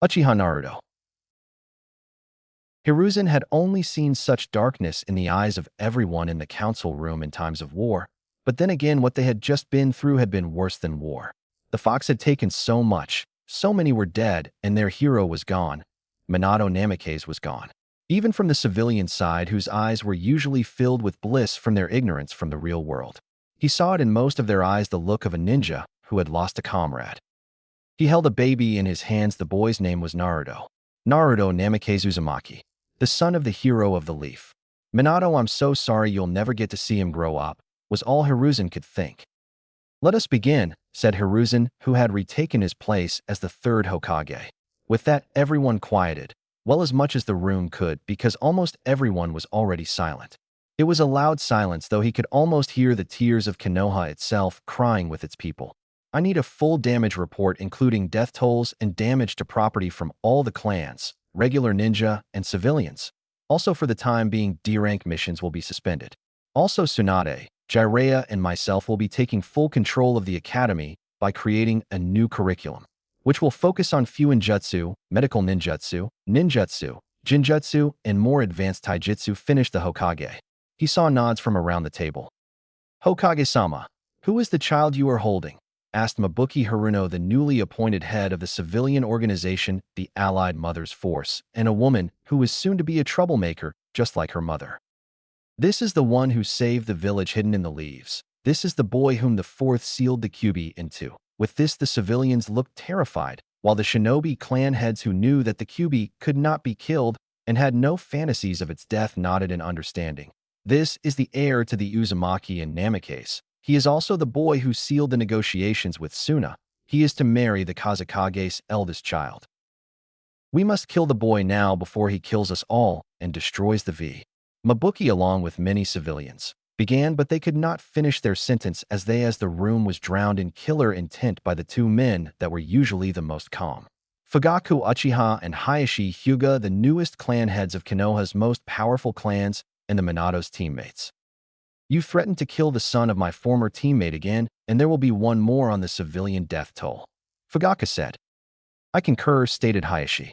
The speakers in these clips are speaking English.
Uchiha Naruto. Hiruzen had only seen such darkness in the eyes of everyone in the council room in times of war, but then again what they had just been through had been worse than war. The Fox had taken so much, so many were dead, and their hero was gone. Minato Namikaze was gone. Even from the civilian side whose eyes were usually filled with bliss from their ignorance from the real world. He saw it in most of their eyes, the look of a ninja who had lost a comrade. He held a baby in his hands. The boy's name was Naruto. Naruto Namikaze Uzumaki, the son of the hero of the leaf. Minato, I'm so sorry you'll never get to see him grow up, was all Hiruzen could think. Let us begin, said Hiruzen, who had retaken his place as the third Hokage. With that, everyone quieted, well as much as the room could, because almost everyone was already silent. It was a loud silence, though he could almost hear the tears of Konoha itself crying with its people. I need a full damage report including death tolls and damage to property from all the clans, regular ninja, and civilians. Also for the time being, D-rank missions will be suspended. Also Tsunade, Jiraiya, and myself will be taking full control of the academy by creating a new curriculum, which will focus on Fuinjutsu, medical ninjutsu, ninjutsu, jinjutsu, and more advanced taijutsu. Finished the Hokage. He saw nods from around the table. Hokage-sama, who is the child you are holding? Asked Mabuki Haruno, the newly appointed head of the civilian organization, the Allied Mothers Force, and a woman who was soon to be a troublemaker, just like her mother. This is the one who saved the village hidden in the leaves. This is the boy whom the fourth sealed the Kyuubi into. With this, the civilians looked terrified, while the shinobi clan heads who knew that the Kyuubi could not be killed and had no fantasies of its death nodded in understanding. This is the heir to the Uzumaki and Namikaze. He is also the boy who sealed the negotiations with Suna. He is to marry the Kazekage's eldest child. We must kill the boy now before he kills us all and destroys the V. Mabuki, along with many civilians, began, but they could not finish their sentence as the room was drowned in killer intent by the two men that were usually the most calm. Fugaku Uchiha and Hayashi Hyuga, the newest clan heads of Konoha's most powerful clans and the Minato's teammates. You threatened to kill the son of my former teammate again, and there will be one more on the civilian death toll. Fugaku said. I concur, stated Hayashi.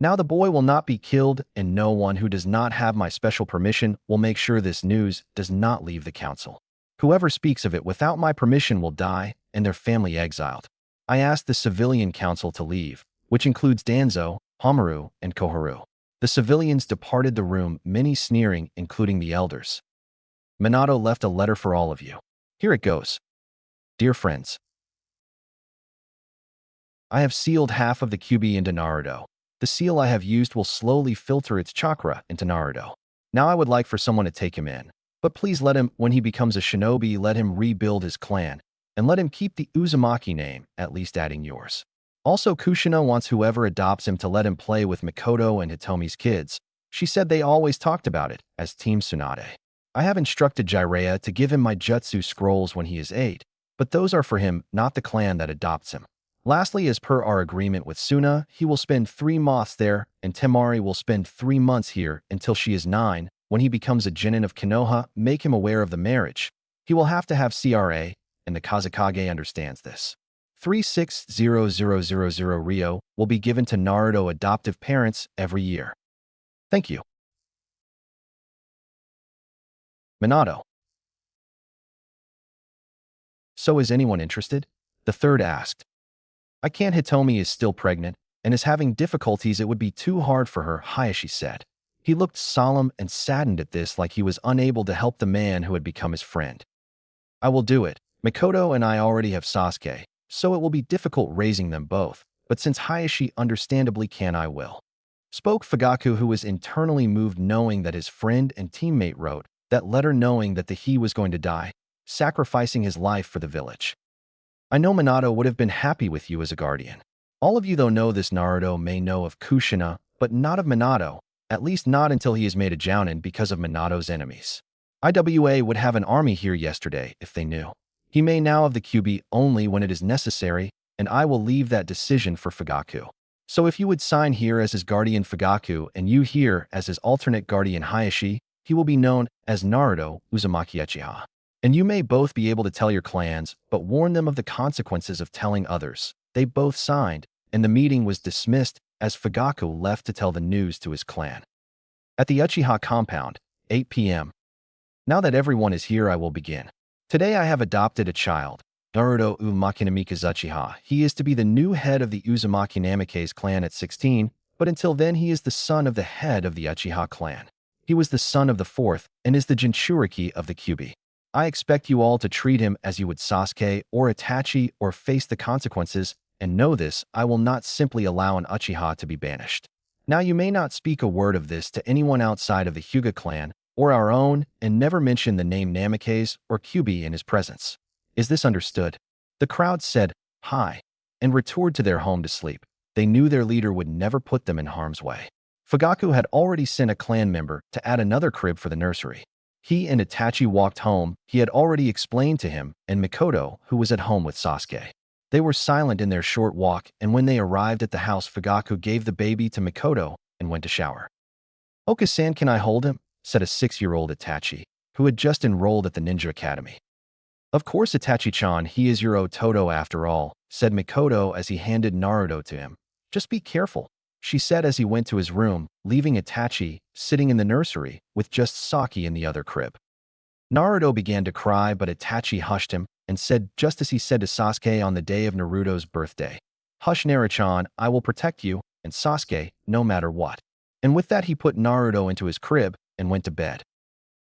Now the boy will not be killed, and no one who does not have my special permission will make sure this news does not leave the council. Whoever speaks of it without my permission will die, and their family exiled. I asked the civilian council to leave, which includes Danzo, Hamaru, and Koharu. The civilians departed the room, many sneering, including the elders. Minato left a letter for all of you. Here it goes. Dear friends, I have sealed half of the Kyuubi into Naruto. The seal I have used will slowly filter its chakra into Naruto. Now I would like for someone to take him in. But please let him, when he becomes a shinobi, let him rebuild his clan. And let him keep the Uzumaki name, at least adding yours. Also, Kushina wants whoever adopts him to let him play with Mikoto and Hitomi's kids. She said they always talked about it as Team Tsunade. I have instructed Jiraiya to give him my jutsu scrolls when he is 8, but those are for him, not the clan that adopts him. Lastly, as per our agreement with Suna, he will spend 3 months there, and Temari will spend 3 months here until she is 9. When he becomes a genin of Konoha, make him aware of the marriage. He will have to have CRA, and the Kazekage understands this. 360000 Ryo will be given to Naruto adoptive parents every year. Thank you. Minato. So is anyone interested? The third asked. I can't. Hitomi is still pregnant and is having difficulties. It would be too hard for her, Hayashi said. He looked solemn and saddened at this, like he was unable to help the man who had become his friend. I will do it. Mikoto and I already have Sasuke, so it will be difficult raising them both, but since Hayashi understandably can, I will. Spoke Fugaku, who was internally moved knowing that his friend and teammate wrote that letter knowing that he was going to die, sacrificing his life for the village. I know Minato would have been happy with you as a guardian. All of you though know this. Naruto may know of Kushina, but not of Minato, at least not until he is made a jounin because of Minato's enemies. IWA would have an army here yesterday if they knew. He may now of the Kyuubi only when it is necessary, and I will leave that decision for Fugaku. So if you would sign here as his guardian Fugaku and you here as his alternate guardian Hayashi, he will be known as Naruto Uzumaki Uchiha. And you may both be able to tell your clans, but warn them of the consequences of telling others. They both signed, and the meeting was dismissed as Fugaku left to tell the news to his clan. At the Uchiha compound, 8 p.m. Now that everyone is here, I will begin. Today I have adopted a child, Naruto Umakinamika's Uchiha. He is to be the new head of the Uzumaki Namikaze clan at 16, but until then he is the son of the head of the Uchiha clan. He was the son of the fourth and is the Jinchuriki of the Kyuubi. I expect you all to treat him as you would Sasuke or Itachi or face the consequences, and know this, I will not simply allow an Uchiha to be banished. Now you may not speak a word of this to anyone outside of the Hyuga clan or our own, and never mention the name Namikaze or Kyuubi in his presence. Is this understood? The crowd said, "Hi," and returned to their home to sleep. They knew their leader would never put them in harm's way. Fugaku had already sent a clan member to add another crib for the nursery. He and Itachi walked home. He had already explained to him and Mikoto, who was at home with Sasuke. They were silent in their short walk, and when they arrived at the house, Fugaku gave the baby to Mikoto and went to shower. "Oka-san, can I hold him?" said a 6-year-old Itachi, who had just enrolled at the ninja academy. "Of course, Itachi-chan, he is your Ototo after all," said Mikoto as he handed Naruto to him. "Just be careful," she said as he went to his room, leaving Itachi sitting in the nursery with just Saki in the other crib. Naruto began to cry, but Itachi hushed him and said just as he said to Sasuke on the day of Naruto's birthday, "Hush, Naruto-chan, I will protect you and Sasuke no matter what." And with that he put Naruto into his crib and went to bed.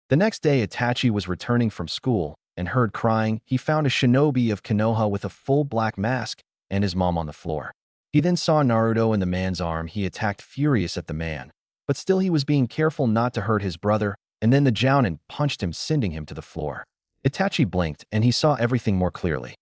The next day Itachi was returning from school and heard crying. He found a shinobi of Konoha with a full black mask and his mom on the floor. He then saw Naruto in the man's arm. He attacked furious at the man, but still he was being careful not to hurt his brother, and then the jounin punched him, sending him to the floor. Itachi blinked and he saw everything more clearly.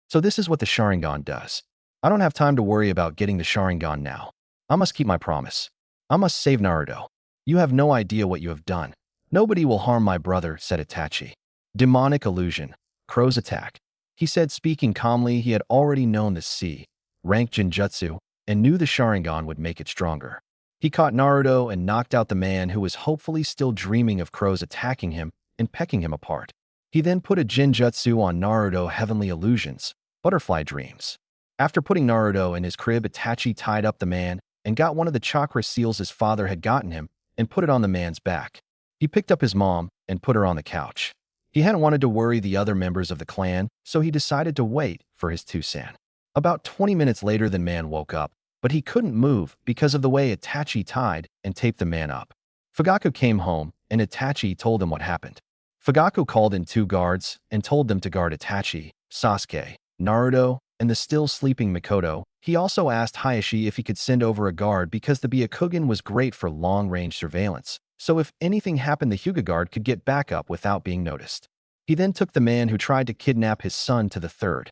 So this is what the Sharingan does. I don't have time to worry about getting the Sharingan now. I must keep my promise. I must save Naruto. You have no idea what you have done. Nobody will harm my brother, said Itachi. Demonic illusion. Crow's attack. He said, speaking calmly. He had already known the C-rank Jinjutsu and knew the Sharingan would make it stronger. He caught Naruto and knocked out the man who was hopefully still dreaming of crows attacking him and pecking him apart. He then put a Jinjutsu on Naruto, Heavenly Illusions, Butterfly Dreams. After putting Naruto in his crib, Itachi tied up the man and got one of the chakra seals his father had gotten him and put it on the man's back. He picked up his mom and put her on the couch. He hadn't wanted to worry the other members of the clan, so he decided to wait for his Tusan. About 20 minutes later, the man woke up, but he couldn't move because of the way Itachi tied and taped the man up. Fugaku came home, and Itachi told him what happened. Fugaku called in 2 guards and told them to guard Itachi, Sasuke, Naruto, and the still sleeping Mikoto. He also asked Hayashi if he could send over a guard because the Byakugan was great for long-range surveillance, so if anything happened the Hyuga guard could get back up without being noticed. He then took the man who tried to kidnap his son to the third.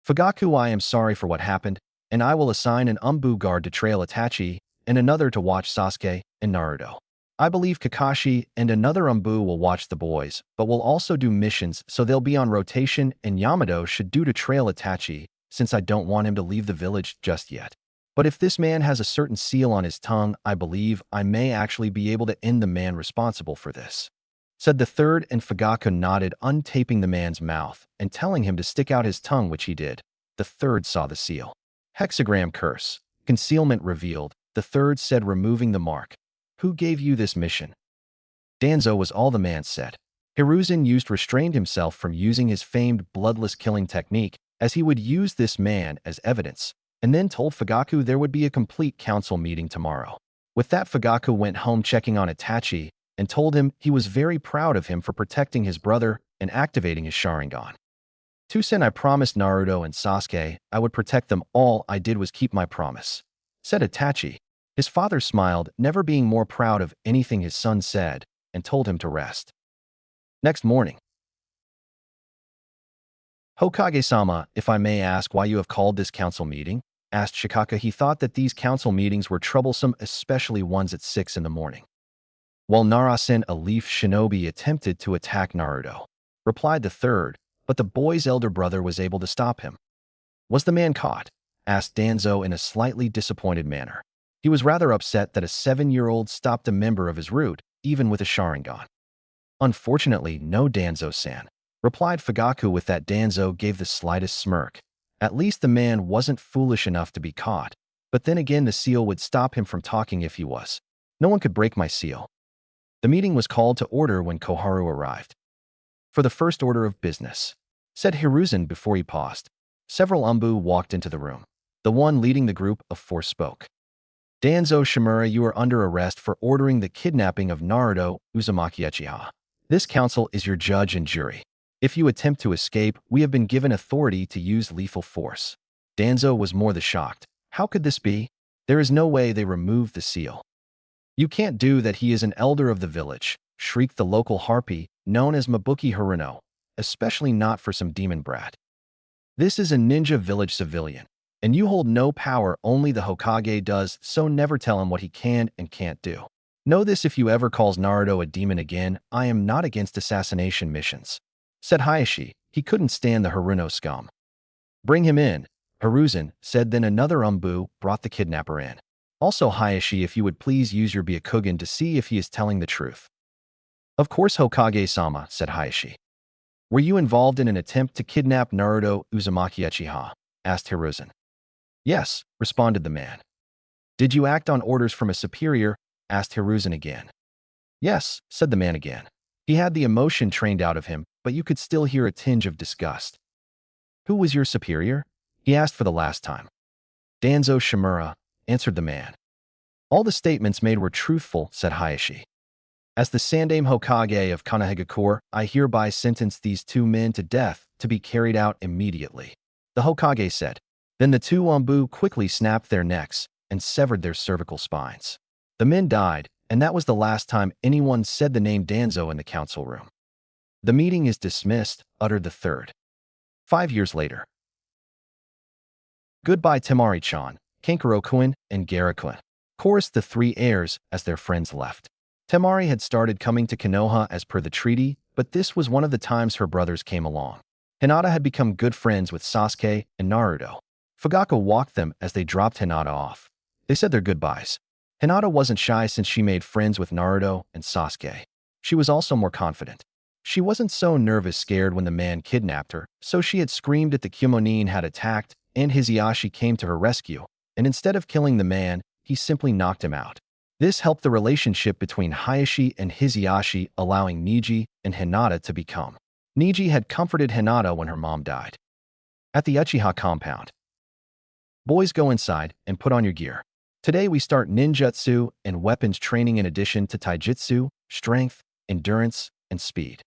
Fugaku, I am sorry for what happened, and I will assign an Umbu guard to trail Itachi and another to watch Sasuke and Naruto. I believe Kakashi and another Umbu will watch the boys, but will also do missions, so they'll be on rotation, and Yamato should do to trail Itachi, since I don't want him to leave the village just yet. But if this man has a certain seal on his tongue, I believe I may actually be able to end the man responsible for this, said the third, and Fugaku nodded, untaping the man's mouth and telling him to stick out his tongue, which he did. The third saw the seal. Hexagram curse. Concealment revealed. The third said, removing the mark. Who gave you this mission? Danzo was all the man said. Hiruzen restrained himself from using his famed bloodless killing technique, as he would use this man as evidence, and then told Fugaku there would be a complete council meeting tomorrow. With that, Fugaku went home checking on Itachi and told him he was very proud of him for protecting his brother and activating his Sharingan. Tusen, I promised Naruto and Sasuke I would protect them. All I did was keep my promise, said Itachi. His father smiled, never being more proud of anything his son said, and told him to rest. Next morning. Hokage-sama, if I may ask why you have called this council meeting? Asked Shikaka. He thought that these council meetings were troublesome, especially ones at 6 in the morning. While Narasen, a leaf shinobi, attempted to attack Naruto, replied the third, but the boy's elder brother was able to stop him. Was the man caught? Asked Danzo in a slightly disappointed manner. He was rather upset that a 7-year-old stopped a member of his root, even with a Sharingan. Unfortunately, no, Danzo-san, replied Fugaku. With that, Danzo gave the slightest smirk. At least the man wasn't foolish enough to be caught. But then again, the seal would stop him from talking if he was. No one could break my seal. The meeting was called to order when Koharu arrived. For the first order of business, said Hiruzen before he paused. Several Umbu walked into the room. The one leading the group of four spoke. Danzo Shimura, you are under arrest for ordering the kidnapping of Naruto Uzumaki Uchiha. This council is your judge and jury. If you attempt to escape, we have been given authority to use lethal force. Danzo was more than shocked. How could this be? There is no way they removed the seal. You can't do that. He is an elder of the village, shrieked the local harpy, known as Mabuki Haruno, especially not for some demon brat. This is a ninja village civilian, and you hold no power, only the Hokage does, so never tell him what he can and can't do. Know this: if you ever calls Naruto a demon again, I am not against assassination missions, said Hayashi. He couldn't stand the Haruno scum. Bring him in, Hiruzen said. Then another Umbu brought the kidnapper in. Also, Hayashi, if you would please use your Byakugan to see if he is telling the truth. Of course, Hokage-sama, said Hayashi. Were you involved in an attempt to kidnap Naruto Uzumaki Uchiha? Asked Hiruzen. Yes, responded the man. Did you act on orders from a superior? Asked Hiruzen again. Yes, said the man again. He had the emotion trained out of him, but you could still hear a tinge of disgust. Who was your superior? He asked for the last time. Danzo Shimura, answered the man. All the statements made were truthful, said Hayashi. As the Sandaime Hokage of Konohagakure, I hereby sentence these two men to death to be carried out immediately. The Hokage said. Then the two Umbu quickly snapped their necks and severed their cervical spines. The men died, and that was the last time anyone said the name Danzo in the council room. The meeting is dismissed, uttered the third. 5 years later. Goodbye Temari-chan, Kankuro-kun, and Gara-kun, chorused the three heirs as their friends left. Temari had started coming to Konoha as per the treaty, but this was one of the times her brothers came along. Hinata had become good friends with Sasuke and Naruto. Fugaku walked them as they dropped Hinata off. They said their goodbyes. Hinata wasn't shy since she made friends with Naruto and Sasuke. She was also more confident. She wasn't so nervous scared when the man kidnapped her, so she had screamed at the Kumonin had attacked, and Hizayashi came to her rescue, and instead of killing the man, he simply knocked him out. This helped the relationship between Hayashi and Hizayashi, allowing Niji and Hinata to become. Niji had comforted Hinata when her mom died. At the Uchiha compound. Boys, go inside and put on your gear. Today we start ninjutsu and weapons training in addition to taijutsu, strength, endurance, and speed.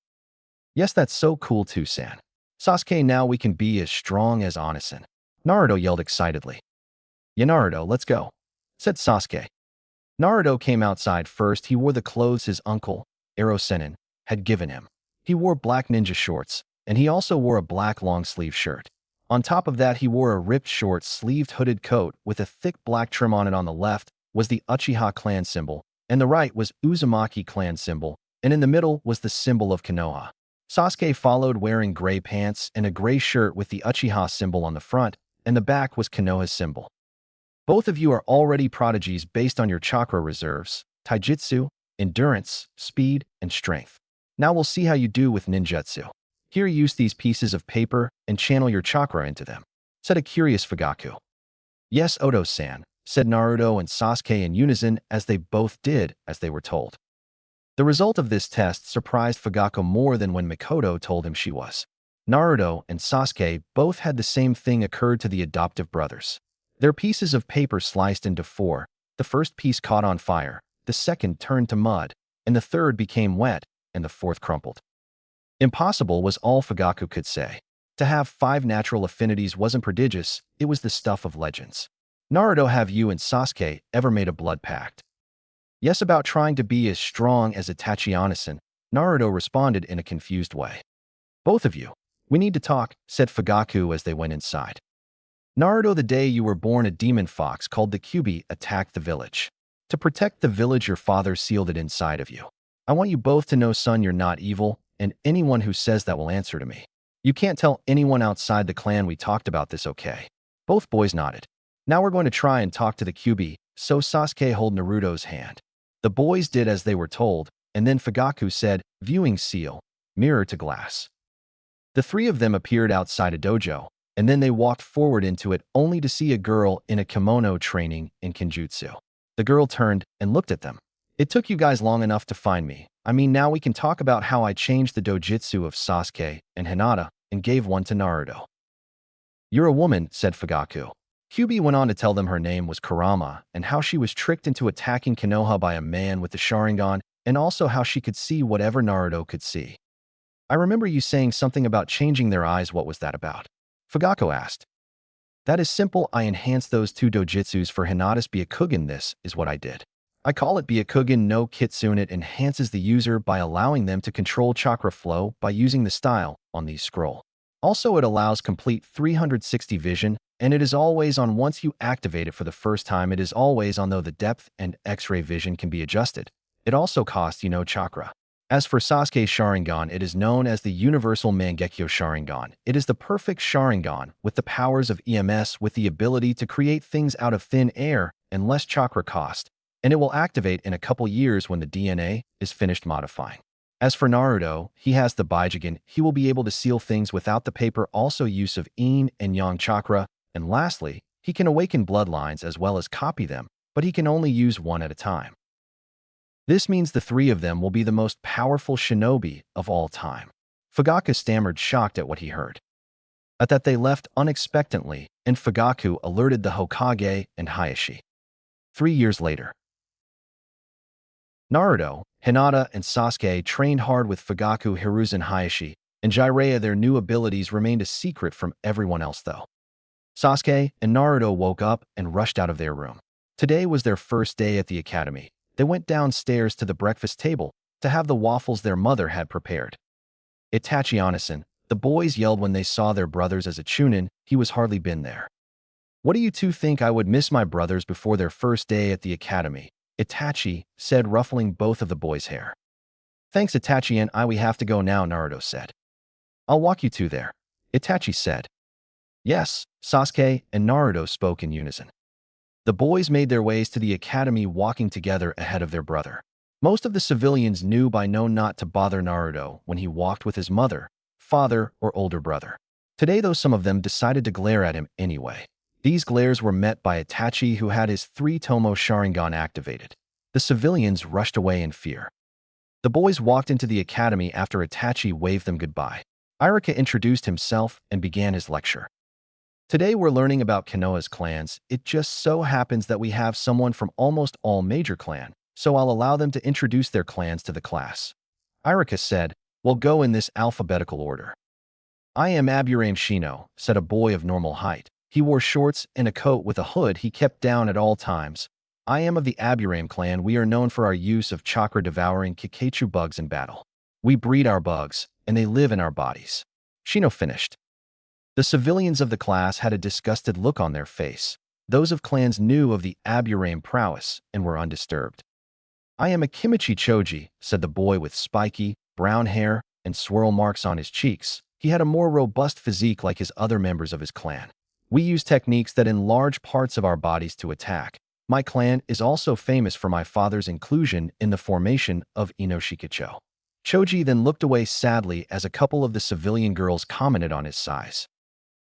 Yes, that's so cool too, San. Sasuke, now we can be as strong as Onisan. Naruto yelled excitedly. Yeah, Naruto, let's go, said Sasuke. Naruto came outside first. He wore the clothes his uncle, Ero-Senin, had given him. He wore black ninja shorts, and he also wore a black long-sleeve shirt. On top of that, he wore a ripped short-sleeved hooded coat with a thick black trim on it. On the left was the Uchiha clan symbol, and the right was Uzumaki clan symbol, and in the middle was the symbol of Konoha. Sasuke followed, wearing gray pants and a gray shirt with the Uchiha symbol on the front, and the back was Konoha's symbol. Both of you are already prodigies based on your chakra reserves, taijutsu, endurance, speed, and strength. Now we'll see how you do with ninjutsu. Here, use these pieces of paper and channel your chakra into them, said a curious Fugaku. Yes, Oto-san, said Naruto and Sasuke in unison as they both did as they were told. The result of this test surprised Fugaku more than when Mikoto told him she was. Naruto and Sasuke both had the same thing occurred to the adoptive brothers. Their pieces of paper sliced into four. The first piece caught on fire, the second turned to mud, and the third became wet, and the fourth crumpled. Impossible was all Fugaku could say. To have 5 natural affinities wasn't prodigious, it was the stuff of legends. Naruto, have you and Sasuke ever made a blood pact? Yes, about trying to be as strong as Itachi Onisan, Naruto responded in a confused way. Both of you, we need to talk, said Fugaku as they went inside. Naruto, the day you were born, a demon fox called the Kyubi attacked the village. To protect the village, your father sealed it inside of you. I want you both to know, son, you're not evil, and anyone who says that will answer to me. You can't tell anyone outside the clan we talked about this, okay? Both boys nodded. Now we're going to try and talk to the Kyubi, so Sasuke held Naruto's hand. The boys did as they were told, and then Fugaku said, viewing seal, mirror to glass. The three of them appeared outside a dojo, And then they walked forward into it only to see a girl in a kimono training in Kenjutsu. The girl turned and looked at them. It took you guys long enough to find me. I mean, now we can talk about how I changed the dojutsu of Sasuke and Hinata and gave one to Naruto. You're a woman, said Fugaku. Kyubi went on to tell them her name was Kurama and how she was tricked into attacking Konoha by a man with the Sharingan and also how she could see whatever Naruto could see. I remember you saying something about changing their eyes. What was that about? Fugaku asked. That is simple. I enhanced those two dojutsus for Hinata's Byakugan. This is what I did. I call it Byakugan no Kitsune. It enhances the user by allowing them to control chakra flow by using the style on these scroll. Also, it allows complete 360 vision, and it is always on once you activate it for the first time. It is always on though the depth and X-ray vision can be adjusted. It also costs chakra. As for Sasuke's Sharingan, it is known as the Universal Mangekyo Sharingan. It is the perfect Sharingan with the powers of EMS with the ability to create things out of thin air and less chakra cost, and it will activate in a couple years when the DNA is finished modifying. As for Naruto, he has the Byakugan. He will be able to seal things without the paper, also use of Yin and Yang chakra, and lastly, he can awaken bloodlines as well as copy them, but he can only use one at a time. This means the three of them will be the most powerful shinobi of all time. Fugaku stammered, shocked at what he heard. At that they left unexpectedly, and Fugaku alerted the Hokage and Hayashi. 3 years later. Naruto, Hinata, and Sasuke trained hard with Fugaku, Hiruzen, Hayashi, and Jiraiya. Their new abilities remained a secret from everyone else though. Sasuke and Naruto woke up and rushed out of their room. Today was their first day at the academy. They went downstairs to the breakfast table to have the waffles their mother had prepared. Itachi Onisan, the boys yelled when they saw their brothers as a chunin. He was hardly been there. What do you two think? I would miss my brothers before their first day at the academy, Itachi said, ruffling both of the boys' hair. Thanks, Itachi, and we have to go now, Naruto said. I'll walk you two there, Itachi said. Yes, Sasuke and Naruto spoke in unison. The boys made their ways to the academy, walking together ahead of their brother. Most of the civilians knew by now not to bother Naruto when he walked with his mother, father, or older brother. Today, though, some of them decided to glare at him anyway. These glares were met by Itachi, who had his 3-tomo Sharingan activated. The civilians rushed away in fear. The boys walked into the academy after Itachi waved them goodbye. Iruka introduced himself and began his lecture. Today we're learning about Konoha's clans. It just so happens that we have someone from almost all major clan, so I'll allow them to introduce their clans to the class. Iruka said, we'll go in this alphabetical order. I am Aburame Shino, said a boy of normal height. He wore shorts and a coat with a hood he kept down at all times. I am of the Aburame clan. We are known for our use of chakra-devouring Kikaichu bugs in battle. We breed our bugs, and they live in our bodies. Shino finished. The civilians of the class had a disgusted look on their face. Those of clans knew of the Aburame prowess and were undisturbed. I am a Kimichi Choji, said the boy with spiky, brown hair and swirl marks on his cheeks. He had a more robust physique like his other members of his clan. We use techniques that enlarge parts of our bodies to attack. My clan is also famous for my father's inclusion in the formation of Inoshikacho. Choji then looked away sadly as a couple of the civilian girls commented on his size.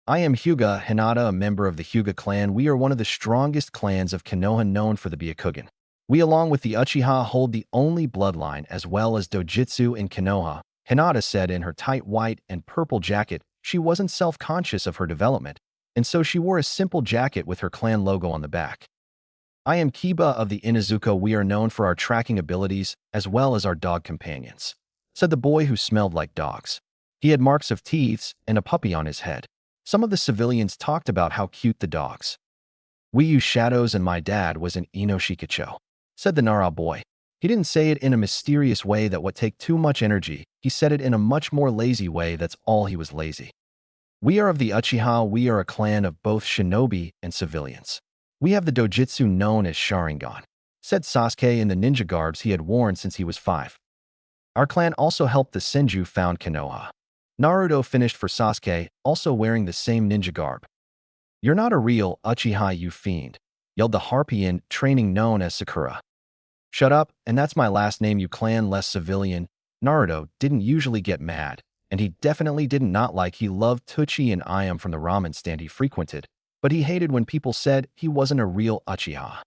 I am Hyuga Hinata, a member of the Hyuga clan. We are one of the strongest clans of Konoha, known for the Byakugan. We, along with the Uchiha, hold the only bloodline as well as Dojutsu in Konoha, Hinata said in her tight white and purple jacket. She wasn't self-conscious of her development, and so she wore a simple jacket with her clan logo on the back. I am Kiba of the Inazuka. We are known for our tracking abilities as well as our dog companions, said the boy who smelled like dogs. He had marks of teeth and a puppy on his head. Some of the civilians talked about how cute the dogs. We use shadows and my dad was an Inoshikacho, said the Nara boy. He didn't say it in a mysterious way that would take too much energy. He said it in a much more lazy way. That's all, he was lazy. We are of the Uchiha. We are a clan of both shinobi and civilians. We have the dojutsu known as Sharingan, said Sasuke in the ninja garbs he had worn since he was 5. Our clan also helped the Senju found Konoha. Naruto finished for Sasuke, also wearing the same ninja garb. You're not a real Uchiha, you fiend, yelled the harpy in training known as Sakura. Shut up, and that's my last name, you clan less civilian. Naruto didn't usually get mad, and he definitely did not like. He loved Tucci and Ayam from the ramen stand he frequented, but he hated when people said he wasn't a real Uchiha.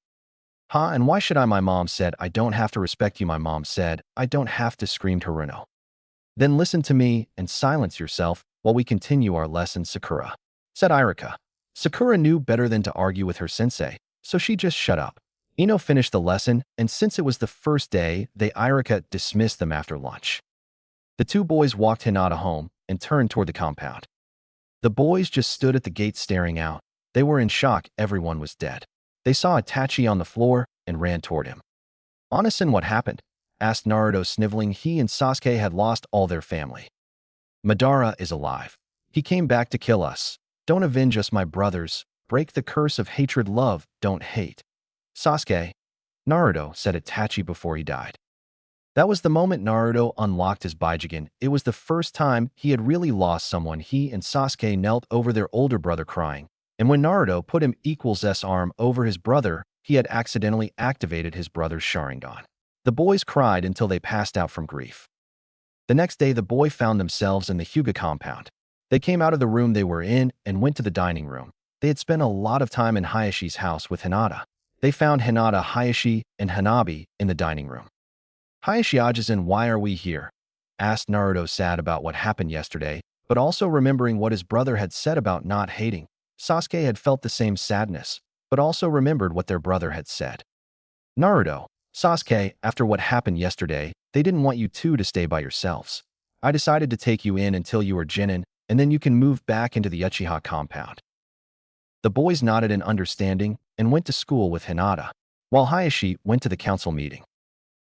Huh, and why should I? My mom said, I don't have to respect you. My mom said, I don't have to, screamed Haruno. Then listen to me and silence yourself while we continue our lesson, Sakura, said Irika. Sakura knew better than to argue with her sensei, so she just shut up. Ino finished the lesson, and since it was the first day, Irika dismissed them after lunch. The two boys walked Hinata home and turned toward the compound. The boys just stood at the gate staring out. They were in shock. Everyone was dead. They saw Itachi on the floor and ran toward him. Onisan, what happened? Asked Naruto, sniveling. He and Sasuke had lost all their family. Madara is alive. He came back to kill us. Don't avenge us, my brothers. Break the curse of hatred. Love, don't hate. Sasuke, Naruto, said Itachi before he died. That was the moment Naruto unlocked his Baijigen. It was the first time he had really lost someone. He and Sasuke knelt over their older brother crying, and when Naruto put him equals S arm over his brother, he had accidentally activated his brother's Sharingan. The boys cried until they passed out from grief. The next day, the boy found themselves in the Hyuga compound. They came out of the room they were in and went to the dining room. They had spent a lot of time in Hayashi's house with Hinata. They found Hinata, Hayashi, and Hanabi in the dining room. Hayashi Ajisen, why are we here? Asked Naruto, sad about what happened yesterday, but also remembering what his brother had said about not hating. Sasuke had felt the same sadness, but also remembered what their brother had said. Naruto, Sasuke, after what happened yesterday, they didn't want you two to stay by yourselves. I decided to take you in until you were Genin, and then you can move back into the Uchiha compound. The boys nodded in understanding and went to school with Hinata, while Hayashi went to the council meeting.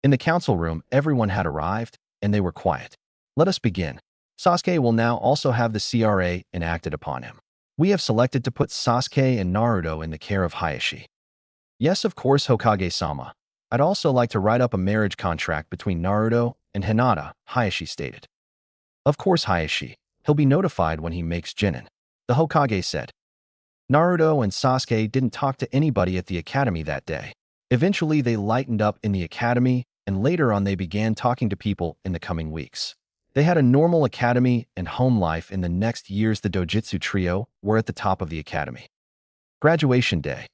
In the council room, everyone had arrived, and they were quiet. Let us begin. Sasuke will now also have the CRA enacted upon him. We have selected to put Sasuke and Naruto in the care of Hayashi. Yes, of course, Hokage-sama. I'd also like to write up a marriage contract between Naruto and Hinata, Hayashi stated. Of course, Hayashi. He'll be notified when he makes Genin, the Hokage said. Naruto and Sasuke didn't talk to anybody at the academy that day. Eventually, they lightened up in the academy, and later on they began talking to people in the coming weeks. They had a normal academy and home life. In the next years, the Dojutsu trio were at the top of the academy. Graduation day.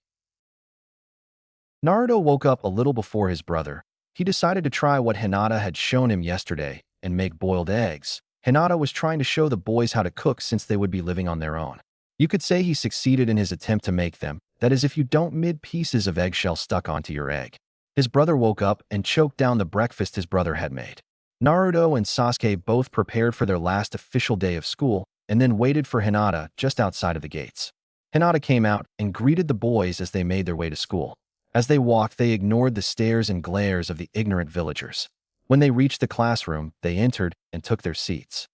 Naruto woke up a little before his brother. He decided to try what Hinata had shown him yesterday and make boiled eggs. Hinata was trying to show the boys how to cook since they would be living on their own. You could say he succeeded in his attempt to make them. That is, if you don't mid pieces of eggshell stuck onto your egg. His brother woke up and choked down the breakfast his brother had made. Naruto and Sasuke both prepared for their last official day of school and then waited for Hinata just outside of the gates. Hinata came out and greeted the boys as they made their way to school. As they walked, they ignored the stares and glares of the ignorant villagers. When they reached the classroom, they entered and took their seats.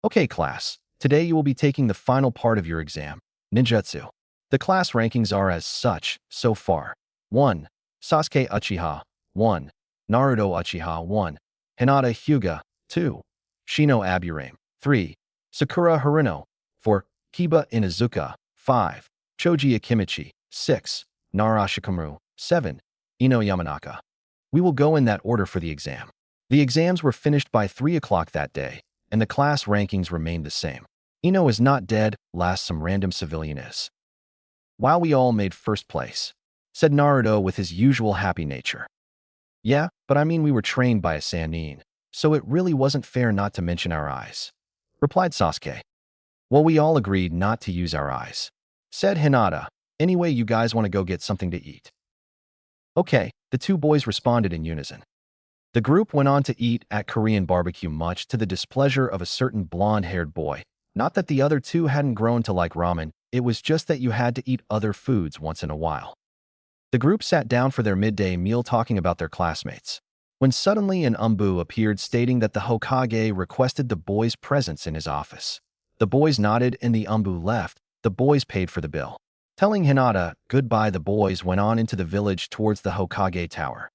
Okay, class. Today you will be taking the final part of your exam, ninjutsu. The class rankings are as such, so far. 1. Sasuke Uchiha. 1. Naruto Uchiha. 1. Hinata Hyuga. 2. Shino Aburame. 3. Sakura Haruno. 4. Kiba Inuzuka. 5. Choji Akimichi. 6. Nara Shikamaru. 7. Ino Yamanaka. We will go in that order for the exam. The exams were finished by 3 o'clock that day, and the class rankings remained the same. Ino is not dead, last some random civilian is. While we all made first place, said Naruto with his usual happy nature. Yeah, but I mean we were trained by a Sannin, so it really wasn't fair not to mention our eyes, replied Sasuke. Well, we all agreed not to use our eyes, said Hinata. Anyway, you guys want to go get something to eat? Okay, the two boys responded in unison. The group went on to eat at Korean barbecue, much to the displeasure of a certain blonde-haired boy. Not that the other two hadn't grown to like ramen, it was just that you had to eat other foods once in a while. The group sat down for their midday meal talking about their classmates, when suddenly an Umbu appeared stating that the Hokage requested the boys' presence in his office. The boys nodded and the Umbu left. The boys paid for the bill. Telling Hinata goodbye, the boys went on into the village towards the Hokage tower.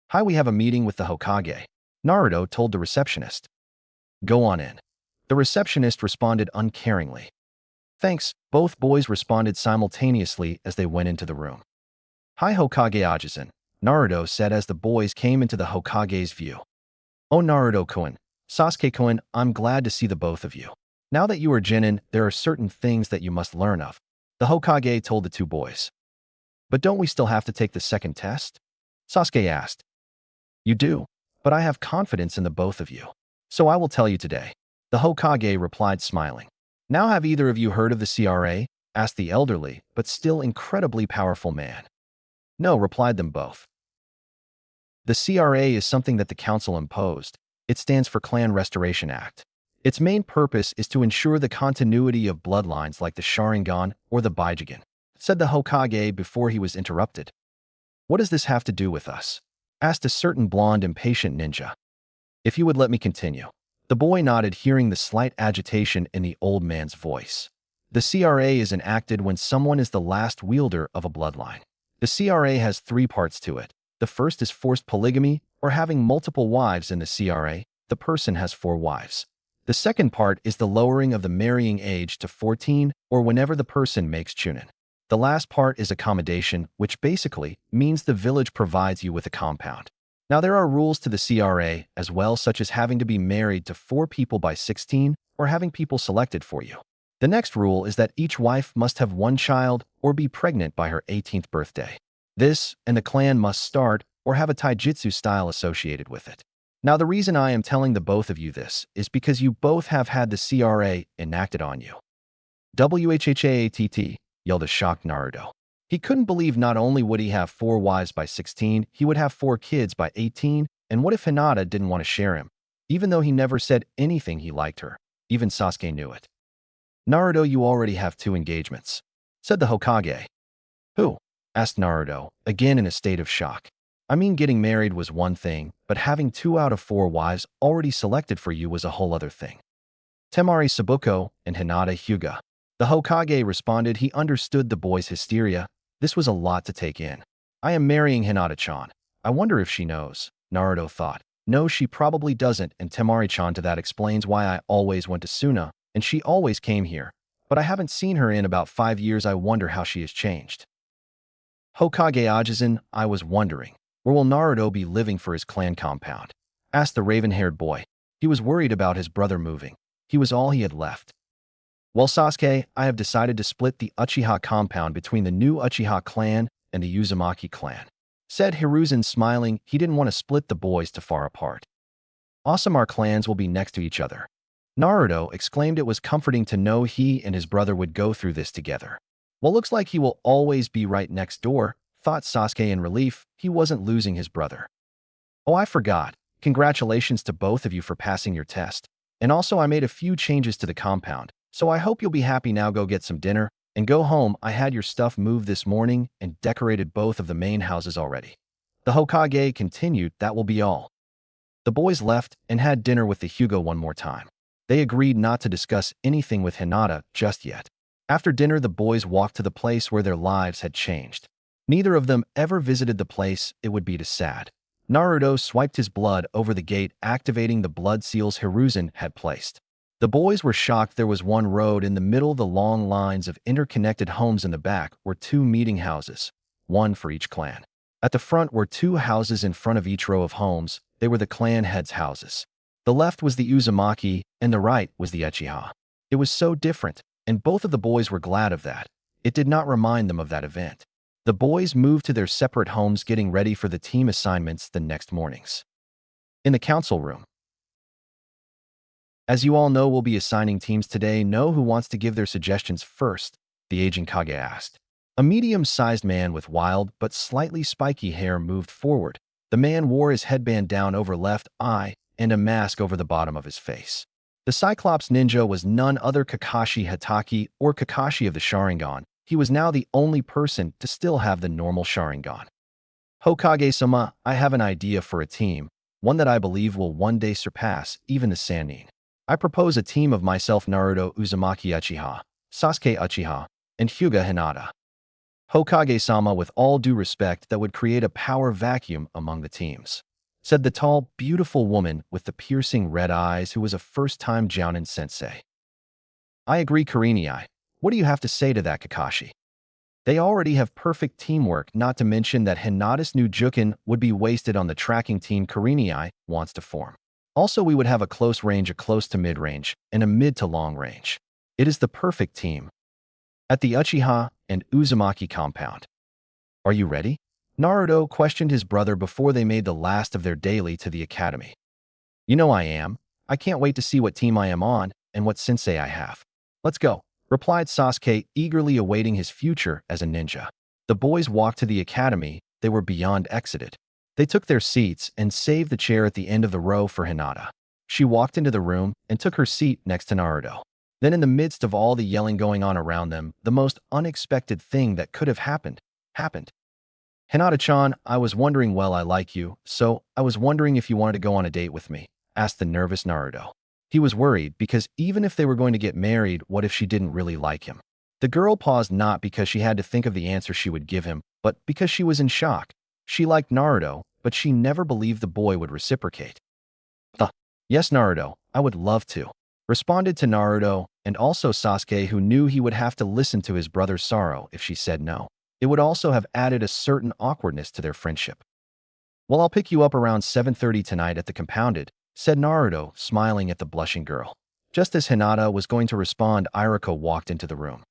Hi, we have a meeting with the Hokage, Naruto told the receptionist. Go on in. The receptionist responded uncaringly. Thanks, both boys responded simultaneously as they went into the room. Hi, Hokage Ajisen, Naruto said as the boys came into the Hokage's view. Oh, Naruto-kun, Sasuke-kun, I'm glad to see the both of you. Now that you are Genin, there are certain things that you must learn of, the Hokage told the two boys. But don't we still have to take the second test? Sasuke asked. You do, but I have confidence in the both of you. So I will tell you today. The Hokage replied, smiling. Now have either of you heard of the CRA? Asked the elderly, but still incredibly powerful man. No, replied them both. The CRA is something that the council imposed. It stands for Clan Restoration Act. Its main purpose is to ensure the continuity of bloodlines like the Sharingan or the Byakugan, said the Hokage before he was interrupted. What does this have to do with us? Asked a certain blonde, impatient ninja. If you would let me continue. The boy nodded, hearing the slight agitation in the old man's voice. The CRA is enacted when someone is the last wielder of a bloodline. The CRA has three parts to it. The first is forced polygamy, or having multiple wives in the CRA. The person has 4 wives. The second part is the lowering of the marrying age to 14, or whenever the person makes chunin. The last part is accommodation, which basically means the village provides you with a compound. Now there are rules to the CRA as well, such as having to be married to 4 people by 16, or having people selected for you. The next rule is that each wife must have 1 child or be pregnant by her 18th birthday. This, and the clan must start or have a taijutsu style associated with it. Now the reason I am telling the both of you this is because you both have had the CRA enacted on you. WHHAATT, yelled a shocked Naruto. He couldn't believe not only would he have 4 wives by 16, he would have 4 kids by 18, and what if Hinata didn't want to share him? Even though he never said anything he liked her, even Sasuke knew it. Naruto, you already have 2 engagements, said the Hokage. Who? Asked Naruto, again in a state of shock. I mean, getting married was one thing, but having 2 out of 4 wives already selected for you was a whole other thing. Temari Sabuko and Hinata Hyuga. The Hokage responded. He understood the boy's hysteria. This was a lot to take in. I am marrying Hinata-chan. I wonder if she knows, Naruto thought. No, she probably doesn't, and Temari-chan to that explains why I always went to Suna, and she always came here. But I haven't seen her in about 5 years. I wonder how she has changed. Hokage Ajisen, I was wondering, where will Naruto be living for his clan compound? Asked the raven-haired boy. He was worried about his brother moving. He was all he had left. Well, Sasuke, I have decided to split the Uchiha compound between the new Uchiha clan and the Uzumaki clan, said Hiruzen, smiling. He didn't want to split the boys too far apart. Awesome, our clans will be next to each other. Naruto exclaimed. It was comforting to know he and his brother would go through this together. Well, looks like he will always be right next door, thought Sasuke in relief. He wasn't losing his brother. Oh, I forgot. Congratulations to both of you for passing your test. And also I made a few changes to the compound, so I hope you'll be happy. Now go get some dinner and go home. I had your stuff moved this morning and decorated both of the main houses already. The Hokage continued. That will be all. The boys left and had dinner with the Hyuga one more time. They agreed not to discuss anything with Hinata just yet. After dinner, the boys walked to the place where their lives had changed. Neither of them ever visited the place. It would be too sad. Naruto swiped his blood over the gate, activating the blood seals Hiruzen had placed. The boys were shocked. There was one road in the middle. The long lines of interconnected homes in the back were 2 meeting houses, 1 for each clan. At the front were 2 houses in front of each row of homes. They were the clan heads' houses. The left was the Uzumaki, and the right was the Uchiha. It was so different, and both of the boys were glad of that. It did not remind them of that event. The boys moved to their separate homes, getting ready for the team assignments the next mornings. In the council room. As you all know, we'll be assigning teams today. Know who wants to give their suggestions first? The aging Kage asked. A medium-sized man with wild but slightly spiky hair moved forward. The man wore his headband down over left eye and a mask over the bottom of his face. The Cyclops ninja was none other Kakashi Hatake, or Kakashi of the Sharingan. He was now the only person to still have the normal Sharingan. Hokage-sama, I have an idea for a team, one that I believe will one day surpass even the Sannin. I propose a team of myself, Naruto Uzumaki Uchiha, Sasuke Uchiha, and Hyuga Hinata. Hokage-sama, with all due respect, that would create a power vacuum among the teams, said the tall, beautiful woman with the piercing red eyes who was a first-time Jounin sensei. I agree, Kurenai. What do you have to say to that, Kakashi? They already have perfect teamwork, not to mention that Hinata's new Jukin would be wasted on the tracking team Kurenai wants to form. Also, we would have a close range, a close to mid-range, and a mid to long range. It is the perfect team. At the Uchiha and Uzumaki compound. Are you ready? Naruto questioned his brother before they made the last of their daily to the academy. You know I am. I can't wait to see what team I am on and what sensei I have. Let's go, replied Sasuke, eagerly awaiting his future as a ninja. The boys walked to the academy. They were beyond excited. They took their seats and saved the chair at the end of the row for Hinata. She walked into the room and took her seat next to Naruto. Then in the midst of all the yelling going on around them, the most unexpected thing that could have happened. Hinata-chan, I was wondering, well, I like you, so I was wondering if you wanted to go on a date with me, asked the nervous Naruto. He was worried because even if they were going to get married, what if she didn't really like him? The girl paused, not because she had to think of the answer she would give him, but because she was in shock. She liked Naruto, but she never believed the boy would reciprocate. Yes, Naruto, I would love to, responded to Naruto, and also Sasuke, who knew he would have to listen to his brother's sorrow if she said no. It would also have added a certain awkwardness to their friendship. Well, I'll pick you up around 7:30 tonight at the compounded, said Naruto, smiling at the blushing girl. Just as Hinata was going to respond, Iruka walked into the room.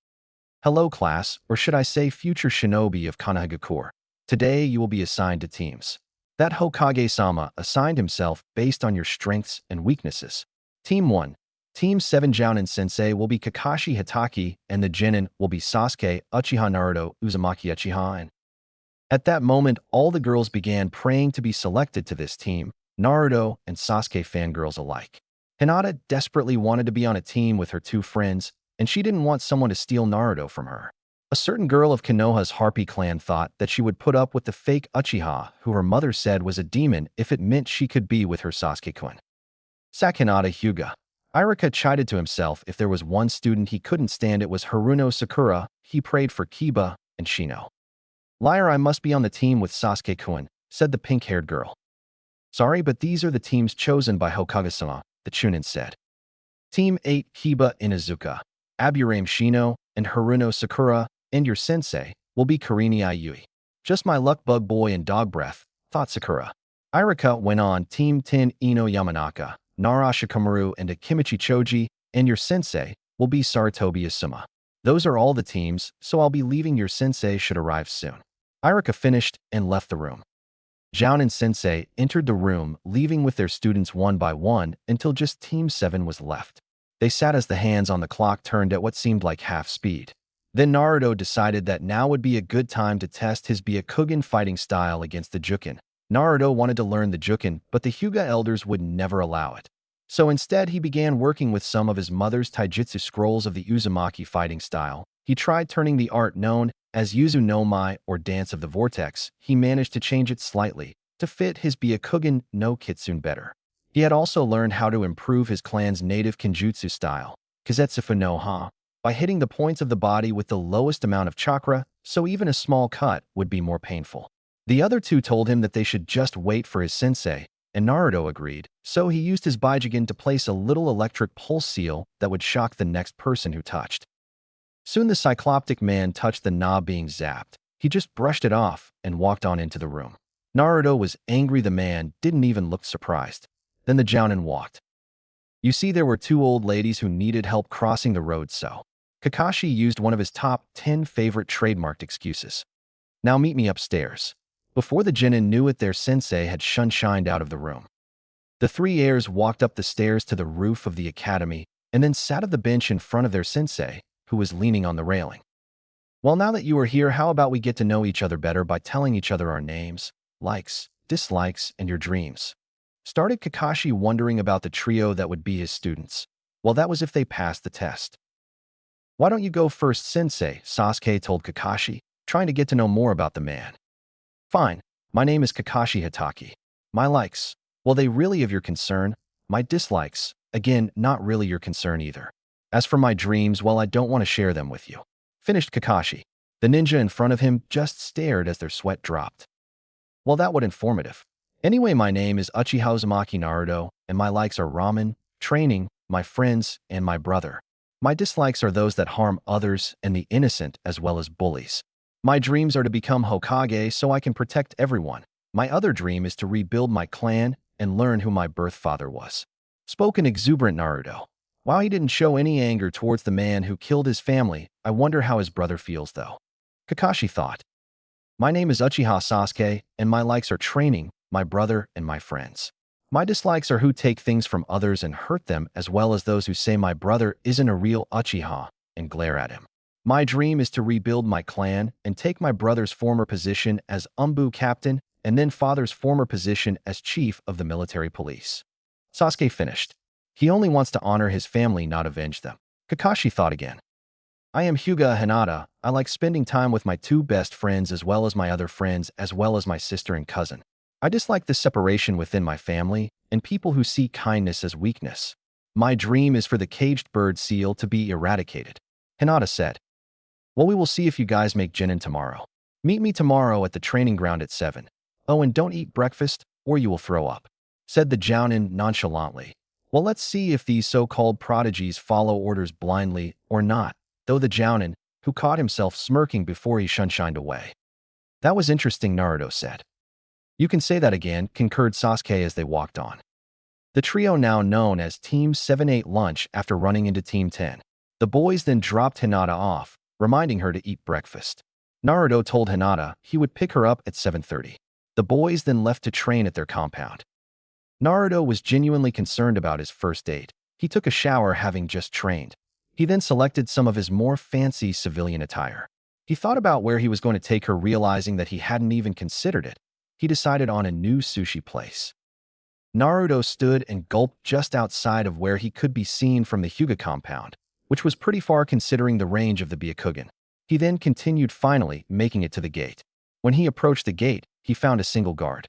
Hello, class, or should I say future shinobi of Konohagakure. Today you will be assigned to teams. That Hokage-sama assigned himself based on your strengths and weaknesses. Team 1. Team 7 Jounin Sensei will be Kakashi Hitaki, and the Genin will be Sasuke, Uchiha Naruto, Uzumaki Uchiha. And at that moment, all the girls began praying to be selected to this team, Naruto and Sasuke fangirls alike. Hinata desperately wanted to be on a team with her two friends, and she didn't want someone to steal Naruto from her. A certain girl of Konoha's Harpy clan thought that she would put up with the fake Uchiha, who her mother said was a demon, if it meant she could be with her Sasuke-kun. Hinata Hyuga. Iruka chided to himself, if there was one student he couldn't stand, it was Haruno Sakura. He prayed for Kiba and Shino. Liar, I must be on the team with Sasuke-kun, said the pink-haired girl. Sorry, but these are the teams chosen by Hokage-sama, the Chunin said. Team 8 Kiba Inuzuka, Aburame Shino, and Haruno Sakura, and your sensei will be Karini Ayui. Just my luck, bug boy and dog breath, thought Sakura. Iruka went on. Team 10 Ino Yamanaka, Nara Shikamaru, and Akimichi Choji, and your sensei will be Saratobi Asuma. Those are all the teams, so I'll be leaving. Your sensei should arrive soon. Iruka finished and left the room. Jounin Sensei entered the room, leaving with their students one by one until just Team 7 was left. They sat as the hands on the clock turned at what seemed like half speed. Then Naruto decided that now would be a good time to test his Byakugan fighting style against the Jukin. Naruto wanted to learn the Jukin, but the Hyuga elders would never allow it. So instead, he began working with some of his mother's taijutsu scrolls of the Uzumaki fighting style. He tried turning the art known as Yuzu no Mai, or Dance of the Vortex. He managed to change it slightly to fit his Byakugan no Kitsune better. He had also learned how to improve his clan's native Kenjutsu style, Kazetsufu no Ha, by hitting the points of the body with the lowest amount of chakra, so even a small cut would be more painful. The other two told him that they should just wait for his sensei, and Naruto agreed, so he used his Byakugan to place a little electric pulse seal that would shock the next person who touched. Soon the cycloptic man touched the knob being zapped. He just brushed it off and walked on into the room. Naruto was angry. The man didn't even look surprised. Then the Jounin walked. You see, there were two old ladies who needed help crossing the road, so Kakashi used one of his top 10 favorite trademarked excuses. Now meet me upstairs. Before the Genin knew it, their sensei had shined out of the room. The three heirs walked up the stairs to the roof of the academy and then sat at the bench in front of their sensei, who was leaning on the railing. Well, now that you are here, how about we get to know each other better by telling each other our names, likes, dislikes, and your dreams? Started Kakashi, wondering about the trio that would be his students. Well, that was if they passed the test. Why don't you go first, sensei? Sasuke told Kakashi, trying to get to know more about the man. Fine, my name is Kakashi Hitaki. My likes, well, they really of your concern. My dislikes, again, not really your concern either. As for my dreams, well, I don't want to share them with you. Finished Kakashi. The ninja in front of him just stared as their sweat dropped. Well, that was informative. Anyway, my name is Uchiha Uzumaki Naruto, and my likes are ramen, training, my friends, and my brother. My dislikes are those that harm others and the innocent, as well as bullies. My dreams are to become Hokage so I can protect everyone. My other dream is to rebuild my clan and learn who my birth father was. Spoke an exuberant Naruto. While he didn't show any anger towards the man who killed his family, I wonder how his brother feels though. Kakashi thought. My name is Uchiha Sasuke, and my likes are training, my brother, and my friends. My dislikes are who take things from others and hurt them, as well as those who say my brother isn't a real Uchiha and glare at him. My dream is to rebuild my clan and take my brother's former position as Umbu captain and then father's former position as chief of the military police. Sasuke finished. He only wants to honor his family, not avenge them. Kakashi thought again. I am Hyuga Hinata. I like spending time with my two best friends as well as my other friends as well as my sister and cousin. I dislike the separation within my family and people who see kindness as weakness. My dream is for the caged bird seal to be eradicated. Hinata said. Well, we will see if you guys make Genin tomorrow. Meet me tomorrow at the training ground at 7. Oh, and don't eat breakfast or you will throw up, said the Jounin nonchalantly. Well, let's see if these so-called prodigies follow orders blindly or not, though the Jounin, who caught himself smirking before he shunshined away. That was interesting, Naruto said. You can say that again, concurred Sasuke as they walked on. The trio now known as Team 7 ate lunch after running into Team 10. The boys then dropped Hinata off, reminding her to eat breakfast. Naruto told Hinata he would pick her up at 7:30. The boys then left to train at their compound. Naruto was genuinely concerned about his first date. He took a shower having just trained. He then selected some of his more fancy civilian attire. He thought about where he was going to take her, realizing that he hadn't even considered it. He decided on a new sushi place. Naruto stood and gulped just outside of where he could be seen from the Hyuga compound, which was pretty far considering the range of the Byakugan. He then continued, finally making it to the gate. When he approached the gate, he found a single guard.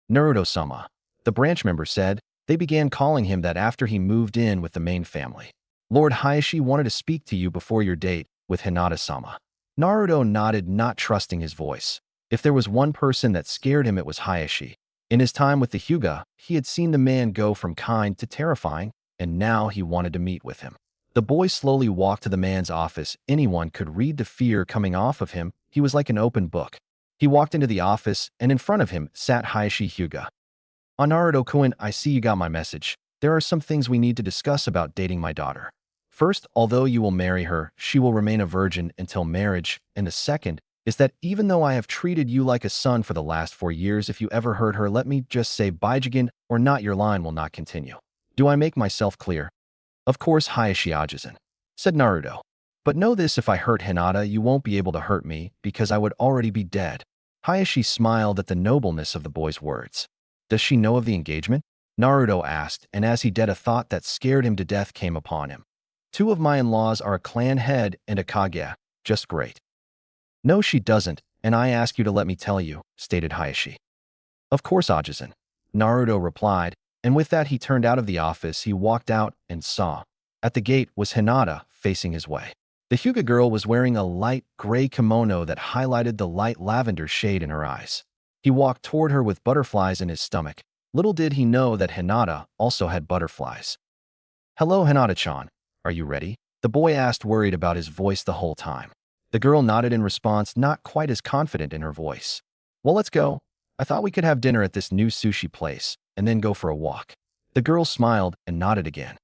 Naruto-sama, the branch member said. They began calling him that after he moved in with the main family. Lord Hayashi wanted to speak to you before your date with Hinata-sama. Naruto nodded, not trusting his voice. If there was one person that scared him, it was Hayashi. In his time with the Hyuga, he had seen the man go from kind to terrifying, and now he wanted to meet with him. The boy slowly walked to the man's office. Anyone could read the fear coming off of him. He was like an open book. He walked into the office, and in front of him sat Hayashi Hyuga. Naruto-kun, I see you got my message. There are some things we need to discuss about dating my daughter. First, although you will marry her, she will remain a virgin until marriage, and the second is that even though I have treated you like a son for the last 4 years, if you ever hurt her, let me just say Baijigen or not, your line will not continue. Do I make myself clear? Of course, Hayashi Ajisen, said Naruto. But know this, if I hurt Hinata, you won't be able to hurt me, because I would already be dead. Hayashi smiled at the nobleness of the boy's words. Does she know of the engagement? Naruto asked, and as he did, a thought that scared him to death came upon him. 2 of my in-laws are a clan head and a Kage. Just great. No, she doesn't, and I ask you to let me tell you, stated Hayashi. Of course, Ajisen, Naruto replied, and with that he turned out of the office. He walked out and saw. At the gate was Hinata facing his way. The Hyuga girl was wearing a light gray kimono that highlighted the light lavender shade in her eyes. He walked toward her with butterflies in his stomach. Little did he know that Hinata also had butterflies. Hello, Hinata-chan. Are you ready? The boy asked, worried about his voice the whole time. The girl nodded in response, not quite as confident in her voice. Well, let's go. I thought we could have dinner at this new sushi place and then go for a walk. The girl smiled and nodded again.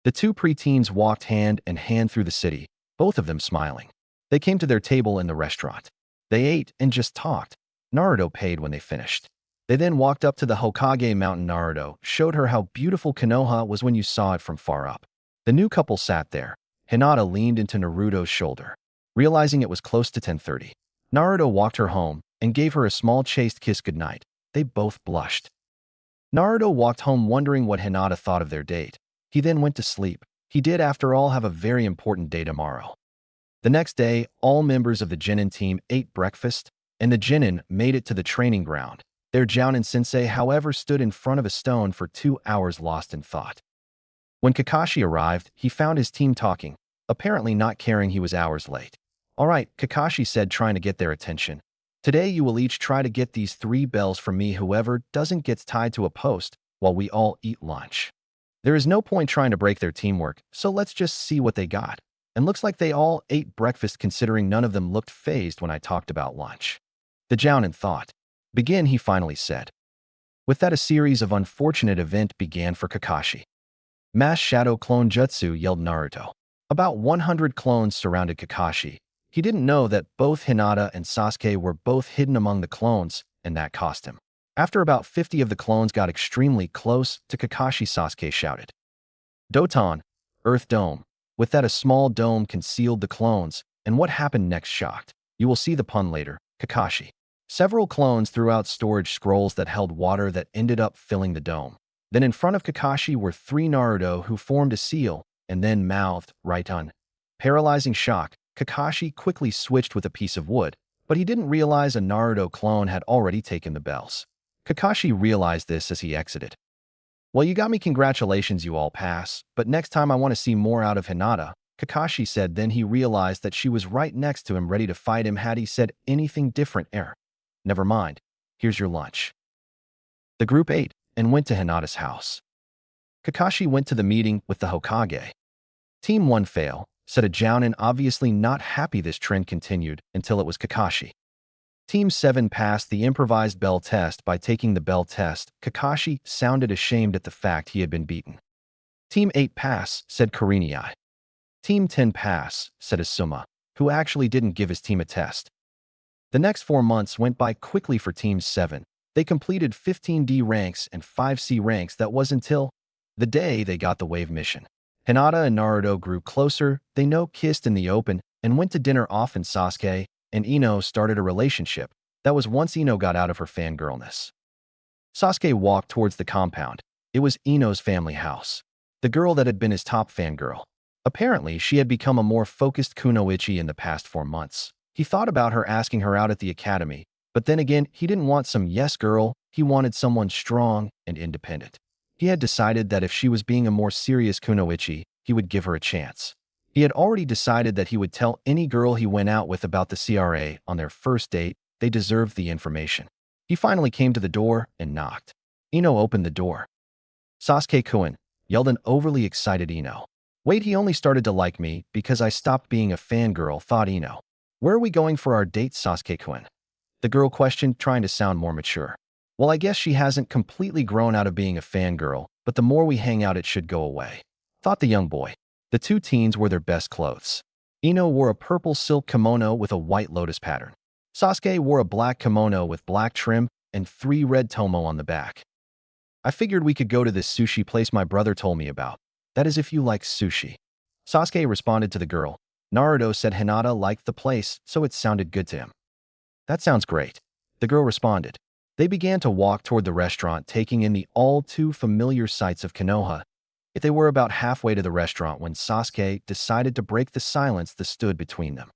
The 2 preteens walked hand in hand through the city, both of them smiling. They came to their table in the restaurant. They ate and just talked. Naruto paid when they finished. They then walked up to the Hokage mountain. Naruto showed her how beautiful Konoha was when you saw it from far up. The new couple sat there. Hinata leaned into Naruto's shoulder. Realizing it was close to 10:30, Naruto walked her home and gave her a small chaste kiss goodnight. They both blushed. Naruto walked home wondering what Hinata thought of their date. He then went to sleep. He did, after all, have a very important day tomorrow. The next day, all members of the Genin team ate breakfast, and the Genin made it to the training ground. Their Jounin sensei, however, stood in front of a stone for 2 hours lost in thought. When Kakashi arrived, he found his team talking, apparently not caring he was hours late. All right, Kakashi said, trying to get their attention. Today you will each try to get these 3 bells from me. Whoever doesn't gets tied to a post while we all eat lunch. There is no point trying to break their teamwork, so let's just see what they got. And looks like they all ate breakfast, considering none of them looked fazed when I talked about lunch. The Jounin thought. Begin, he finally said. With that, a series of unfortunate events began for Kakashi. Mass Shadow Clone Jutsu, yelled Naruto. About 100 clones surrounded Kakashi. He didn't know that both Hinata and Sasuke were both hidden among the clones, and that cost him. After about 50 of the clones got extremely close to Kakashi, Sasuke shouted, "Doton, Earth Dome." With that, a small dome concealed the clones, and what happened next shocked. You will see the pun later, Kakashi. Several clones threw out storage scrolls that held water that ended up filling the dome. Then in front of Kakashi were 3 Naruto who formed a seal and then mouthed, "Right on." Paralyzing shock, Kakashi quickly switched with a piece of wood, but he didn't realize a Naruto clone had already taken the bells. Kakashi realized this as he exited. "Well, you got me, congratulations, you all pass, but next time I want to see more out of Hinata," Kakashi said. Then he realized that she was right next to him ready to fight him had he said anything different. Never mind, here's your lunch. The group ate and went to Hinata's house. Kakashi went to the meeting with the Hokage. Team 1 fail, said a Jounin, obviously not happy. This trend continued until it was Kakashi. Team 7 passed the improvised bell test by taking the bell test. Kakashi sounded ashamed at the fact he had been beaten. Team 8 pass, said Kurenai. Team 10 pass, said Asuma, who actually didn't give his team a test. The next 4 months went by quickly for Team 7. They completed 15D ranks and 5C ranks. That was until the day they got the wave mission. Hinata and Naruto grew closer. They kissed in the open and went to dinner often. Sasuke and Ino started a relationship. That was once Ino got out of her fangirlness. Sasuke walked towards the compound. It was Ino's family house. The girl that had been his top fangirl. Apparently, she had become a more focused kunoichi in the past 4 months. He thought about her asking her out at the academy, but then again, he didn't want some yes girl, he wanted someone strong and independent. He had decided that if she was being a more serious kunoichi, he would give her a chance. He had already decided that he would tell any girl he went out with about the CRA on their first date. They deserved the information. He finally came to the door and knocked. Ino opened the door. "Sasuke-kun," yelled an overly excited Ino. "Wait, he only started to like me because I stopped being a fangirl," thought Ino. "Where are we going for our date, Sasuke-kun?" The girl questioned, trying to sound more mature. "Well, I guess she hasn't completely grown out of being a fangirl, but the more we hang out it should go away," thought the young boy. The 2 teens wore their best clothes. Ino wore a purple silk kimono with a white lotus pattern. Sasuke wore a black kimono with black trim and 3 red tomo on the back. "I figured we could go to this sushi place my brother told me about. That is if you like sushi." Sasuke responded to the girl. Naruto said Hinata liked the place, so it sounded good to him. "That sounds great," the girl responded. They began to walk toward the restaurant, taking in the all too familiar sights of Konoha. They were about halfway to the restaurant when Sasuke decided to break the silence that stood between them.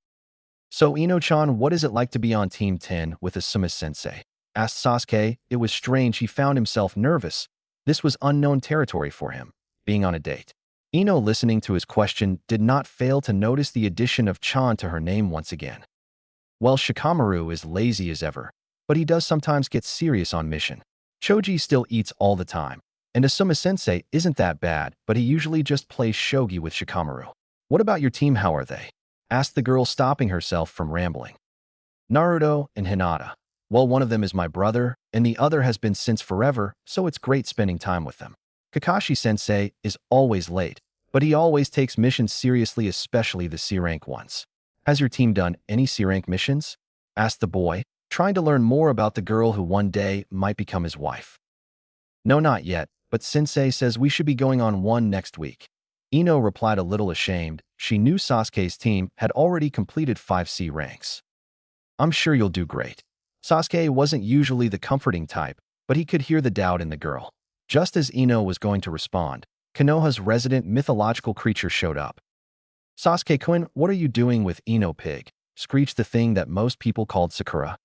"So Ino-chan, what is it like to be on Team 10 with Asuma-sensei?" asked Sasuke. It was strange, he found himself nervous. This was unknown territory for him, being on a date. Ino, listening to his question, did not fail to notice the addition of Chan to her name once again. "Well, Shikamaru is lazy as ever, but he does sometimes get serious on mission. Choji still eats all the time. And Asuma-sensei isn't that bad, but he usually just plays shogi with Shikamaru." "What about your team, how are they?" asked the girl, stopping herself from rambling. "Naruto and Hinata. Well, one of them is my brother, and the other has been since forever, so it's great spending time with them. Kakashi-sensei is always late, but he always takes missions seriously, especially the C-rank ones." "Has your team done any C-rank missions?" asked the boy, trying to learn more about the girl who one day might become his wife. "No, not yet, but Sensei says we should be going on one next week." Ino replied, a little ashamed. She knew Sasuke's team had already completed 5C ranks. "I'm sure you'll do great." Sasuke wasn't usually the comforting type, but he could hear the doubt in the girl. Just as Ino was going to respond, Konoha's resident mythological creature showed up. "Sasuke-kun, what are you doing with Ino Pig?" screeched the thing that most people called Sakura.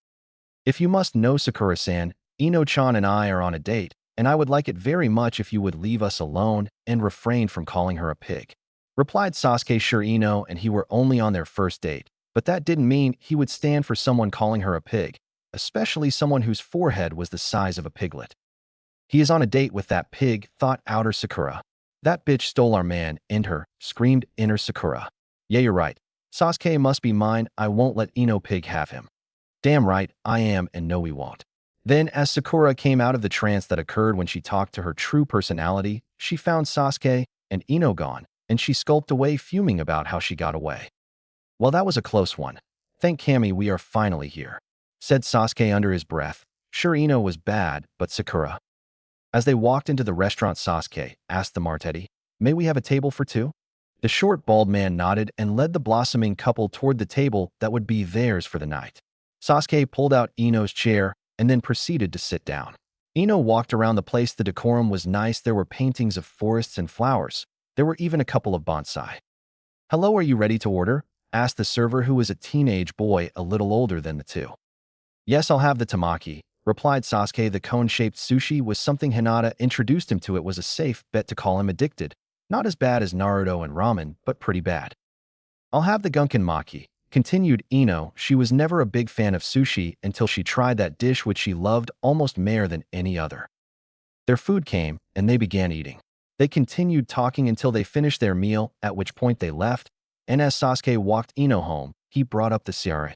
"If you must know, Sakura-san, Ino-chan and I are on a date, and I would like it very much if you would leave us alone and refrain from calling her a pig," replied Sasuke. Sure, Ino and he were only on their first date, but that didn't mean he would stand for someone calling her a pig, especially someone whose forehead was the size of a piglet. "He is on a date with that pig," thought outer Sakura. "That bitch stole our man, and her," screamed inner Sakura. "Yeah, you're right. Sasuke must be mine. I won't let Ino Pig have him." "Damn right, I am, and no we won't." Then, as Sakura came out of the trance that occurred when she talked to her true personality, she found Sasuke and Ino gone, and she skulked away fuming about how she got away. Well, that was a close one. Thank Kami we are finally here, said Sasuke under his breath. Sure, Ino was bad, but Sakura. As they walked into the restaurant, Sasuke asked the marteti, may we have a table for two? The short, bald man nodded and led the blossoming couple toward the table that would be theirs for the night. Sasuke pulled out Ino's chair and then proceeded to sit down. Ino walked around the place. The decorum was nice. There were paintings of forests and flowers. There were even a couple of bonsai. Hello, are you ready to order? Asked the server, who was a teenage boy a little older than the two. Yes, I'll have the tamaki, replied Sasuke. The cone-shaped sushi was something Hinata introduced him to. It was a safe bet to call him addicted. Not as bad as Naruto and ramen, but pretty bad. I'll have the gunkan maki, continued Ino. She was never a big fan of sushi until she tried that dish, which she loved almost more than any other. Their food came, and they began eating. They continued talking until they finished their meal, at which point they left, and as Sasuke walked Ino home, he brought up the CRA.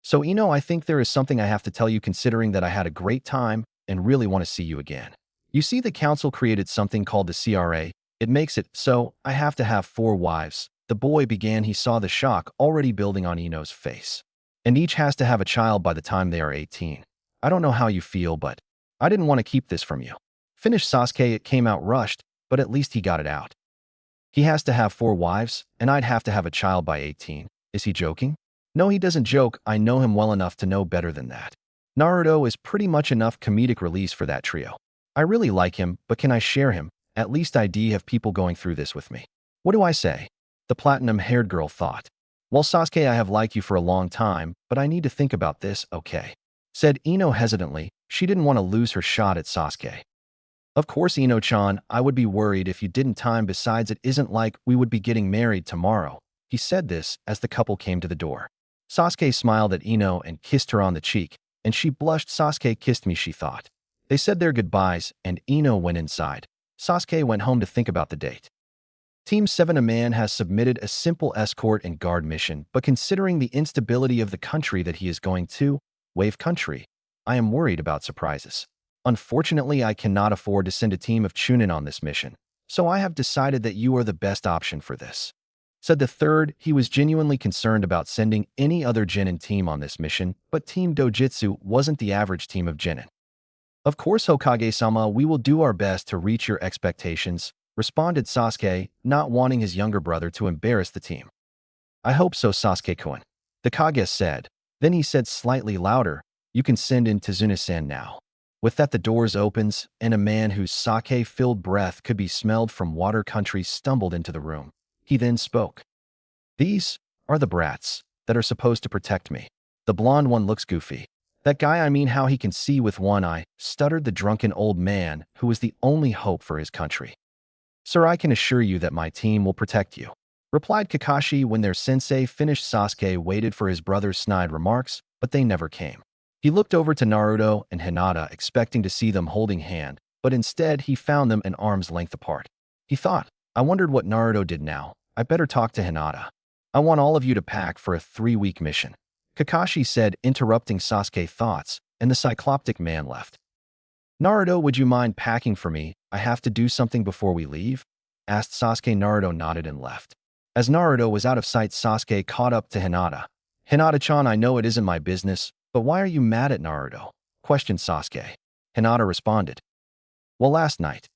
So Ino, I think there is something I have to tell you, considering that I had a great time and really want to see you again. You see, the council created something called the CRA. It makes it so I have to have 4 wives. The boy began. He saw the shock already building on Ino's face. And each has to have a child by the time they are 18. I don't know how you feel, but I didn't want to keep this from you. Finished Sasuke. It came out rushed, but at least he got it out. He has to have 4 wives, and I'd have to have a child by 18. Is he joking? No, he doesn't joke. I know him well enough to know better than that. Naruto is pretty much enough comedic release for that trio. I really like him, but can I share him? At least I'd have people going through this with me. What do I say? The platinum-haired girl thought. Well, Sasuke, I have liked you for a long time, but I need to think about this, okay? Said Ino hesitantly. She didn't want to lose her shot at Sasuke. Of course, Ino-chan, I would be worried if you didn't time. Besides, it isn't like we would be getting married tomorrow. He said this as the couple came to the door. Sasuke smiled at Ino and kissed her on the cheek, and she blushed. Sasuke kissed me, she thought. They said their goodbyes, and Ino went inside. Sasuke went home to think about the date. Team 7, a man has submitted a simple escort and guard mission, but considering the instability of the country that he is going to, Wave Country, I am worried about surprises. Unfortunately, I cannot afford to send a team of Chunin on this mission, so I have decided that you are the best option for this. Said the third. He was genuinely concerned about sending any other Genin team on this mission, but Team Dojutsu wasn't the average team of Genin. Of course, Hokage-sama, we will do our best to reach your expectations, responded Sasuke, not wanting his younger brother to embarrass the team. I hope so, Sasuke-kun, the Kage said. Then he said slightly louder, you can send in Tazuna-san now. With that, the doors opens, and a man whose sake-filled breath could be smelled from Water Country stumbled into the room. He then spoke. These are the brats that are supposed to protect me. The blonde one looks goofy. That guy, I mean, how he can see with one eye, stuttered the drunken old man who was the only hope for his country. Sir, I can assure you that my team will protect you, replied Kakashi. When their sensei finished, Sasuke waited for his brother's snide remarks, but they never came. He looked over to Naruto and Hinata, expecting to see them holding hand, but instead he found them an arm's length apart. He thought, I wondered what Naruto did now. I better talk to Hinata. I want all of you to pack for a 3-week mission, Kakashi said, interrupting Sasuke's thoughts, and the cycloptic man left. Naruto, would you mind packing for me? I have to do something before we leave, asked Sasuke. Naruto nodded and left. As Naruto was out of sight, Sasuke caught up to Hinata. Hinata-chan, I know it isn't my business, but why are you mad at Naruto? Questioned Sasuke. Hinata responded. Well, last night.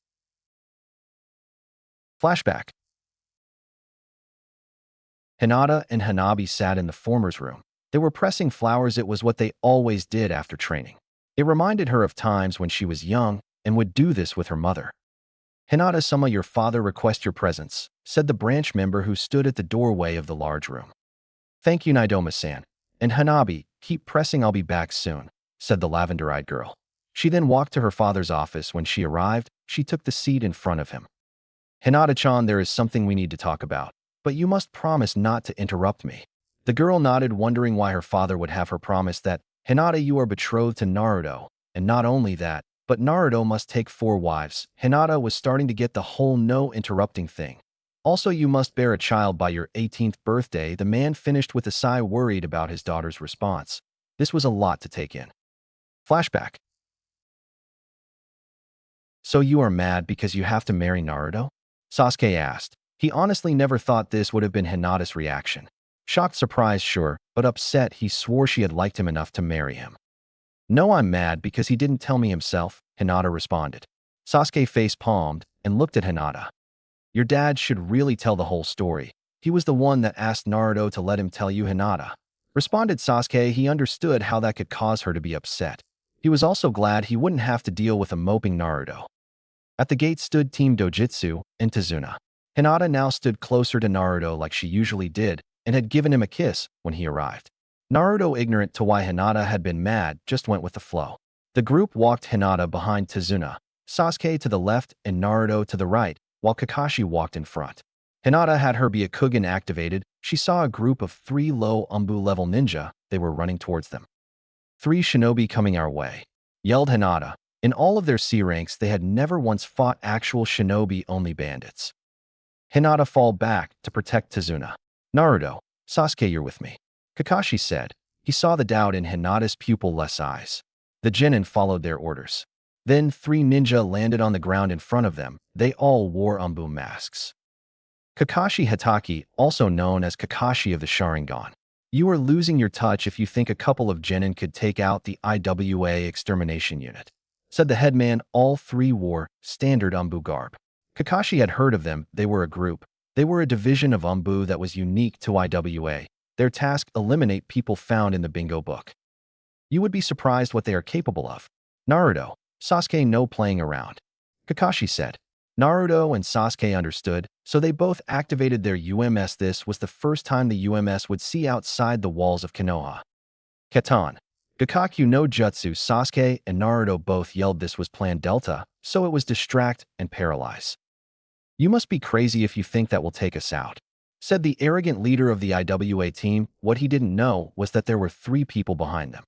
Flashback. Hinata and Hanabi sat in the former's room. They were pressing flowers. It was what they always did after training. It reminded her of times when she was young and would do this with her mother. Hinata-sama, your father requests your presence, said the branch member who stood at the doorway of the large room. Thank you, Naidoma-san. And Hanabi, keep pressing, I'll be back soon, said the lavender-eyed girl. She then walked to her father's office. When she arrived, she took the seat in front of him. Hinata-chan, there is something we need to talk about, but you must promise not to interrupt me. The girl nodded, wondering why her father would have her promise that, Hinata, you are betrothed to Naruto, and not only that, but Naruto must take 4 wives. Hinata was starting to get the whole no interrupting thing. Also, you must bear a child by your 18th birthday. The man finished with a sigh, worried about his daughter's response. This was a lot to take in. Flashback. So you are mad because you have to marry Naruto? Sasuke asked. He honestly never thought this would have been Hinata's reaction. Shocked, surprised, sure, but upset. He swore she had liked him enough to marry him. No, I'm mad because he didn't tell me himself, Hinata responded. Sasuke face-palmed and looked at Hinata. Your dad should really tell the whole story. He was the one that asked Naruto to let him tell you, Hinata. Responded Sasuke. He understood how that could cause her to be upset. He was also glad he wouldn't have to deal with a moping Naruto. At the gate stood Team Dojutsu and Tazuna. Hinata now stood closer to Naruto like she usually did and had given him a kiss when he arrived. Naruto, ignorant to why Hinata had been mad, just went with the flow. The group walked Hinata behind Tazuna, Sasuke to the left and Naruto to the right, while Kakashi walked in front. Hinata had her Byakugan activated. She saw a group of 3 low Umbu-level ninja. They were running towards them. 3 shinobi coming our way, yelled Hinata. In all of their C ranks, they had never once fought actual shinobi, only bandits. Hinata fall back to protect Tazuna. Naruto, Sasuke, you're with me, Kakashi said. He saw the doubt in Hinata's pupil-less eyes. The genin followed their orders. Then 3 ninja landed on the ground in front of them. They all wore Umbu masks. Kakashi Hatake, also known as Kakashi of the Sharingan. You are losing your touch if you think a couple of genin could take out the IWA extermination unit, said the headman. All 3 wore standard Umbu garb. Kakashi had heard of them. They were a group. They were a division of Umbu that was unique to IWA. Their task: eliminate people found in the bingo book. You would be surprised what they are capable of. Naruto, Sasuke, no playing around, Kakashi said. Naruto and Sasuke understood, so they both activated their UMS. This was the first time the UMS would see outside the walls of Konoha. Katan, Gakakyu no Jutsu. Sasuke and Naruto both yelled this was Plan Delta, so it was distract and paralyze. You must be crazy if you think that will take us out, said the arrogant leader of the IWA team. What he didn't know was that there were 3 people behind them.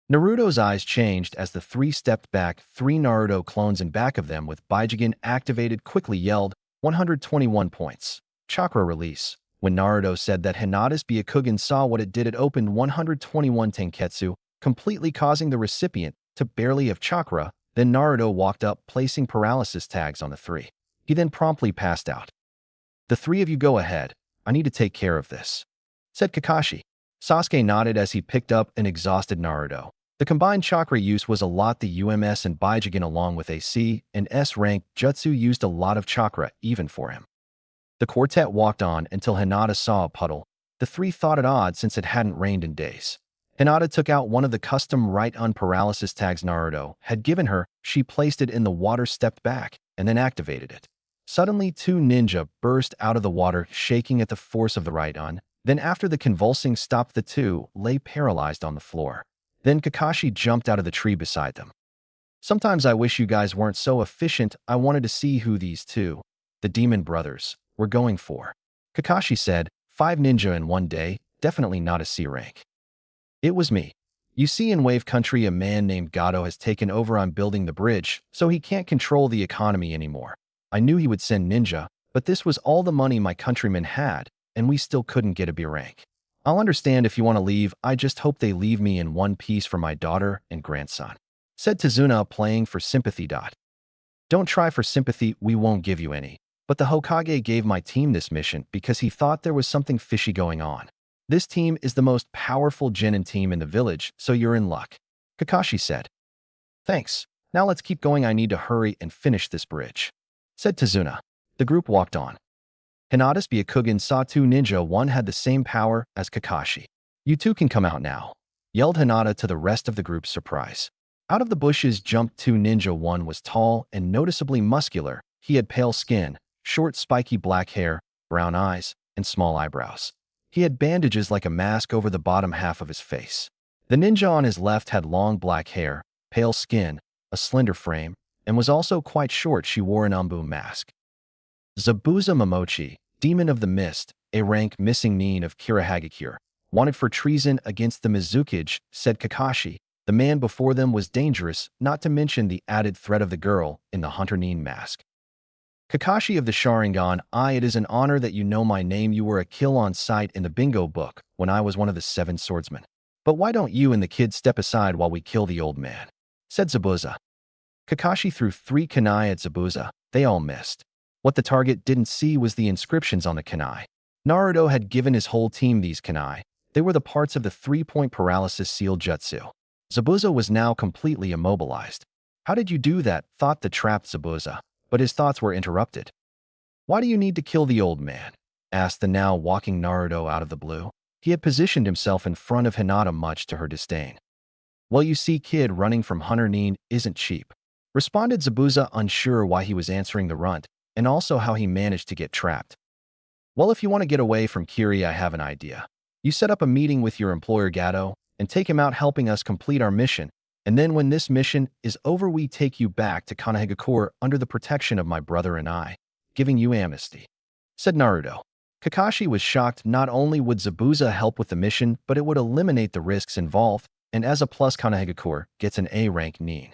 Naruto's eyes changed as the 3 stepped back. 3 Naruto clones in back of them with Byakugan activated quickly yelled, 121 points. Chakra release. When Naruto said that Hinata's Byakugan saw what it did, it opened 121 Tenketsu, completely causing the recipient to barely have chakra. Then Naruto walked up, placing paralysis tags on the 3. He then promptly passed out. The 3 of you go ahead. I need to take care of this, said Kakashi. Sasuke nodded as he picked up an exhausted Naruto. The combined chakra use was a lot. The UMS and Byakugan along with AC and S rank jutsu used a lot of chakra even for him. The quartet walked on until Hinata saw a puddle. The 3 thought it odd since it hadn't rained in days. Hinata took out one of the custom right-on paralysis tags Naruto had given her. She placed it in the water, stepped back, and then activated it. Suddenly 2 ninja burst out of the water, shaking at the force of the right-on. Then after the convulsing stopped, the 2 lay paralyzed on the floor. Then Kakashi jumped out of the tree beside them. Sometimes I wish you guys weren't so efficient. I wanted to see who these 2, the demon brothers, were going for, Kakashi said. 5 ninja in one day, definitely not a C rank. It was me. You see, in Wave Country, a man named Gato has taken over. I'm building the bridge, so he can't control the economy anymore. I knew he would send ninja, but this was all the money my countrymen had, and we still couldn't get a B rank. I'll understand if you want to leave. I just hope they leave me in one piece for my daughter and grandson, said Tazuna, playing for sympathy. Don't try for sympathy, we won't give you any. But the Hokage gave my team this mission because he thought there was something fishy going on. This team is the most powerful genin team in the village, so you're in luck, Kakashi said. Thanks. Now let's keep going. I need to hurry and finish this bridge, said Tazuna. The group walked on. Hinata's Byakugan saw 2 ninja. One had the same power as Kakashi. You 2 can come out now, yelled Hinata to the rest of the group's surprise. Out of the bushes jumped 2 ninja. One was tall and noticeably muscular. He had pale skin, short spiky black hair, brown eyes, and small eyebrows. He had bandages like a mask over the bottom half of his face. The ninja on his left had long black hair, pale skin, a slender frame, and was also quite short. She wore an Umbu mask. Zabuza Momochi, Demon of the Mist, a rank missing nin of Kirihagakure, wanted for treason against the Mizukage, said Kakashi. The man before them was dangerous, not to mention the added threat of the girl in the hunter nin mask. Kakashi of the Sharingan, it is an honor that you know my name. You were a kill on sight in the bingo book when I was one of the 7 swordsmen. But why don't you and the kid step aside while we kill the old man, said Zabuza. Kakashi threw 3 kunai at Zabuza. They all missed. What the target didn't see was the inscriptions on the kunai. Naruto had given his whole team these kunai. They were the parts of the 3-point paralysis seal jutsu. Zabuza was now completely immobilized. How did you do that? Thought the trapped Zabuza, but his thoughts were interrupted. Why do you need to kill the old man? Asked the now walking Naruto out of the blue. He had positioned himself in front of Hinata much to her disdain. Well, you see, kid, running from Hunter Neen isn't cheap. Responded Zabuza, unsure why he was answering the runt, and also how he managed to get trapped. Well, if you want to get away from Kiri, I have an idea. You set up a meeting with your employer Gato, and take him out helping us complete our mission, and then when this mission is over we take you back to Konohagakure under the protection of my brother and I, giving you amnesty," said Naruto. Kakashi was shocked. Not only would Zabuza help with the mission, but it would eliminate the risks involved, and as a plus Konohagakure gets an A-rank Nin.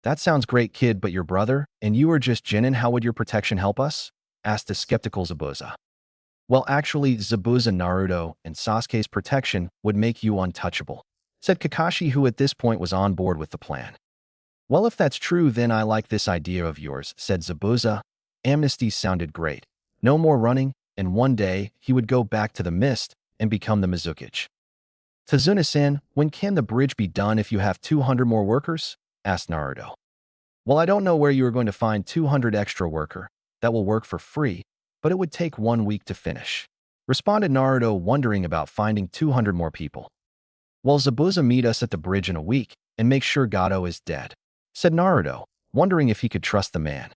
"That sounds great, kid, but your brother, and you are just Jinin. How would your protection help us?" asked the skeptical Zabuza. "Well, actually, Zabuza, Naruto, and Sasuke's protection would make you untouchable," said Kakashi, who at this point was on board with the plan. "Well, if that's true, then I like this idea of yours," said Zabuza. Amnesty sounded great. No more running, and one day he would go back to the mist and become the Mizukage. "Tazuna-san, when can the bridge be done if you have 200 more workers?" asked Naruto. "Well, I don't know where you are going to find 200 extra worker that will work for free, but it would take 1 week to finish," responded Naruto, wondering about finding 200 more people. "Well, Zabuza, meet us at the bridge in a week and make sure Gato is dead," said Naruto, wondering if he could trust the man.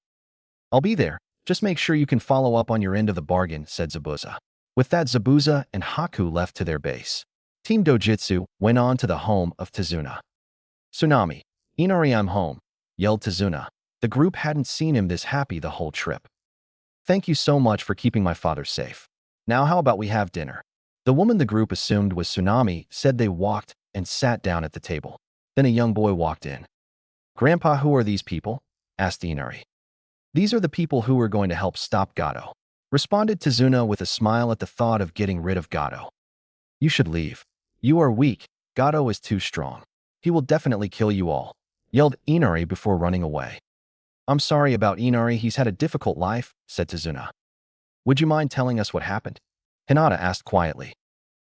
"I'll be there. Just make sure you can follow up on your end of the bargain," said Zabuza. With that, Zabuza and Haku left to their base. Team Dojutsu went on to the home of Tazuna. "Tsunami, Inari, I'm home," yelled Tazuna. The group hadn't seen him this happy the whole trip. "Thank you so much for keeping my father safe. Now how about we have dinner?" The woman the group assumed was Tsunami said. They walked and sat down at the table. Then a young boy walked in. "Grandpa, who are these people?" asked Inari. "These are the people who are going to help stop Gato," responded Tazuna with a smile at the thought of getting rid of Gato. "You should leave. You are weak. Gato is too strong. He will definitely kill you all," yelled Inari before running away. "I'm sorry about Inari, he's had a difficult life," said Tazuna. "Would you mind telling us what happened?" Hinata asked quietly.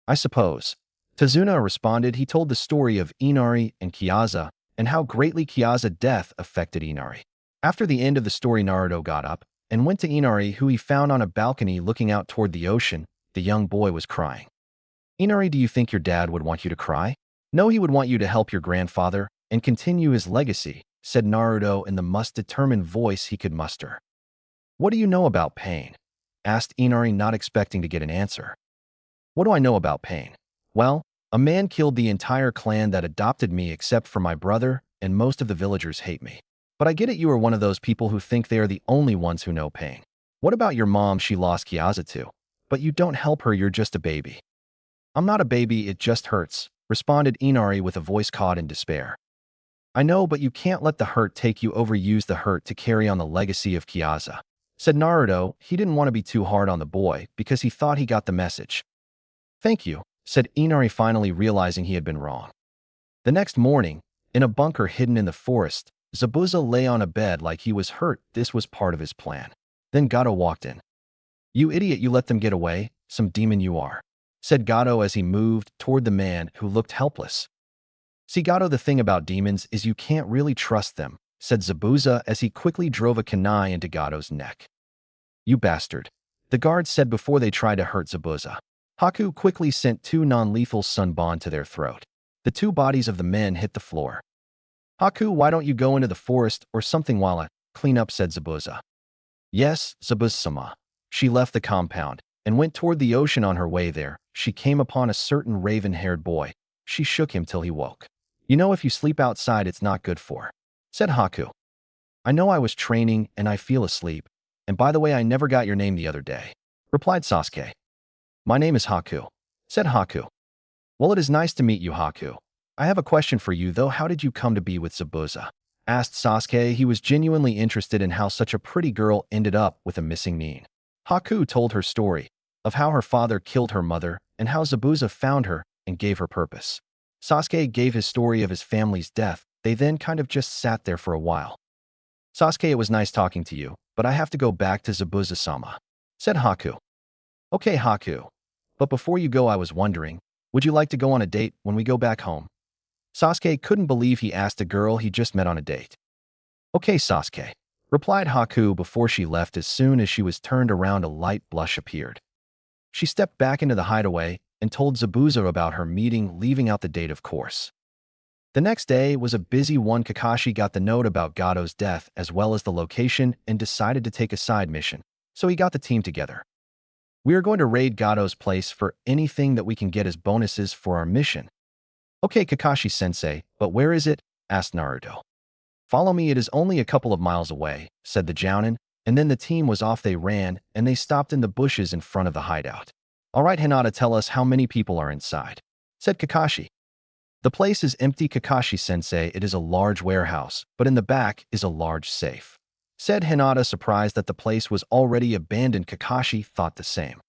"I suppose." Tazuna responded. He told the story of Inari and Kyaza and how greatly Kyaza's death affected Inari. After the end of the story, Naruto got up and went to Inari, who he found on a balcony looking out toward the ocean. The young boy was crying. "Inari, do you think your dad would want you to cry?" "No, he would want you to help your grandfather and continue his legacy," said Naruto in the most determined voice he could muster. "What do you know about pain?" asked Inari, not expecting to get an answer. "What do I know about pain? Well, a man killed the entire clan that adopted me except for my brother, and most of the villagers hate me. But I get it, you are one of those people who think they are the only ones who know pain. What about your mom? She lost Kyaza too. But you don't help her, you're just a baby." "I'm not a baby, it just hurts," responded Inari with a voice caught in despair. "I know, but you can't let the hurt take you over. Use the hurt to carry on the legacy of Kyaza," said Naruto. He didn't want to be too hard on the boy because he thought he got the message. "Thank you," said Inari, finally realizing he had been wrong. The next morning, in a bunker hidden in the forest, Zabuza lay on a bed like he was hurt. This was part of his plan. Then Gato walked in. "You idiot, you let them get away. Some demon you are," said Gato as he moved toward the man who looked helpless. "See, Gato, the thing about demons is you can't really trust them," said Zabuza as he quickly drove a kunai into Gato's neck. "You bastard," the guards said before they tried to hurt Zabuza. Haku quickly sent 2 non-lethal sunbon to their throat. The 2 bodies of the men hit the floor. "Haku, why don't you go into the forest or something while I clean up," said Zabuza. "Yes, Zabuza-sama." She left the compound and went toward the ocean. On her way there, she came upon a certain raven-haired boy. She shook him till he woke. "You know, if you sleep outside, it's not good for," said Haku. "I know, I was training and I feel asleep. And by the way, I never got your name the other day," replied Sasuke. "My name is Haku," said Haku. "Well, it is nice to meet you, Haku. I have a question for you, though. How did you come to be with Zabuza?" asked Sasuke. He was genuinely interested in how such a pretty girl ended up with a missing Nin. Haku told her story of how her father killed her mother and how Zabuza found her and gave her purpose. Sasuke gave his story of his family's death. They then kind of just sat there for a while. Sasuke, it was nice talking to you, but I have to go back to Zabuza-sama, said Haku. Okay, Haku. But before you go, I was wondering, would you like to go on a date when we go back home? Sasuke couldn't believe he asked a girl he just met on a date. Okay, Sasuke, replied Haku before she left. As soon as she was turned around, a light blush appeared. She stepped back into the hideaway and told Zabuza about her meeting, leaving out the date, of course. The next day was a busy one. Kakashi got the note about Gato's death as well as the location and decided to take a side mission, so he got the team together. We are going to raid Gato's place for anything that we can get as bonuses for our mission. Okay, Kakashi-sensei, but where is it? Asked Naruto. Follow me, it is only a couple of miles away, said the Jounin, and then the team was off. They ran, and they stopped in the bushes in front of the hideout. All right, Hinata, tell us how many people are inside, said Kakashi. The place is empty, Kakashi-sensei. It is a large warehouse, but in the back is a large safe, said Hinata, surprised that the place was already abandoned. Kakashi thought the same.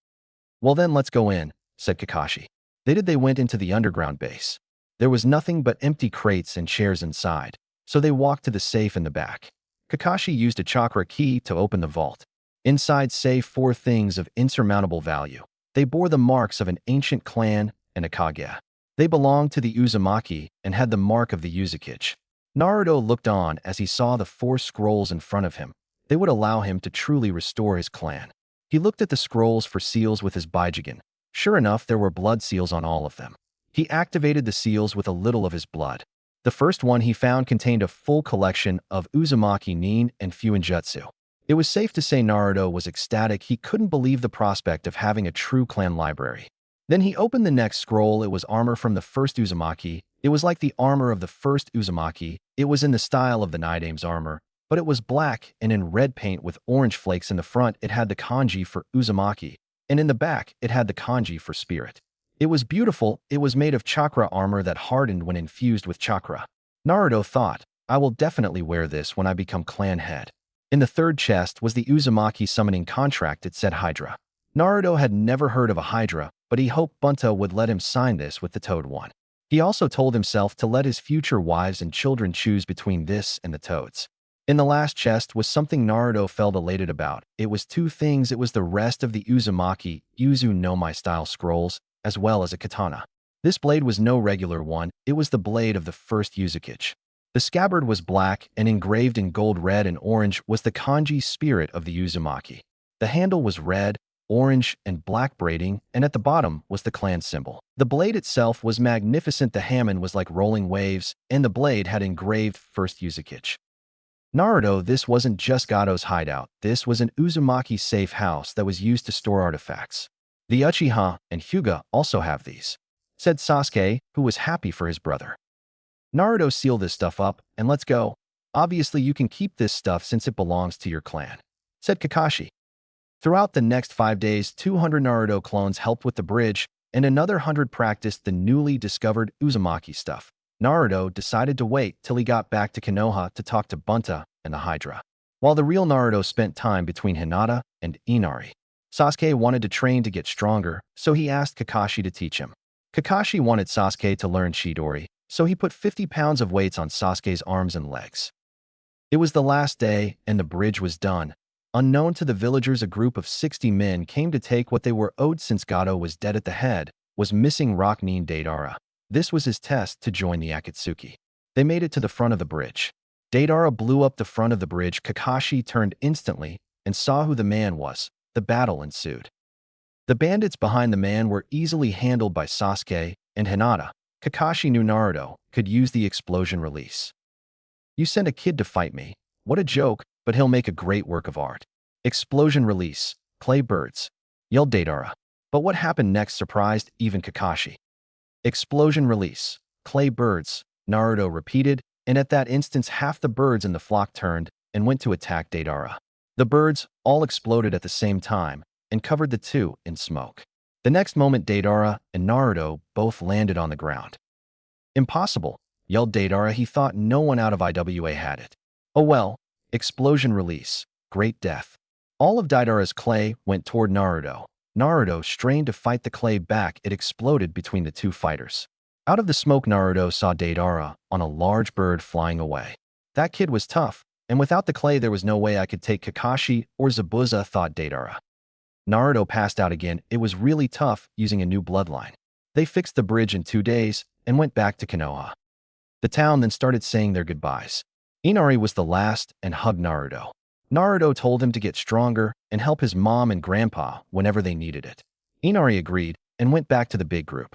Well then, let's go in, said Kakashi. They went into the underground base. There was nothing but empty crates and chairs inside, so they walked to the safe in the back. Kakashi used a chakra key to open the vault. Inside safe 4 things of insurmountable value. They bore the marks of an ancient clan and a kage. They belonged to the Uzumaki and had the mark of the Uchiha. Naruto looked on as he saw the 4 scrolls in front of him. They would allow him to truly restore his clan. He looked at the scrolls for seals with his Baijigen. Sure enough, there were blood seals on all of them. He activated the seals with a little of his blood. The first one he found contained a full collection of Uzumaki nin and Fuinjutsu. It was safe to say Naruto was ecstatic. He couldn't believe the prospect of having a true clan library. Then he opened the next scroll. It was armor from the first Uzumaki. It was like the armor of the first Uzumaki. It was in the style of the Nidame's armor, but it was black and in red paint with orange flakes. In the front, it had the kanji for Uzumaki, and in the back, it had the kanji for spirit. It was beautiful. It was made of chakra armor that hardened when infused with chakra. Naruto thought, I will definitely wear this when I become clan head. In the third chest was the Uzumaki summoning contract. It said Hydra. Naruto had never heard of a Hydra, but he hoped Bunta would let him sign this with the Toad one. He also told himself to let his future wives and children choose between this and the Toads. In the last chest was something Naruto felt elated about. It was 2 things. It was the rest of the Uzumaki Uzu no Mai style scrolls, as well as a katana. This blade was no regular one. It was the blade of the first Uchiha. The scabbard was black, and engraved in gold, red, and orange was the kanji spirit of the Uzumaki. The handle was red, orange, and black braiding, and at the bottom was the clan symbol. The blade itself was magnificent. The hamon was like rolling waves, and the blade had engraved first Uchiha. Naruto, this wasn't just Gato's hideout. This was an Uzumaki safe house that was used to store artifacts. The Uchiha and Hyuga also have these, said Sasuke, who was happy for his brother. Naruto, seal this stuff up, and let's go. Obviously, you can keep this stuff since it belongs to your clan, said Kakashi. Throughout the next 5 days, 200 Naruto clones helped with the bridge, and another 100 practiced the newly discovered Uzumaki stuff. Naruto decided to wait till he got back to Konoha to talk to Bunta and the Hydra, while the real Naruto spent time between Hinata and Inari. Sasuke wanted to train to get stronger, so he asked Kakashi to teach him. Kakashi wanted Sasuke to learn Chidori, so he put 50 pounds of weights on Sasuke's arms and legs. It was the last day, and the bridge was done. Unknown to the villagers, a group of 60 men came to take what they were owed since Gato was dead. At the head was missing rock named Deidara. This was his test to join the Akatsuki. They made it to the front of the bridge. Deidara blew up the front of the bridge. Kakashi turned instantly and saw who the man was. The battle ensued. The bandits behind the man were easily handled by Sasuke and Hinata. Kakashi knew Naruto could use the explosion release. You sent a kid to fight me. What a joke, but he'll make a great work of art. Explosion release, clay birds, yelled Deidara. But what happened next surprised even Kakashi. Explosion release, clay birds, Naruto repeated, and at that instance half the birds in the flock turned and went to attack Deidara. The birds all exploded at the same time and covered the two in smoke. The next moment Deidara and Naruto both landed on the ground. Impossible, yelled Deidara. He thought no one out of IWA had it. Oh well, explosion release, great death. All of Deidara's clay went toward Naruto. Naruto strained to fight the clay back. It exploded between the two fighters. Out of the smoke, Naruto saw Deidara on a large bird flying away. That kid was tough, And without the clay, there was no way I could take Kakashi or Zabuza, thought Deidara. Naruto passed out again. It was really tough using a new bloodline. They fixed the bridge in 2 days and went back to Konoha. The town then started saying their goodbyes. Inari was the last and hugged Naruto. Naruto told him to get stronger and help his mom and grandpa whenever they needed it. Inari agreed and went back to the big group.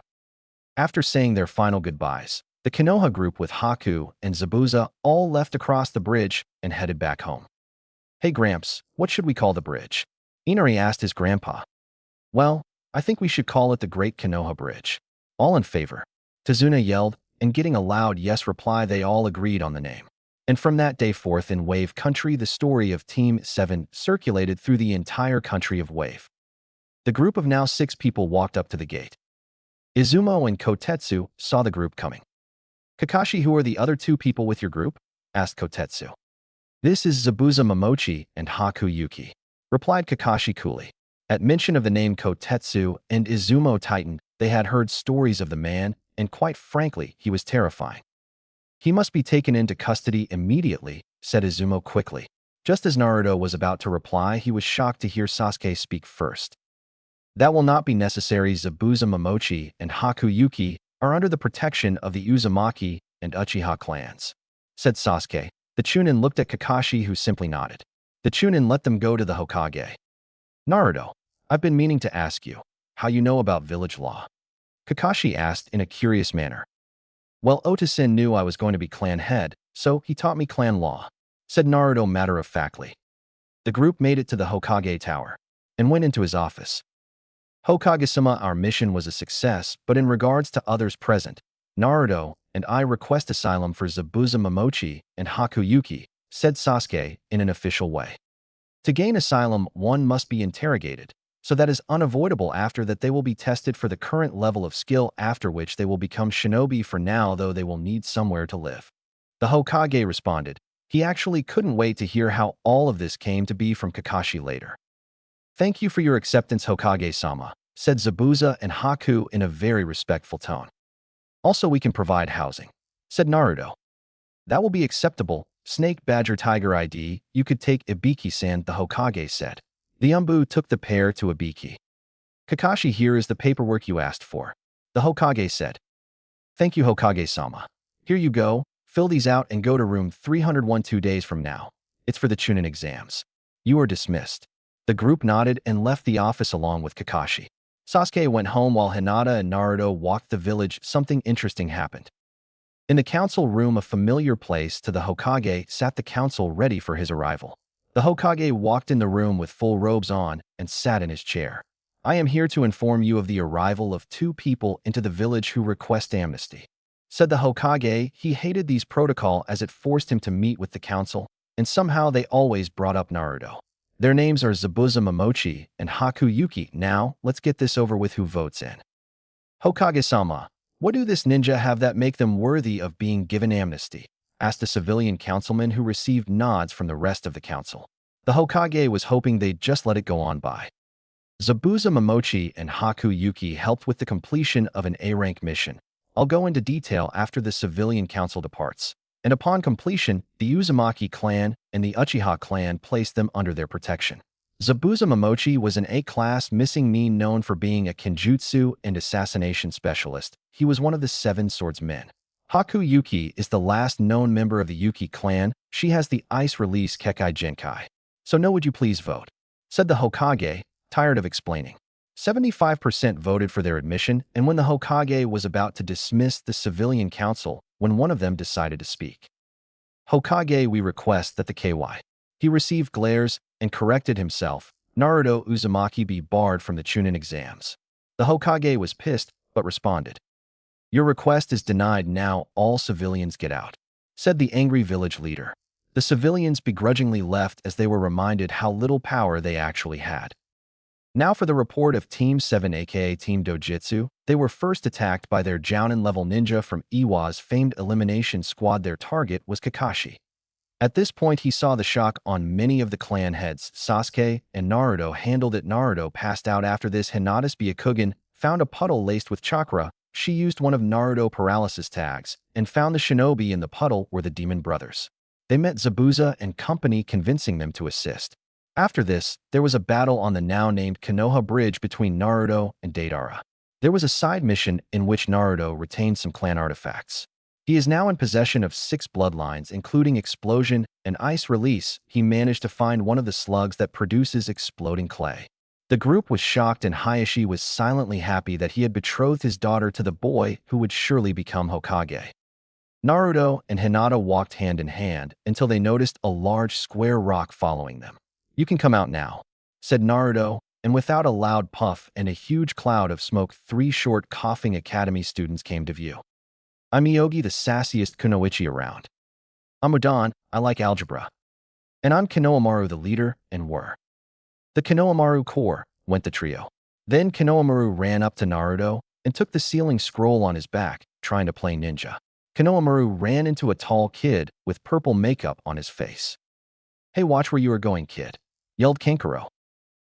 After saying their final goodbyes, the Konoha group with Haku and Zabuza all left across the bridge and headed back home. Hey Gramps, what should we call the bridge? Inari asked his grandpa. Well, I think we should call it the Great Konoha Bridge. All in favor? Tazuna yelled, and getting a loud yes reply, they all agreed on the name. And from that day forth in Wave Country, the story of Team 7 circulated through the entire country of Wave. The group of now 6 people walked up to the gate. Izumo and Kotetsu saw the group coming. Kakashi, who are the other 2 people with your group? Asked Kotetsu. This is Zabuza Momochi and Haku Yuki, replied Kakashi coolly. At mention of the name Kotetsu and Izumo tightened. They had heard stories of the man, and quite frankly, he was terrifying. He must be taken into custody immediately, said Izumo quickly. Just as Naruto was about to reply, he was shocked to hear Sasuke speak first. That will not be necessary. Zabuza Momochi and Haku Yuki are under the protection of the Uzumaki and Uchiha clans, said Sasuke. The Chunin looked at Kakashi, who simply nodded. The Chunin let them go to the Hokage. Naruto, I've been meaning to ask you how you know about village law. Kakashi asked in a curious manner. Well, Otosen knew I was going to be clan head, so he taught me clan law, said Naruto matter-of-factly. The group made it to the Hokage Tower and went into his office. Hokage-sama, our mission was a success, but in regards to others present, Naruto and I request asylum for Zabuza Momochi and Haku Yuki, said Sasuke in an official way. To gain asylum, one must be interrogated, so that is unavoidable. After that, they will be tested for the current level of skill, after which they will become shinobi. For now, though, they will need somewhere to live. The Hokage responded. He actually couldn't wait to hear how all of this came to be from Kakashi later. Thank you for your acceptance, Hokage-sama, said Zabuza and Haku in a very respectful tone. Also, we can provide housing, said Naruto. That will be acceptable. Snake, badger, tiger ID, you could take Ibiki-san, the Hokage said. The Umbu took the pair to Ibiki. Kakashi, here is the paperwork you asked for, the Hokage said. Thank you, Hokage-sama. Here you go, fill these out and go to room 301 2 days from now. It's for the Chunin exams. You are dismissed. The group nodded and left the office along with Kakashi. Sasuke went home while Hinata and Naruto walked the village. Something interesting happened. In the council room, a familiar place to the Hokage, sat the council ready for his arrival. The Hokage walked in the room with full robes on and sat in his chair. I am here to inform you of the arrival of 2 people into the village who request amnesty, said the Hokage. He hated these protocol as it forced him to meet with the council, and somehow they always brought up Naruto. Their names are Zabuza Momochi and Haku Yuki. Now, let's get this over with. Who votes in? Hokage-sama, what do this ninja have that make them worthy of being given amnesty? Asked a civilian councilman who received nods from the rest of the council. The Hokage was hoping they'd just let it go on by. Zabuza Momochi and Haku Yuki helped with the completion of an A-rank mission. I'll go into detail after the civilian council departs. And upon completion, the Uzumaki clan and the Uchiha clan placed them under their protection. Zabuza Momochi was an A-class missing mean known for being a kenjutsu and assassination specialist. He was one of the 7 swordsmen. Haku Yuki is the last known member of the Yuki clan. She has the ice release Kekai Genkai. So no, would you please vote? Said the Hokage, tired of explaining. 75% voted for their admission, and when the Hokage was about to dismiss the civilian council, when one of them decided to speak. Hokage, we request that the KY. He received glares and corrected himself. Naruto Uzumaki be barred from the Chunin exams. The Hokage was pissed, but responded. Your request is denied. Now all civilians get out, said the angry village leader. The civilians begrudgingly left as they were reminded how little power they actually had. Now for the report of Team 7 aka Team Dojutsu. They were first attacked by their Jounin-level ninja from Iwa's famed elimination squad. Their target was Kakashi. At this point, he saw the shock on many of the clan heads. Sasuke and Naruto handled it. Naruto passed out after this. Hinata's Byakugan found a puddle laced with chakra. She used one of Naruto paralysis tags and found the shinobi in the puddle were the demon brothers. They met Zabuza and company, convincing them to assist. After this, there was a battle on the now named Konoha Bridge between Naruto and Deidara. There was a side mission in which Naruto retained some clan artifacts. He is now in possession of 6 bloodlines, including explosion and ice release. He managed to find one of the slugs that produces exploding clay. The group was shocked, and Hayashi was silently happy that he had betrothed his daughter to the boy who would surely become Hokage. Naruto and Hinata walked hand in hand until they noticed a large square rock following them. "You can come out now," said Naruto, and without a loud puff and a huge cloud of smoke, 3 short, coughing academy students came to view. "I'm Miyogi, the sassiest kunoichi around. I'm Udan, I like algebra. And I'm Konohamaru, the leader, and we're the Konohamaru Corps," went the trio. Then Konohamaru ran up to Naruto and took the sealing scroll on his back, trying to play ninja. Konohamaru ran into a tall kid with purple makeup on his face. "Hey, watch where you are going, kid," yelled Kankuro.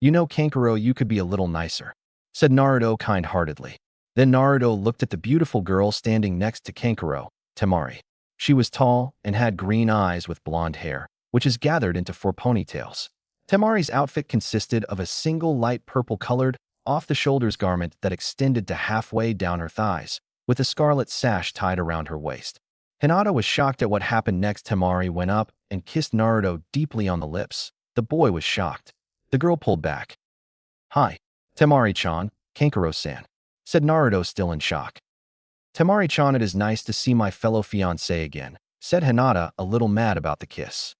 "You know, Kankuro, you could be a little nicer," said Naruto kind-heartedly. Then Naruto looked at the beautiful girl standing next to Kankuro, Temari. She was tall and had green eyes with blonde hair, which is gathered into 4 ponytails. Temari's outfit consisted of a single light purple-colored, off-the-shoulders garment that extended to halfway down her thighs, with a scarlet sash tied around her waist. Hinata was shocked at what happened next. Temari went up and kissed Naruto deeply on the lips. The boy was shocked. The girl pulled back. "Hi, Temari-chan, Kankuro-san," said Naruto, still in shock. "Temari-chan, it is nice to see my fellow fiancé again," said Hinata, a little mad about the kiss.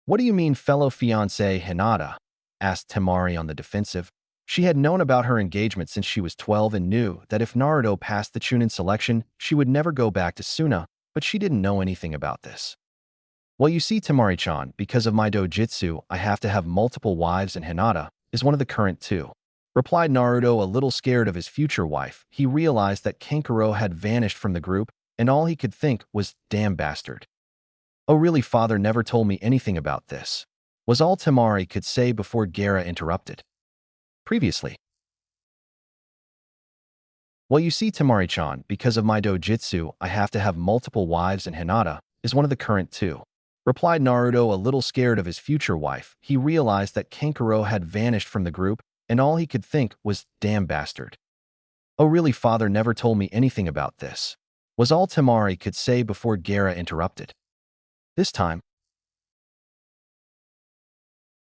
"What do you mean, fellow fiancé, Hinata?" asked Temari on the defensive. She had known about her engagement since she was 12 and knew that if Naruto passed the Chunin selection, she would never go back to Suna, but she didn't know anything about this. "Well, you see, Temari-chan, because of my dojutsu, I have to have multiple wives, and Hinata is one of the current 2, replied Naruto, a little scared of his future wife. He realized that Kankuro had vanished from the group, and all he could think was, "Damn bastard. Oh, really, father never told me anything about this," was all Temari could say before Gaara interrupted. Previously. "Well, you see, Temari-chan, because of my dojutsu, I have to have multiple wives, and Hinata is one of the current 2, replied Naruto, a little scared of his future wife. He realized that Kankuro had vanished from the group, and all he could think was, "Damn bastard. Oh, really, father never told me anything about this," was all Temari could say before Gaara interrupted. This time,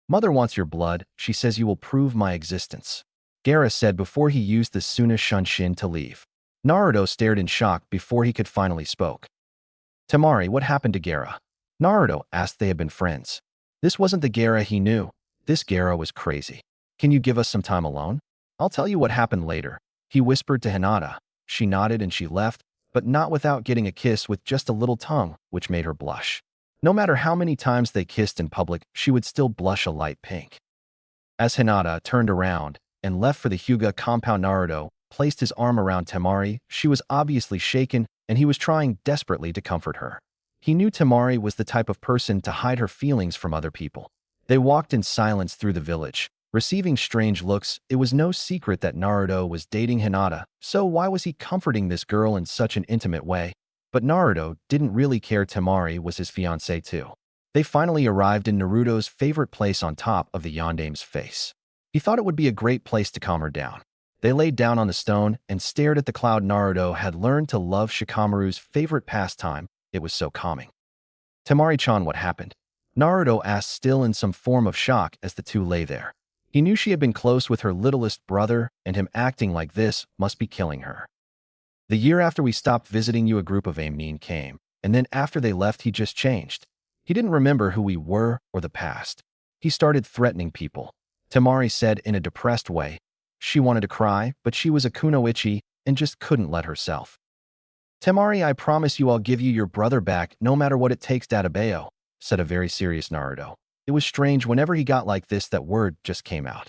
"Mother wants your blood. She says you will prove my existence," Gaara said before he used the Suna Shunshin to leave. Naruto stared in shock before he could finally spoke. "Temari, what happened to Gaara?" Naruto asked. They had been friends. This wasn't the Gaara he knew. This Gaara was crazy. "Can you give us some time alone? I'll tell you what happened later," he whispered to Hinata. She nodded and she left, but not without getting a kiss with just a little tongue, which made her blush. No matter how many times they kissed in public, she would still blush a light pink. As Hinata turned around and left for the Hyuga compound, Naruto placed his arm around Temari. She was obviously shaken, and he was trying desperately to comfort her. He knew Temari was the type of person to hide her feelings from other people. They walked in silence through the village, receiving strange looks. It was no secret that Naruto was dating Hinata, so why was he comforting this girl in such an intimate way? But Naruto didn't really care. Temari was his fiancée too. They finally arrived in Naruto's favorite place on top of the Yandame's face. He thought it would be a great place to calm her down. They laid down on the stone and stared at the cloud. Naruto had learned to love Shikamaru's favorite pastime. It was so calming. "Temari-chan, what happened?" Naruto asked, still in some form of shock as the two lay there. He knew she had been close with her littlest brother, and him acting like this must be killing her. "The year after we stopped visiting you, a group of Aimnin came, and then after they left, he just changed. He didn't remember who we were or the past. He started threatening people," Temari said in a depressed way. She wanted to cry, but she was a kunoichi and just couldn't let herself. "Temari, I promise you I'll give you your brother back, no matter what it takes, Databeo," said a very serious Naruto. It was strange, whenever he got like this, that word just came out.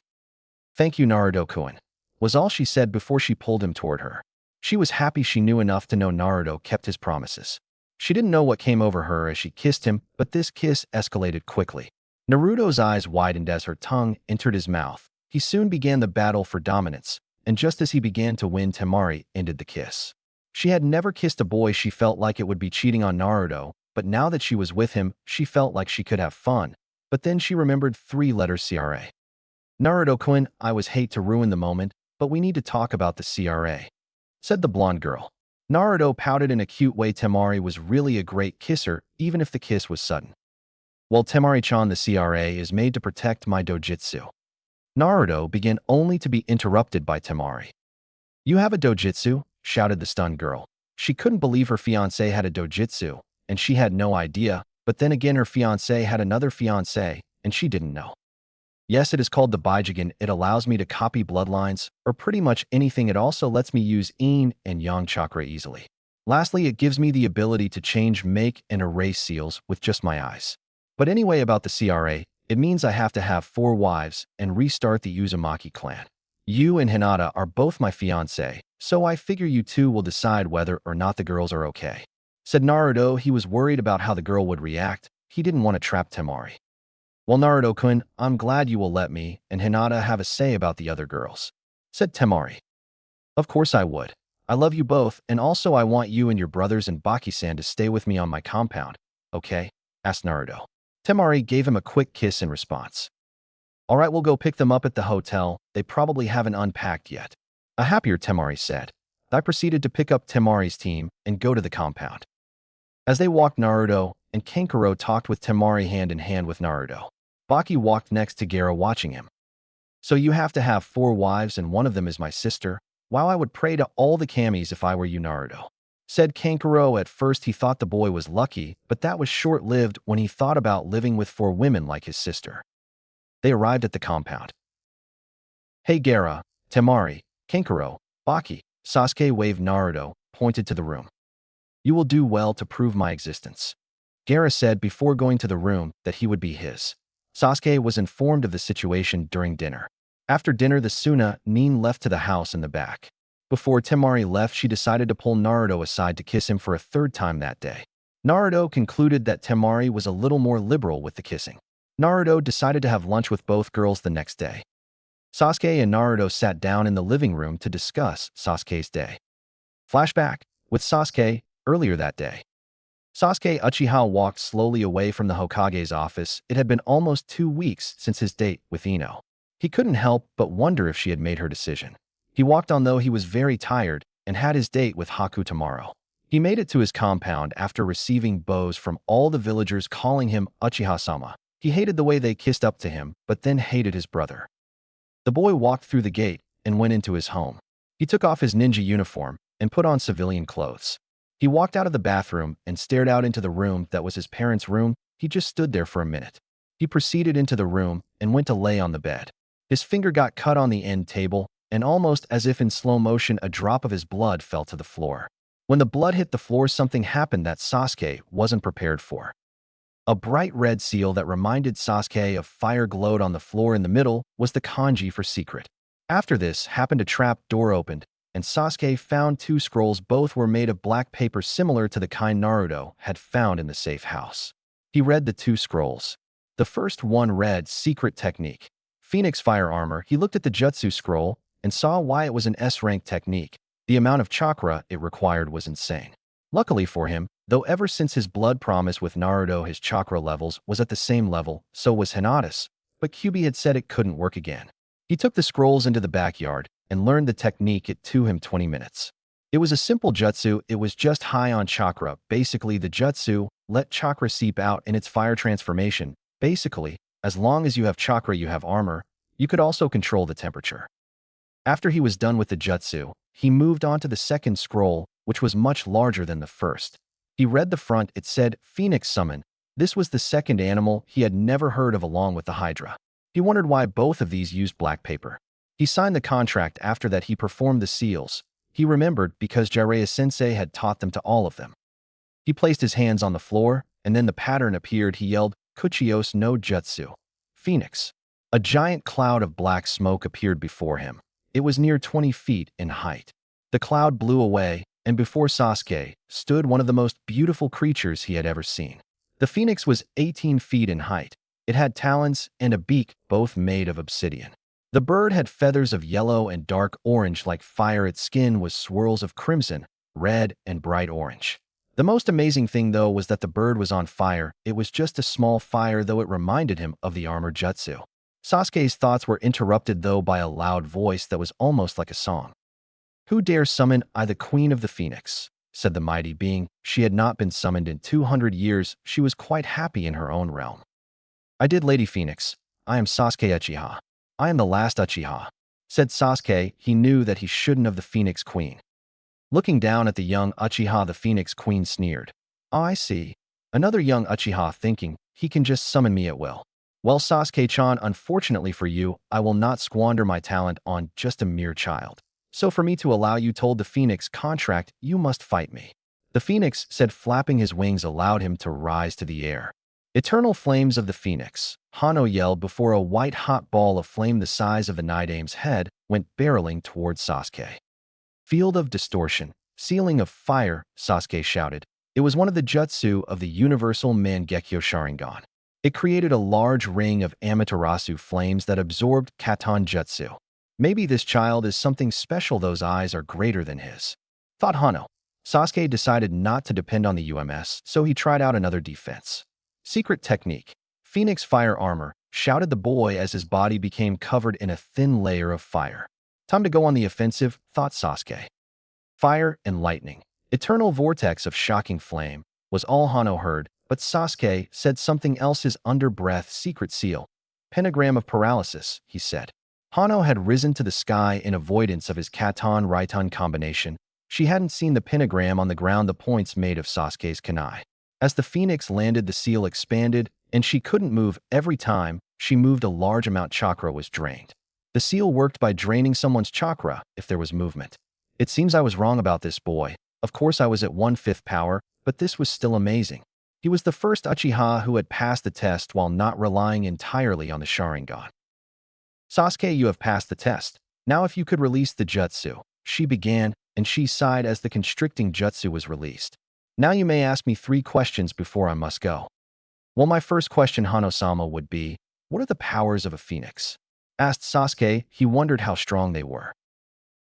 "Thank you, Naruto-kun," was all she said before she pulled him toward her. She was happy she knew enough to know Naruto kept his promises. She didn't know what came over her as she kissed him, but this kiss escalated quickly. Naruto's eyes widened as her tongue entered his mouth. He soon began the battle for dominance, and just as he began to win, Temari ended the kiss. She had never kissed a boy. She felt like it would be cheating on Naruto, but now that she was with him, she felt like she could have fun. But then she remembered 3 letters CRA. Naruto-kun, I was hate to ruin the moment, but we need to talk about the CRA, said the blonde girl. Naruto pouted in a cute way. Temari was really a great kisser, even if the kiss was sudden. Well, Temari-chan, the CRA is made to protect my dojutsu. Naruto began only to be interrupted by Temari. You have a dojutsu? Shouted the stunned girl. She couldn't believe her fiancé had a dojutsu, and she had no idea, but then again her fiancé had another fiancé, and she didn't know. Yes, it is called the Bijigin. It allows me to copy bloodlines, or pretty much anything. It also lets me use yin and yang chakra easily. Lastly, it gives me the ability to change, make, and erase seals with just my eyes. But anyway, about the CRA, it means I have to have 4 wives and restart the Uzumaki clan. You and Hinata are both my fiancé, so I figure you two will decide whether or not the girls are okay, said Naruto. He was worried about how the girl would react. He didn't want to trap Temari. Well, Naruto-kun, I'm glad you will let me and Hinata have a say about the other girls, said Temari. Of course I would. I love you both, and also I want you and your brothers and Baki-san to stay with me on my compound, okay? Asked Naruto. Temari gave him a quick kiss in response. All right, we'll go pick them up at the hotel. They probably haven't unpacked yet. A happier Temari said. I proceeded to pick up Temari's team and go to the compound. As they walked, Naruto and Kankuro talked with Temari hand in hand with Naruto. Baki walked next to Gaara watching him. So you have to have 4 wives and one of them is my sister? Wow, I would pray to all the kamis if I were you, Naruto, said Kankuro. At first he thought the boy was lucky, but that was short-lived when he thought about living with 4 women like his sister. They arrived at the compound. Hey Gaara, Temari, Kankuro, Baki, Sasuke waved. Naruto pointed to the room. You will do well to prove my existence, Gaara said before going to the room that he would be his. Sasuke was informed of the situation during dinner. After dinner, the Suna Nin left to the house in the back. Before Temari left, she decided to pull Naruto aside to kiss him for a 3rd time that day. Naruto concluded that Temari was a little more liberal with the kissing. Naruto decided to have lunch with both girls the next day. Sasuke and Naruto sat down in the living room to discuss Sasuke's day. Flashback with Sasuke earlier that day. Sasuke Uchiha walked slowly away from the Hokage's office. It had been almost 2 weeks since his date with Ino. He couldn't help but wonder if she had made her decision. He walked on though he was very tired and had his date with Haku tomorrow. He made it to his compound after receiving bows from all the villagers calling him Uchiha-sama. He hated the way they kissed up to him, but then hated his brother. The boy walked through the gate and went into his home. He took off his ninja uniform and put on civilian clothes. He walked out of the bathroom and stared out into the room that was his parents' room. He just stood there for a minute. He proceeded into the room and went to lay on the bed. His finger got cut on the end table, and almost as if in slow motion, a drop of his blood fell to the floor. When the blood hit the floor, something happened that Sasuke wasn't prepared for. A bright red seal that reminded Sasuke of fire glowed on the floor. In the middle was the kanji for secret. After this happened, a trap door opened, and Sasuke found 2 scrolls. Both were made of black paper similar to the kind Naruto had found in the safe house. He read the 2 scrolls. The first one read Secret Technique, Phoenix Fire Armor. He looked at the Jutsu scroll and saw why it was an S-rank technique. The amount of chakra it required was insane. Luckily for him, though, ever since his blood promise with Naruto, his chakra levels was at the same level, so was Hinata's, but Kyuubi had said it couldn't work again. He took the scrolls into the backyard and learned the technique. It took him 20 minutes. It was a simple jutsu. It was just high on chakra. Basically, the jutsu let chakra seep out in its fire transformation. Basically, as long as you have chakra, you have armor. You could also control the temperature. After he was done with the jutsu, he moved on to the second scroll, which was much larger than the first. He read the front. It said, Phoenix Summon. This was the second animal he had never heard of along with the Hydra. He wondered why both of these used black paper. He signed the contract. After that, he performed the seals. He remembered because Jiraiya-sensei had taught them to all of them. He placed his hands on the floor, and then the pattern appeared. He yelled, Kuchios no Jutsu. Phoenix. A giant cloud of black smoke appeared before him. It was near 20 feet in height. The cloud blew away, and before Sasuke stood one of the most beautiful creatures he had ever seen. The phoenix was 18 feet in height. It had talons and a beak, both made of obsidian. The bird had feathers of yellow and dark orange like fire. Its skin was swirls of crimson, red, and bright orange. The most amazing thing, though, was that the bird was on fire. It was just a small fire, though it reminded him of the armor jutsu. Sasuke's thoughts were interrupted, though, by a loud voice that was almost like a song. "Who dares summon I, the Queen of the Phoenix?" said the mighty being. She had not been summoned in 200 years. She was quite happy in her own realm. "I did, Lady Phoenix. I am Sasuke Uchiha. I am the last Uchiha," said Sasuke. He knew that he shouldn't have the Phoenix Queen. Looking down at the young Uchiha, the Phoenix Queen sneered. "Oh, I see. Another young Uchiha thinking he can just summon me at will. Well, Sasuke-chan, unfortunately for you, I will not squander my talent on just a mere child. So for me to allow you told the Phoenix contract, you must fight me." The Phoenix said, flapping his wings allowed him to rise to the air. "Eternal flames of the Phoenix," Hano yelled before a white-hot ball of flame the size of a Nidame's head went barreling towards Sasuke. "Field of distortion, ceiling of fire," Sasuke shouted. It was one of the jutsu of the universal Mangekyo Sharingan. It created a large ring of Amaterasu flames that absorbed Katon jutsu. Maybe this child is something special. Those eyes are greater than his, thought Hano. Sasuke decided not to depend on the UMS, so he tried out another defense. "Secret technique. Phoenix fire armor," shouted the boy as his body became covered in a thin layer of fire. "Time to go on the offensive," thought Sasuke. "Fire and lightning. Eternal vortex of shocking flame," was all Hano heard, but Sasuke said something else, his under-breath secret seal. "Pentagram of paralysis," he said. Hano had risen to the sky in avoidance of his Katon-Raiton combination. She hadn't seen the pentagram on the ground, the points made of Sasuke's kunai. As the phoenix landed, the seal expanded, and she couldn't move. Every time she moved, a large amount chakra was drained. The seal worked by draining someone's chakra if there was movement. "It seems I was wrong about this boy. Of course I was at 1/5 power, but this was still amazing." He was the first Uchiha who had passed the test while not relying entirely on the Sharingan. "Sasuke, you have passed the test. Now if you could release the jutsu," she began, and she sighed as the constricting jutsu was released. "Now you may ask me 3 questions before I must go." "Well, my first question, Hano-sama, would be, what are the powers of a phoenix?" asked Sasuke. He wondered how strong they were.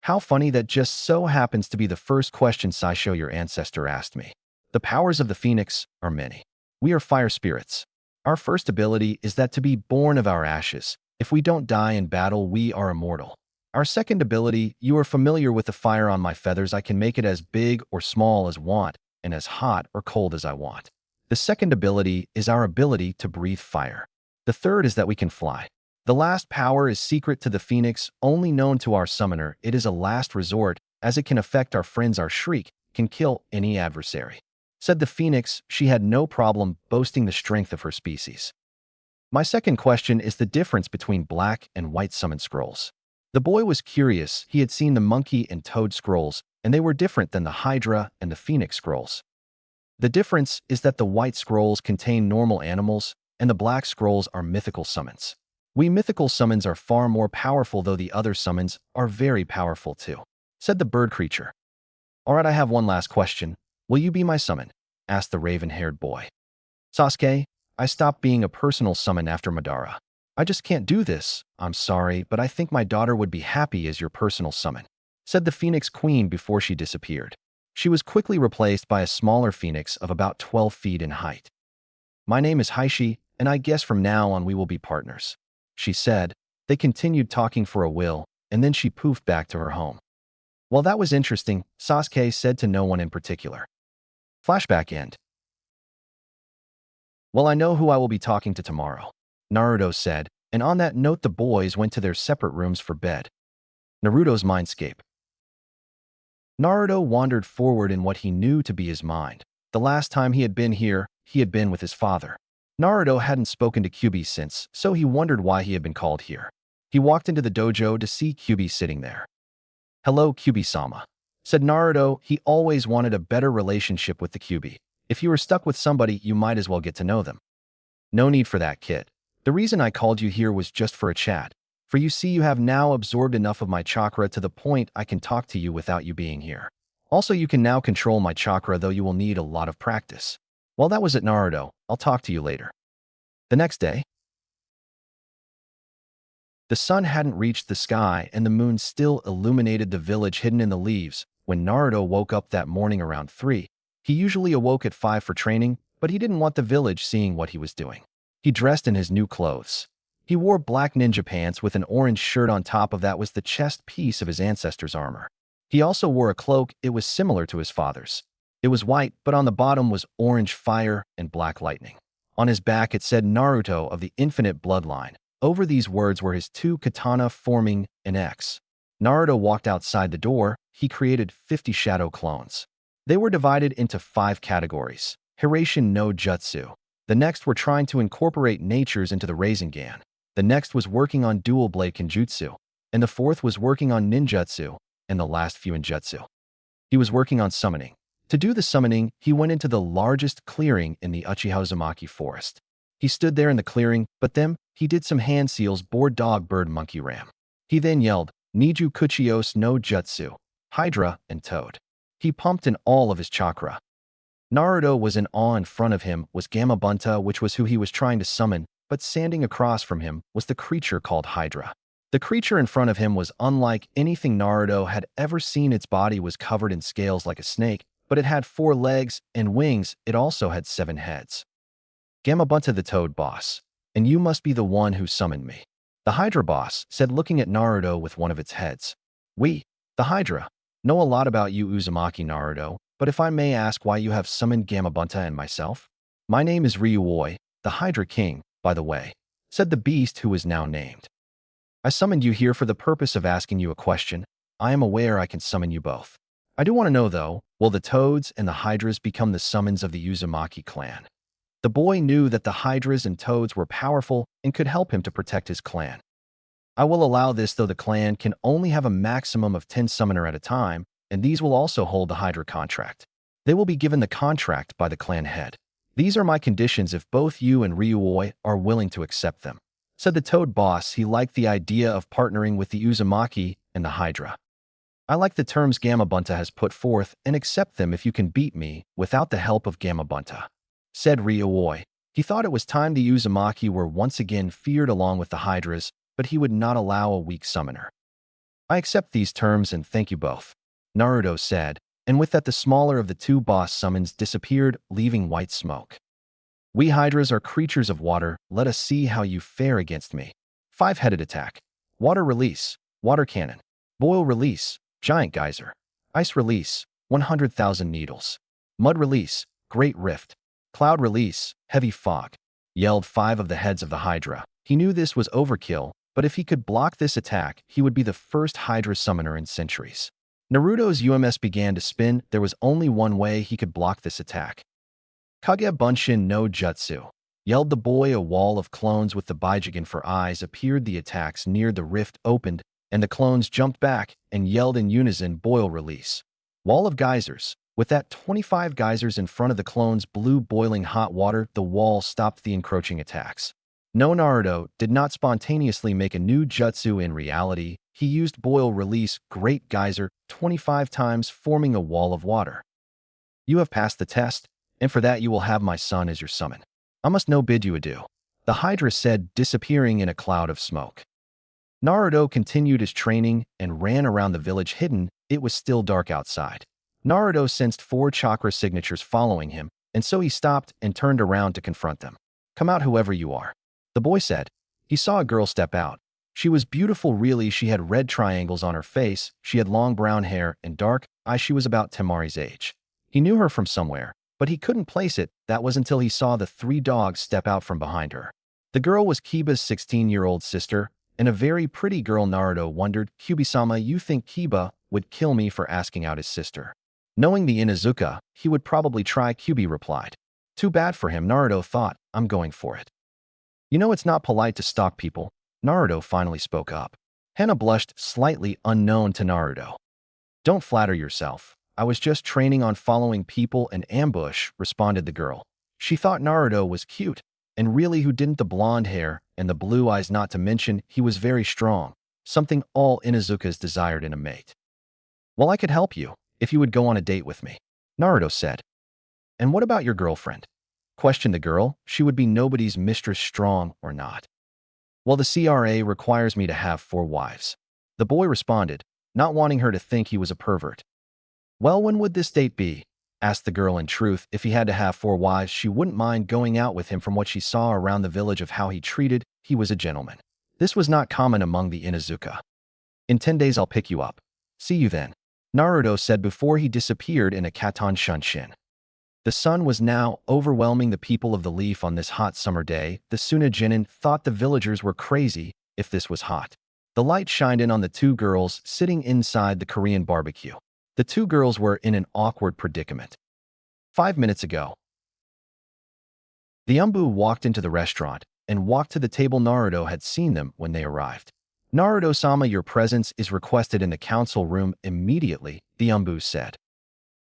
"How funny that just so happens to be the first question Saisho, your ancestor, asked me. The powers of the phoenix are many. We are fire spirits. Our first ability is that to be born of our ashes. If we don't die in battle, we are immortal. Our second ability, you are familiar with the fire on my feathers. I can make it as big or small as want, and as hot or cold as I want. The second ability is our ability to breathe fire. The third is that we can fly. The last power is secret to the phoenix, only known to our summoner. It is a last resort, as it can affect our friends. Our shriek can kill any adversary," said the phoenix. She had no problem boasting the strength of her species. "My second question is the difference between black and white summon scrolls." The boy was curious. He had seen the monkey and toad scrolls, and they were different than the hydra and the phoenix scrolls. "The difference is that the white scrolls contain normal animals, and the black scrolls are mythical summons. We mythical summons are far more powerful, though the other summons are very powerful too," said the bird creature. "All right, I have one last question. Will you be my summon?" asked the raven-haired boy. "Sasuke, I stopped being a personal summon after Madara. I just can't do this. I'm sorry, but I think my daughter would be happy as your personal summon," said the Phoenix Queen before she disappeared. She was quickly replaced by a smaller phoenix of about 12 feet in height. "My name is Heishi, and I guess from now on we will be partners," she said. They continued talking for a while, and then she poofed back to her home. "Well, that was interesting," Sasuke said to no one in particular. Flashback end. "Well, I know who I will be talking to tomorrow," Naruto said, and on that note the boys went to their separate rooms for bed. Naruto's mindscape. Naruto wandered forward in what he knew to be his mind. The last time he had been here, he had been with his father. Naruto hadn't spoken to Kyuubi since, so he wondered why he had been called here. He walked into the dojo to see Kyuubi sitting there. "Hello, Kyuubi-sama," said Naruto. He always wanted a better relationship with the Kyuubi. If you were stuck with somebody, you might as well get to know them. "No need for that, kid. The reason I called you here was just for a chat. For you see, you have now absorbed enough of my chakra to the point I can talk to you without you being here. Also, you can now control my chakra, though you will need a lot of practice." "Well, that was it, Naruto. I'll talk to you later." The next day, the sun hadn't reached the sky and the moon still illuminated the village hidden in the leaves. When Naruto woke up that morning around 3, He usually awoke at 5 for training, but he didn't want the village seeing what he was doing. He dressed in his new clothes. He wore black ninja pants with an orange shirt. On top of that was the chest piece of his ancestors' armor. He also wore a cloak. It was similar to his father's. It was white, but on the bottom was orange fire and black lightning. On his back it said Naruto of the infinite bloodline. Over these words were his 2 katana forming an X. Naruto walked outside the door. He created 50 shadow clones. They were divided into 5 categories. Hiraishin no Jutsu. The next were trying to incorporate natures into the Rasengan. The next was working on dual blade Kenjutsu. And the fourth was working on ninjutsu, and the last few in jutsu. He was working on summoning. To do the summoning, he went into the largest clearing in the Uchiha Uzumaki forest. He stood there in the clearing, but then he did some hand seals: board, dog, bird, monkey, ram. He then yelled, Niju Kuchios no Jutsu, Hydra, and Toad. He pumped in all of his chakra. Naruto was in awe. In front of him was Gamabunta, which was who he was trying to summon, but standing across from him was the creature called Hydra. The creature in front of him was unlike anything Naruto had ever seen. Its body was covered in scales like a snake, but it had 4 legs and wings. It also had 7 heads. Gamabunta, the Toad boss, and you must be the one who summoned me. The Hydra boss said, looking at Naruto with one of its heads. We, the Hydra, know a lot about you, Uzumaki Naruto, but if I may ask why you have summoned Gamabunta and myself? My name is Ryuoi, the Hydra King, by the way, said the beast who was now named. I summoned you here for the purpose of asking you a question. I am aware I can summon you both. I do want to know though, will the Toads and the Hydras become the summons of the Uzumaki clan? The boy knew that the Hydras and Toads were powerful and could help him to protect his clan. I will allow this, though the clan can only have a maximum of 10 summoner at a time, and these will also hold the Hydra contract. They will be given the contract by the clan head. These are my conditions if both you and Ryuoi are willing to accept them, said the Toad boss. He liked the idea of partnering with the Uzumaki and the Hydra. I like the terms Gamabunta has put forth and accept them if you can beat me without the help of Gamabunta, said Ryuoi. He thought it was time the Uzumaki were once again feared along with the Hydras, but he would not allow a weak summoner. I accept these terms and thank you both, Naruto said, and with that the smaller of the 2 boss summons disappeared, leaving white smoke. We Hydras are creatures of water. Let us see how you fare against me. 5-headed attack. Water release. Water cannon. Boil release. Giant geyser. Ice release. 100,000 needles. Mud release. Great rift. Cloud release. Heavy fog. Yelled 5 of the heads of the Hydra. He knew this was overkill, but if he could block this attack, he would be the first Hydra summoner in centuries. Naruto's UMS began to spin. There was only one way he could block this attack. Kage Bunshin no Jutsu, yelled the boy. A wall of clones with the Baijigen for eyes appeared. The attacks near the rift opened, and the clones jumped back and yelled in unison, boil release. Wall of geysers. With that 25 geysers in front of the clones blew boiling hot water. The wall stopped the encroaching attacks. No, Naruto did not spontaneously make a new jutsu. In reality, he used boil release great geyser 25 times, forming a wall of water. You have passed the test, and for that you will have my son as your summon. I must now bid you adieu, the Hydra said, disappearing in a cloud of smoke. Naruto continued his training and ran around the village hidden. It was still dark outside. Naruto sensed 4 chakra signatures following him, and so he stopped and turned around to confront them. Come out, whoever you are, the boy said. He saw a girl step out. She was beautiful, really. She had red triangles on her face. She had long brown hair and dark eyes. She was about Temari's age. He knew her from somewhere, but he couldn't place it. That was until he saw the 3 dogs step out from behind her. The girl was Kiba's 16-year-old sister, and a very pretty girl. Naruto wondered, Kyubi-sama, you think Kiba would kill me for asking out his sister? Knowing the Inuzuka, he would probably try. Kyubi replied. Too bad for him, Naruto thought. I'm going for it. You know it's not polite to stalk people. Naruto finally spoke up. Hana blushed slightly, unknown to Naruto. Don't flatter yourself. I was just training on following people and ambush, responded the girl. She thought Naruto was cute, and really who didn't? The blonde hair and the blue eyes, not to mention he was very strong, something all Inuzukas desired in a mate. Well, I could help you, if you would go on a date with me, Naruto said. And what about your girlfriend? Questioned the girl. She would be nobody's mistress, strong or not. Well, the CRA requires me to have 4 wives, the boy responded, not wanting her to think he was a pervert. Well, when would this date be? asked the girl. In truth, if he had to have 4 wives, she wouldn't mind going out with him. From what she saw around the village of how he was a gentleman. This was not common among the Inuzuka. In 10 days I'll pick you up. See you then, Naruto said before he disappeared in a Katon Shunshin. The sun was now overwhelming the people of the leaf on this hot summer day. The Sunajinin thought the villagers were crazy if this was hot. The light shined in on the two girls sitting inside the Korean barbecue. The two girls were in an awkward predicament. 5 minutes ago, the Umbu walked into the restaurant and walked to the table. Naruto had seen them when they arrived. Naruto-sama, your presence is requested in the council room immediately, the Umbu said.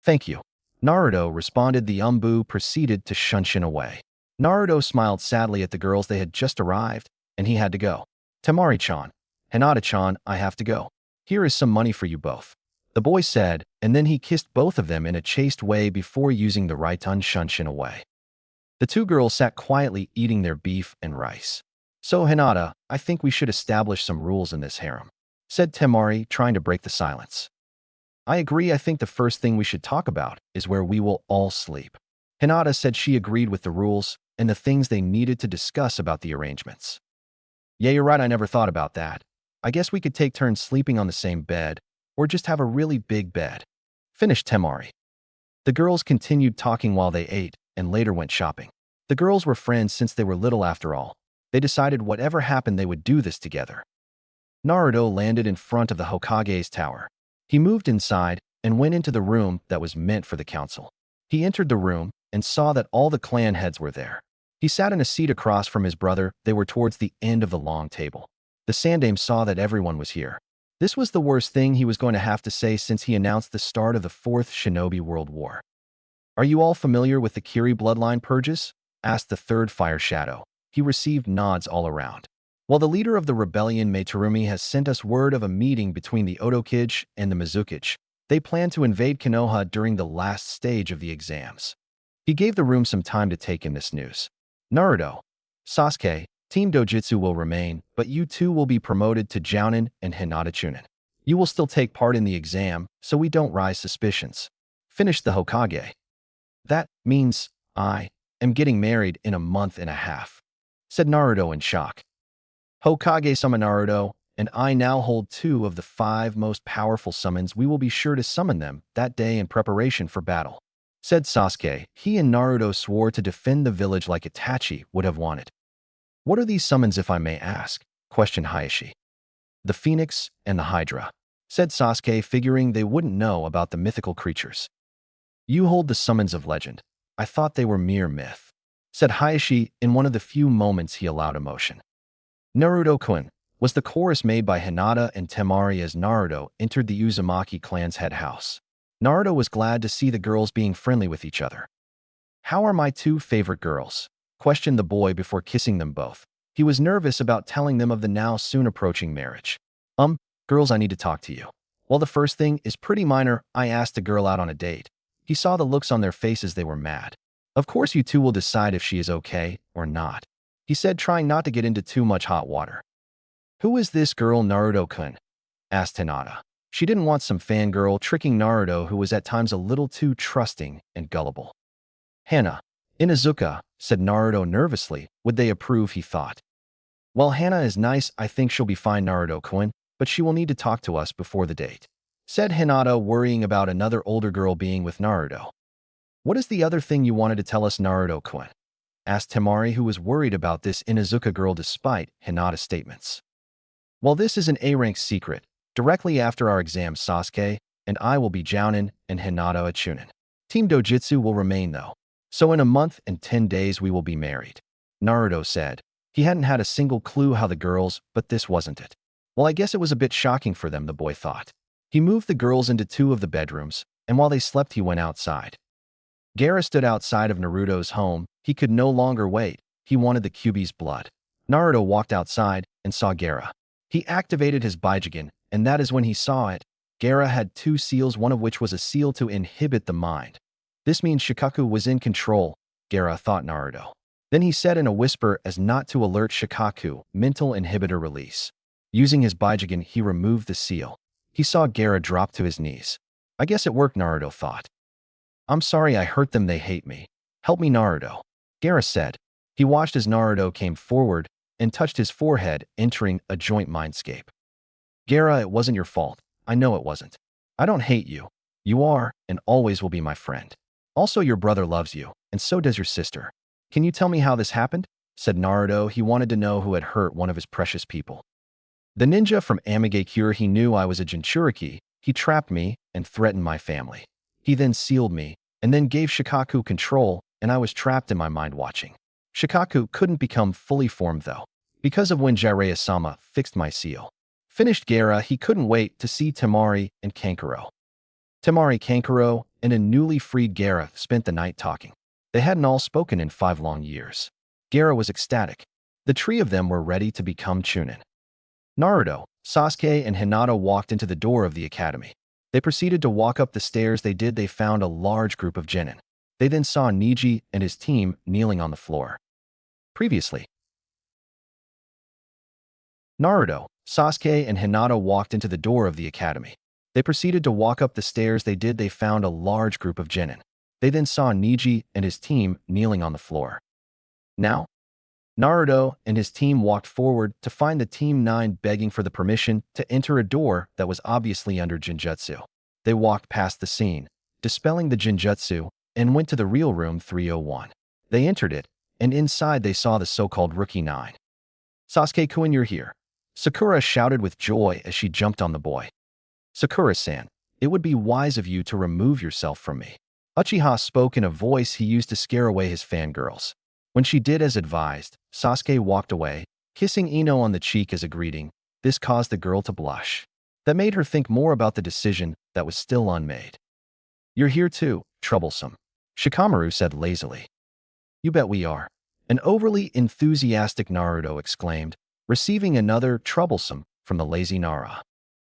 Thank you, Naruto responded. The Umbu proceeded to shunshin away. Naruto smiled sadly at the girls. They had just arrived, and he had to go. Temari-chan, Hinata-chan, I have to go. Here is some money for you both, the boy said, and then he kissed both of them in a chaste way before using the right to shunshin away. The two girls sat quietly eating their beef and rice. So Hinata, I think we should establish some rules in this harem, said Temari, trying to break the silence. I agree. I think the first thing we should talk about is where we will all sleep. Hinata said she agreed with the rules and the things they needed to discuss about the arrangements. Yeah, you're right. I never thought about that. I guess we could take turns sleeping on the same bed, or just have a really big bed, finished Temari. The girls continued talking while they ate and later went shopping. The girls were friends since they were little after all. They decided whatever happened they would do this together. Naruto landed in front of the Hokage's tower. He moved inside and went into the room that was meant for the council. He entered the room and saw that all the clan heads were there. He sat in a seat across from his brother. They were towards the end of the long table. The Sandame saw that everyone was here. This was the worst thing he was going to have to say since he announced the start of the Fourth Shinobi World War. Are you all familiar with the Kiri bloodline purges? Asked the third Fire Shadow. He received nods all around. While the leader of the rebellion, Meitarumi, has sent us word of a meeting between the Otokage and the Mizukage, they plan to invade Konoha during the last stage of the exams. He gave the room some time to take in this news. Naruto, Sasuke, Team Dojutsu will remain, but you two will be promoted to Jounin and Hinata Chunin. You will still take part in the exam, so we don't raise suspicions. Finished the Hokage. That means I am getting married in a month and a half, said Naruto in shock. Hokage-sama, Naruto, and I now hold 2 of the 5 most powerful summons. We will be sure to summon them that day in preparation for battle, said Sasuke. He and Naruto swore to defend the village like Itachi would have wanted. What are these summons, if I may ask? Questioned Hayashi. The Phoenix and the Hydra, said Sasuke, figuring they wouldn't know about the mythical creatures. You hold the summons of legend. I thought they were mere myth, said Hayashi in one of the few moments he allowed emotion. Naruto-kun, was the chorus made by Hinata and Temari as Naruto entered the Uzumaki clan's head house. Naruto was glad to see the girls being friendly with each other. How are my 2 favorite girls? Questioned the boy before kissing them both. He was nervous about telling them of the now soon approaching marriage. Girls, I need to talk to you. Well, the first thing is pretty minor. I asked a girl out on a date. He saw the looks on their faces. They were mad. Of course, you two will decide if she is okay or not, he said, trying not to get into too much hot water. Who is this girl, Naruto-kun? Asked Hinata. She didn't want some fangirl tricking Naruto, who was at times a little too trusting and gullible. Hana, Inuzuka, said Naruto nervously. Would they approve, he thought. Well, Hana is nice. I think she'll be fine, Naruto-kun, but she will need to talk to us before the date, said Hinata, worrying about another older girl being with Naruto. What is the other thing you wanted to tell us, Naruto-kun? Asked Temari, who was worried about this Inuzuka girl despite Hinata's statements. Well, this is an A-rank secret. Directly after our exam, Sasuke and I will be Jounin and Hinata a Chunin. Team Dojutsu will remain, though. So in a month and 10 days we will be married, Naruto said. He hadn't had a single clue how the girls, but this wasn't it. Well, I guess it was a bit shocking for them, the boy thought. He moved the girls into 2 of the bedrooms, and while they slept he went outside. Gaara stood outside of Naruto's home. He could no longer wait. He wanted the Kyuubi's blood. Naruto walked outside and saw Gaara. He activated his Baijigen, and that is when he saw it. Gaara had 2 seals, one of which was a seal to inhibit the mind. This means Shikaku was in control, Gaara thought Naruto. Then he said in a whisper as not to alert Shikaku, mental inhibitor release. Using his Baijigen, he removed the seal. He saw Gaara drop to his knees. I guess it worked, Naruto thought. I'm sorry I hurt them, they hate me. Help me, Naruto. Gaara said. He watched as Naruto came forward and touched his forehead, entering a joint mindscape. Gaara, it wasn't your fault. I know it wasn't. I don't hate you. You are, and always will be my friend. Also, your brother loves you, and so does your sister. Can you tell me how this happened? Said Naruto. He wanted to know who had hurt one of his precious people. The ninja from Amigakure, he knew I was a Jinchuriki. He trapped me and threatened my family. He then sealed me, and then gave Shikaku control, and I was trapped in my mind watching. Shikaku couldn't become fully formed though, because of when Jiraiya-sama fixed my seal. Finished Gaara. He couldn't wait to see Temari and Kankuro. Temari, Kankuro, and a newly freed Gaara spent the night talking. They hadn't all spoken in 5 long years. Gaara was ecstatic. The three of them were ready to become Chunin. Naruto, Sasuke, and Hinata walked into the door of the academy. They proceeded to walk up the stairs. They found a large group of genin. They then saw Neji and his team kneeling on the floor. Previously, Naruto, Sasuke, and Hinata walked into the door of the academy. They proceeded to walk up the stairs. They found a large group of genin. They then saw Neji and his team kneeling on the floor. Now, Naruto and his team walked forward to find the Team 9 begging for the permission to enter a door that was obviously under Jinjutsu. They walked past the scene, dispelling the Jinjutsu, and went to the real room 301. They entered it, and inside they saw the so-called Rookie 9. Sasuke-kun, you're here. Sakura shouted with joy as she jumped on the boy. Sakura-san, it would be wise of you to remove yourself from me. Uchiha spoke in a voice he used to scare away his fangirls. When she did as advised, Sasuke walked away, kissing Ino on the cheek as a greeting. This caused the girl to blush. That made her think more about the decision that was still unmade. You're here too, troublesome, Shikamaru said lazily. You bet we are. An overly enthusiastic Naruto exclaimed, receiving another troublesome from the lazy Nara.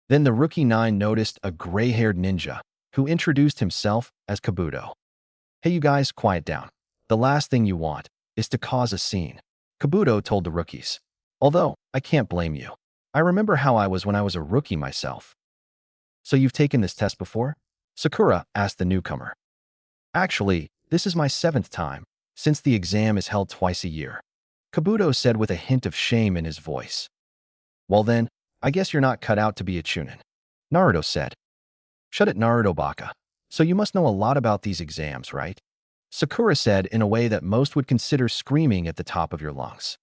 Then the Rookie 9 noticed a gray-haired ninja who introduced himself as Kabuto. Hey, you guys, quiet down. The last thing you want is to cause a scene, Kabuto told the rookies. Although, I can't blame you. I remember how I was when I was a rookie myself. So you've taken this test before? Sakura asked the newcomer. Actually, this is my 7th time, since the exam is held twice a year, Kabuto said with a hint of shame in his voice. Well then, I guess you're not cut out to be a Chunin, Naruto said. Shut it, Naruto Baka. So you must know a lot about these exams, right? Sakura said in a way that most would consider screaming at the top of your lungs.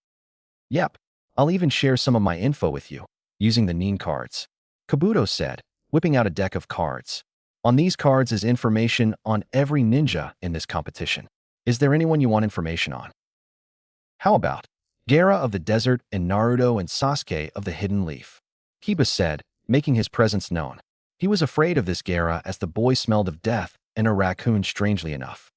Yep, I'll even share some of my info with you, using the Nin cards, Kabuto said, whipping out a deck of cards. On these cards is information on every ninja in this competition. Is there anyone you want information on? How about Gaara of the Desert and Naruto and Sasuke of the Hidden Leaf? Kiba said, making his presence known. He was afraid of this Gaara as the boy smelled of death and a raccoon, strangely enough.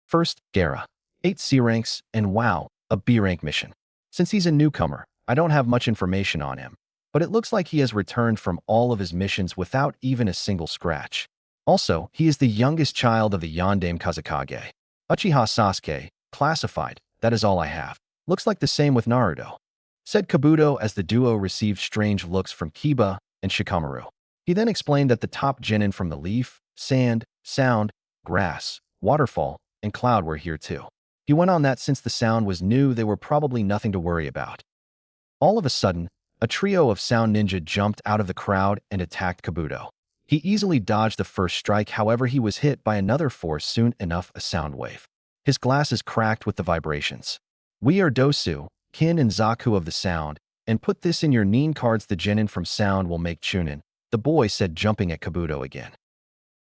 First, Gaara. 8 C ranks and wow, a B rank mission. Since he's a newcomer, I don't have much information on him, but it looks like he has returned from all of his missions without even a single scratch. Also, he is the youngest child of the Yondaime Kazekage. Uchiha Sasuke, classified, that is all I have. Looks like the same with Naruto, said Kabuto as the duo received strange looks from Kiba and Shikamaru. He then explained that the top genin from the leaf, sand, sound, grass, waterfall, and cloud were here too. He went on that since the sound was new, they were probably nothing to worry about. All of a sudden, a trio of sound ninja jumped out of the crowd and attacked Kabuto. He easily dodged the first strike, however he was hit by another force, soon enough a sound wave. His glasses cracked with the vibrations. We are Dosu, Kin and Zaku of the sound, and put this in your Nin cards. The genin from sound will make Chunin, the boy said, jumping at Kabuto again.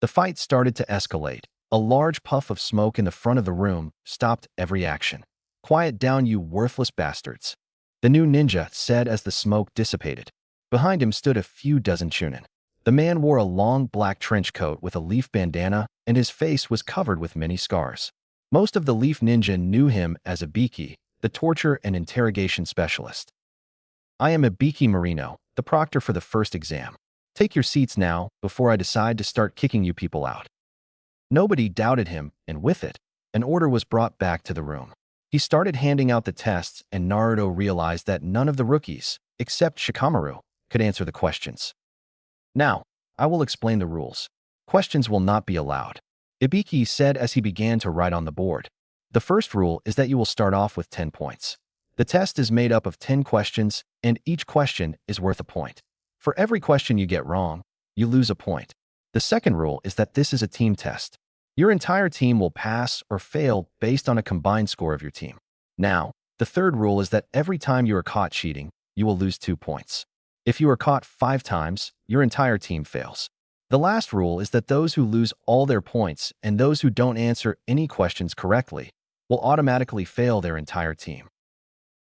The fight started to escalate. A large puff of smoke in the front of the room stopped every action. Quiet down, you worthless bastards, the new ninja said as the smoke dissipated. Behind him stood a few dozen Chunin. The man wore a long black trench coat with a leaf bandana, and his face was covered with many scars. Most of the leaf ninja knew him as Ibiki, the torture and interrogation specialist. I am Ibiki Marino, the proctor for the first exam. Take your seats now, before I decide to start kicking you people out. Nobody doubted him, and with it, an order was brought back to the room. He started handing out the tests, and Naruto realized that none of the rookies, except Shikamaru, could answer the questions. Now, I will explain the rules. Questions will not be allowed. Ibiki said as he began to write on the board. The first rule is that you will start off with 10 points. The test is made up of 10 questions, and each question is worth a point. For every question you get wrong, you lose a point. The second rule is that this is a team test. Your entire team will pass or fail based on a combined score of your team. Now, the third rule is that every time you are caught cheating, you will lose 2 points. If you are caught 5 times, your entire team fails. The last rule is that those who lose all their points and those who don't answer any questions correctly will automatically fail their entire team.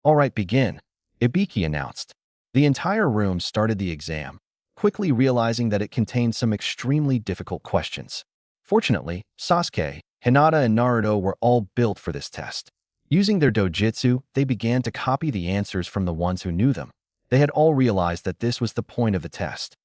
All right, begin, Ibiki announced. The entire room started the exam, quickly realizing that it contained some extremely difficult questions. Fortunately, Sasuke, Hinata, and Naruto were all built for this test. Using their dojutsu, they began to copy the answers from the ones who knew them. They had all realized that this was the point of the test.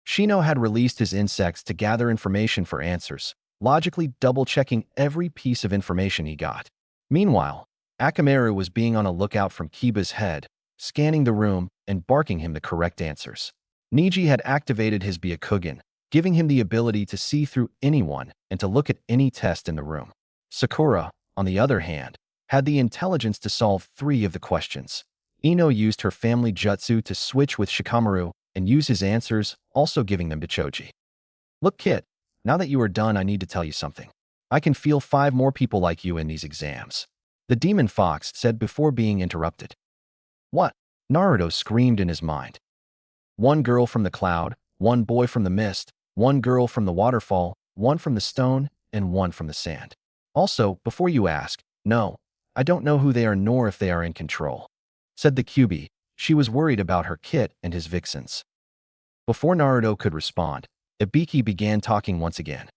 Shino had released his insects to gather information for answers, logically double-checking every piece of information he got. Meanwhile, Akamaru was being on a lookout from Kiba's head, scanning the room and barking him the correct answers. Niji had activated his Byakugan, giving him the ability to see through anyone and to look at any test in the room. Sakura, on the other hand, had the intelligence to solve 3 of the questions. Ino used her family jutsu to switch with Shikamaru and use his answers, also giving them to Choji. Look, kid, now that you are done, I need to tell you something. I can feel 5 more people like you in these exams, the demon fox said before being interrupted. What? Naruto screamed in his mind. 1 girl from the cloud, 1 boy from the mist, 1 girl from the waterfall, 1 from the stone, and 1 from the sand. Also, before you ask, no, I don't know who they are nor if they are in control, said the Kyuubi. She was worried about her kit and his vixens. Before Naruto could respond, Ibiki began talking once again.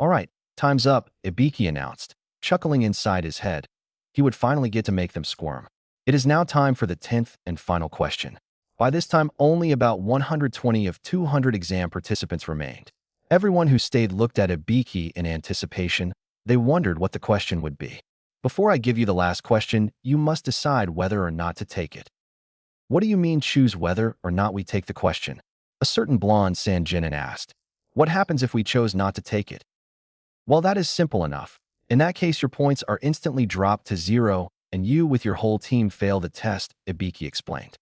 All right, time's up, Ibiki announced, chuckling inside his head. He would finally get to make them squirm. It is now time for the 10th and final question. By this time, only about 120 of 200 exam participants remained. Everyone who stayed looked at Ibiki in anticipation. They wondered what the question would be. Before I give you the last question, you must decide whether or not to take it. What do you mean choose whether or not we take the question? A certain blonde Sanjinin asked. What happens if we chose not to take it? Well, that is simple enough. In that case, your points are instantly dropped to 0, and you with your whole team fail the test, Ibiki explained.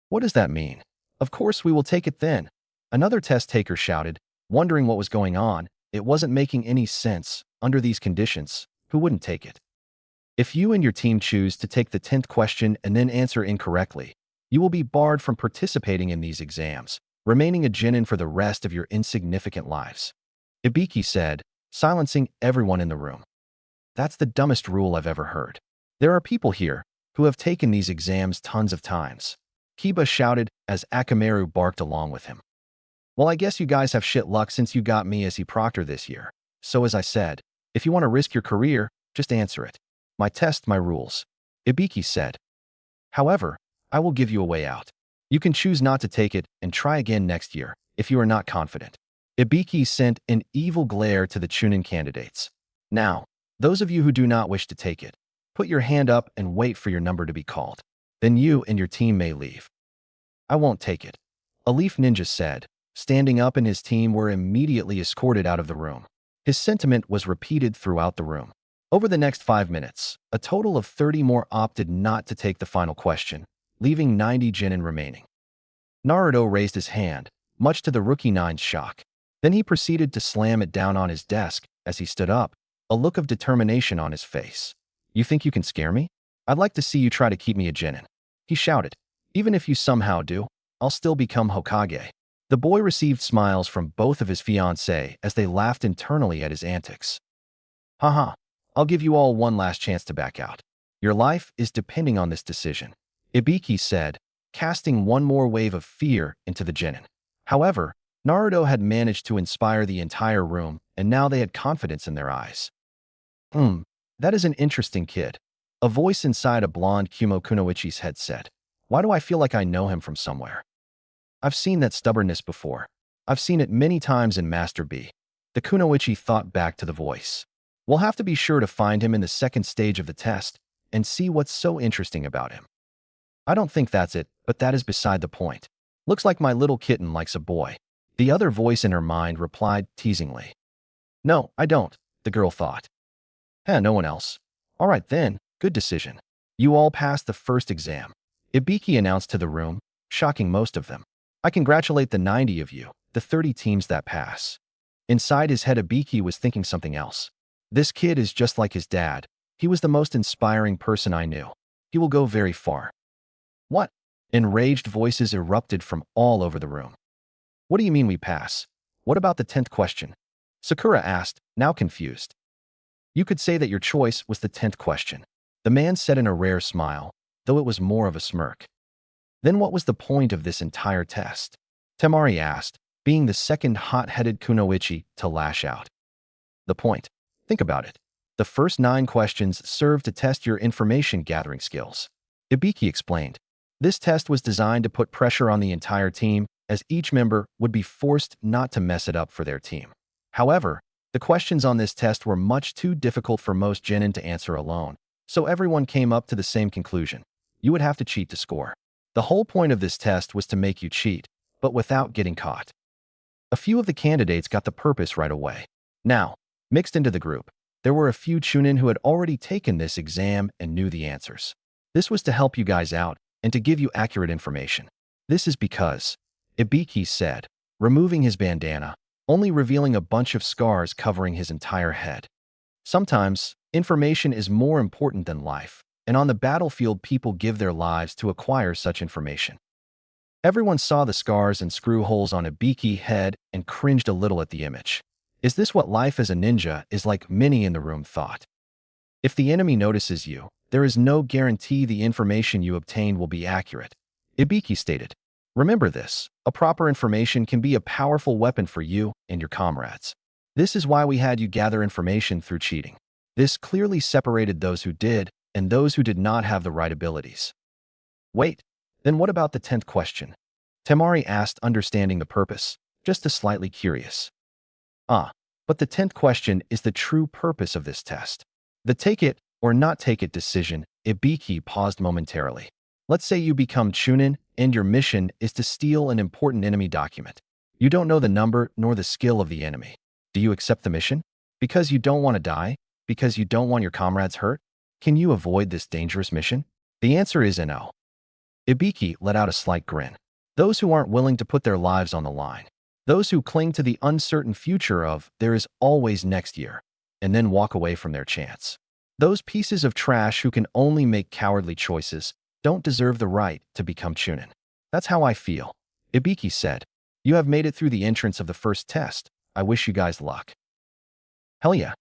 What does that mean? Of course we will take it then. Another test taker shouted, wondering what was going on. It wasn't making any sense. Under these conditions, who wouldn't take it? If you and your team choose to take the 10th question and then answer incorrectly, you will be barred from participating in these exams, remaining a genin for the rest of your insignificant lives. Ibiki said, silencing everyone in the room. That's the dumbest rule I've ever heard. There are people here who have taken these exams tons of times. Kiba shouted as Akamaru barked along with him. Well, I guess you guys have shit luck since you got me as proctor this year. So as I said, if you want to risk your career, just answer it. My test, my rules, Ibiki said. However, I will give you a way out. You can choose not to take it and try again next year if you are not confident. Ibiki sent an evil glare to the Chunin candidates. Now, those of you who do not wish to take it, put your hand up and wait for your number to be called. Then you and your team may leave. I won't take it, a leaf ninja said. Standing up, and his team were immediately escorted out of the room. His sentiment was repeated throughout the room. Over the next 5 minutes, a total of 30 more opted not to take the final question, leaving 90 genin remaining. Naruto raised his hand, much to the Rookie Nine's shock. Then he proceeded to slam it down on his desk as he stood up, a look of determination on his face. You think you can scare me? I'd like to see you try to keep me a genin, he shouted. Even if you somehow do, I'll still become Hokage. The boy received smiles from both of his fiancée as they laughed internally at his antics. Haha, I'll give you all one last chance to back out. Your life is depending on this decision, Ibiki said, casting one more wave of fear into the genin. However, Naruto had managed to inspire the entire room, and now they had confidence in their eyes. That is an interesting kid. A voice inside a blonde Kumo Kunoichi's head said. Why do I feel like I know him from somewhere? I've seen that stubbornness before. I've seen it many times in Master B. The Kunoichi thought back to the voice. We'll have to be sure to find him in the second stage of the test and see what's so interesting about him. I don't think that's it, but that is beside the point. Looks like my little kitten likes a boy. The other voice in her mind replied teasingly. No, I don't, the girl thought. No one else. All right then, good decision. You all passed the first exam. Ibiki announced to the room, shocking most of them. I congratulate the 90 of you, the 30 teams that pass. Inside his head, Ibiki was thinking something else. This kid is just like his dad. He was the most inspiring person I knew. He will go very far. What? Enraged voices erupted from all over the room. What do you mean we pass? What about the 10th question? Sakura asked, now confused. You could say that your choice was the 10th question. The man said in a rare smile, though it was more of a smirk. Then what was the point of this entire test? Temari asked, being the second hot-headed kunoichi to lash out. The point. Think about it. The first 9 questions served to test your information-gathering skills. Ibiki explained. This test was designed to put pressure on the entire team, as each member would be forced not to mess it up for their team. However, the questions on this test were much too difficult for most genin to answer alone, so everyone came up to the same conclusion. You would have to cheat to score. The whole point of this test was to make you cheat, but without getting caught. A few of the candidates got the purpose right away. Now, mixed into the group, there were a few chunin who had already taken this exam and knew the answers. This was to help you guys out and to give you accurate information. This is because, Ibiki said, removing his bandana, only revealing a bunch of scars covering his entire head. Sometimes, information is more important than life, and on the battlefield people give their lives to acquire such information. Everyone saw the scars and screw holes on Ibiki's head and cringed a little at the image. Is this what life as a ninja is like? Many in the room thought. If the enemy notices you, there is no guarantee the information you obtain will be accurate, Ibiki stated. Remember this, a proper information can be a powerful weapon for you and your comrades. This is why we had you gather information through cheating. This clearly separated those who did and those who did not have the right abilities. Wait, then what about the 10th question? Temari asked, understanding the purpose, just slightly curious. But the 10th question is the true purpose of this test. The take it or not take it decision. Ibiki paused momentarily. Let's say you become chunin and your mission is to steal an important enemy document. You don't know the number nor the skill of the enemy. Do you accept the mission? Because you don't want to die? Because you don't want your comrades hurt? Can you avoid this dangerous mission? The answer is no. Ibiki let out a slight grin. Those who aren't willing to put their lives on the line. Those who cling to the uncertain future of there is always next year, and then walk away from their chance. Those pieces of trash who can only make cowardly choices don't deserve the right to become chunin. That's how I feel. Ibiki said. You have made it through the entrance of the first test. I wish you guys luck. Hell yeah.